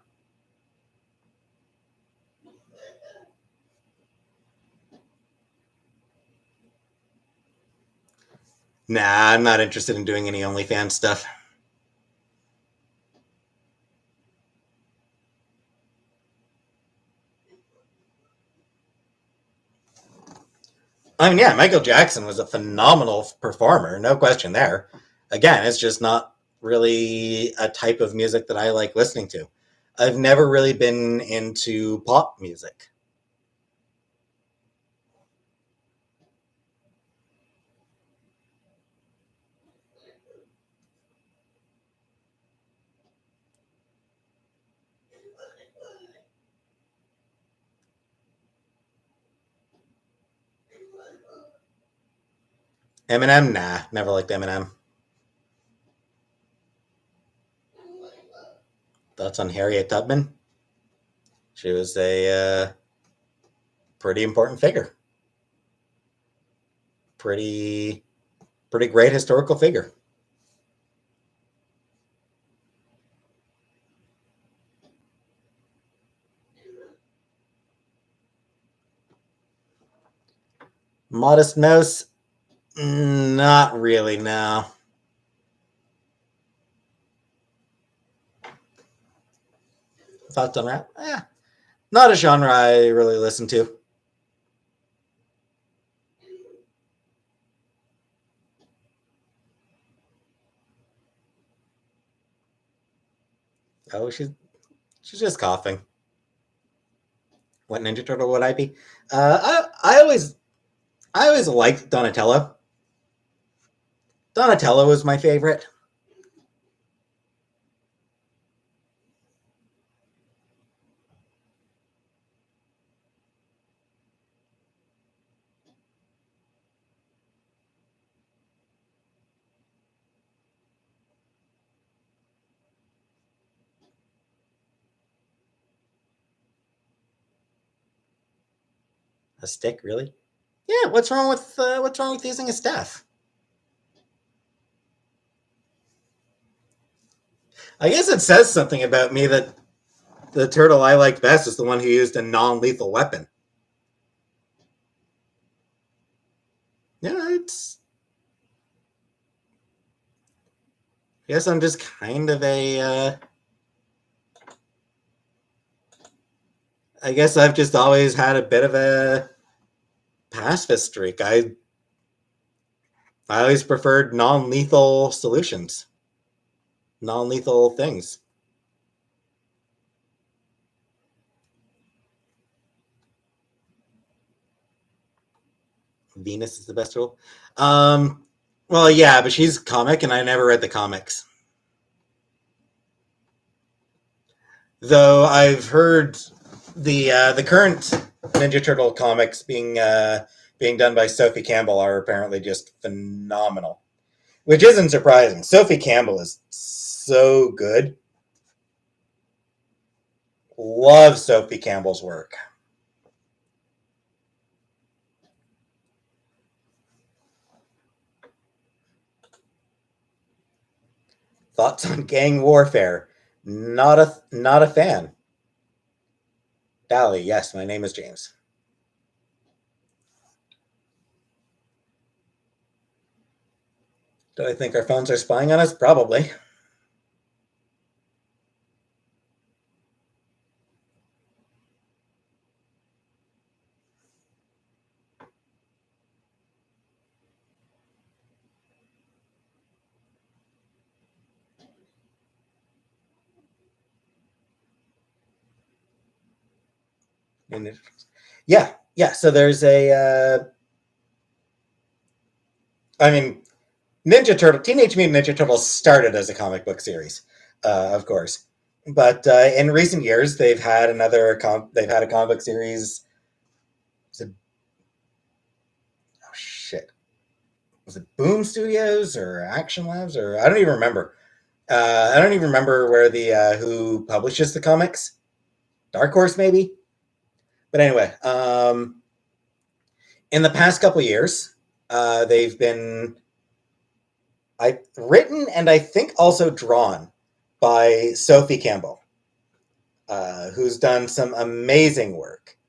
A: Nah, I'm not interested in doing any OnlyFans stuff. I mean, yeah, Michael Jackson was a phenomenal performer, no question there. Again, it's just not really a type of music that I like listening to. I've never really been into pop music. Eminem? Nah, never liked Eminem. Thoughts on Harriet Tubman? She was a pretty important figure. Pretty great historical figure. Modest Mouse? Not really, no. Thoughts on rap? Not a genre I really listen to. Oh, she's just coughing. What Ninja Turtle would I be? I always liked Donatello. Donatello was my favorite. A stick, really? Yeah. What's wrong with using a staff? I guess it says something about me that the turtle I liked best is the one who used a non-lethal weapon. Yeah, it's. I guess I'm just kind of a. I guess I've just always had a bit of a pacifist streak. I always preferred non-lethal solutions, non-lethal things. Venus is the best rule. Well, yeah, but she's comic, and I never read the comics. Though I've heard The current Ninja Turtle comics being done by Sophie Campbell are apparently just phenomenal, which isn't surprising. Sophie Campbell is so good. Love Sophie Campbell's work. Thoughts on gang warfare? Not a fan. Dally, yes, my name is James. Do I think our phones are spying on us? Probably. Yeah. So there's I mean, Teenage Mutant Ninja Turtles started as a comic book series, of course, but in recent years they've had they've had a comic book series. Was it, oh shit, was it Boom Studios or Action Labs or I don't even remember. I don't even remember where the who publishes the comics. Dark Horse maybe. But anyway, in the past couple years, they've been written and I think also drawn by Sophie Campbell, who's done some amazing work.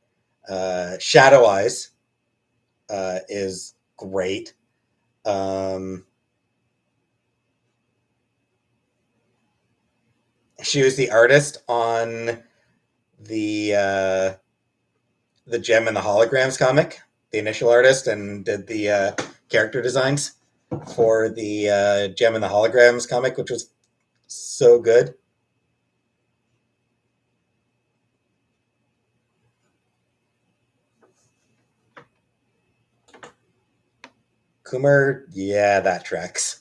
A: Shadow Eyes is great. She was the artist on the Gem and the Holograms comic, the initial artist, and did the character designs for the Gem and the Holograms comic, which was so good. Coomer, yeah, that tracks.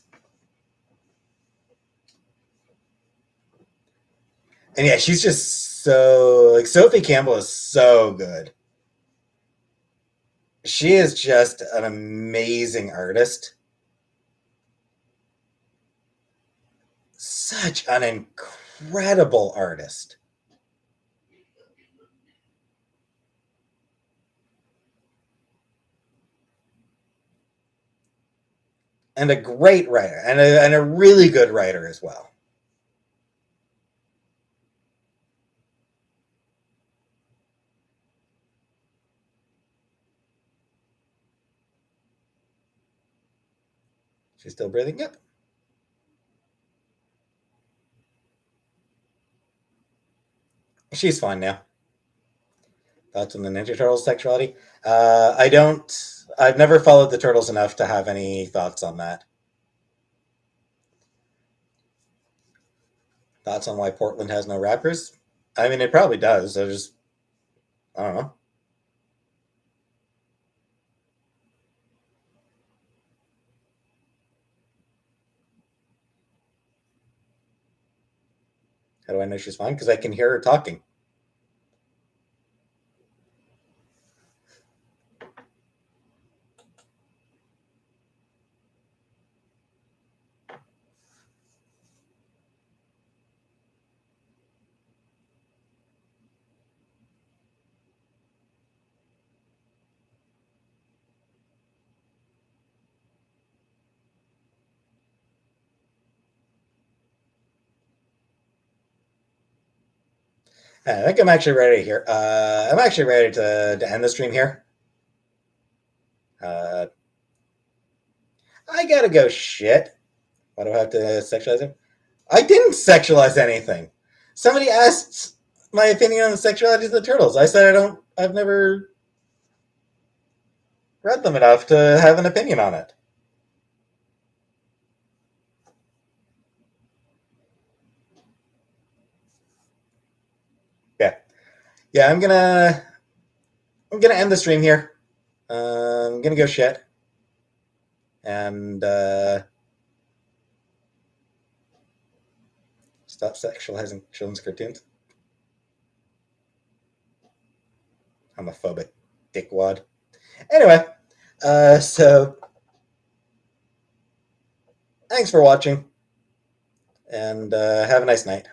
A: And yeah, she's just so like Sophie Campbell is so good. She is just an amazing artist. Such an incredible artist. And a great writer, and a really good writer as well. She's still breathing? Yep. She's fine now. Thoughts on the Ninja Turtles' sexuality? I don't. I've never followed the Turtles enough to have any thoughts on that. Thoughts on why Portland has no rappers? I mean, it probably does. I don't know. How do I know she's fine? Because I can hear her talking. I think I'm actually ready here. I'm actually ready to end the stream here. Uh, I gotta go shit. Why do I have to sexualize him? I didn't sexualize anything. Somebody asked my opinion on the sexuality of the turtles. I said I don't. I've never read them enough to have an opinion on it. Yeah, yeah. I'm gonna end the stream here. I'm gonna go shit and stop sexualizing children's cartoons. Homophobic dickwad. Anyway, so thanks for watching, and have a nice night.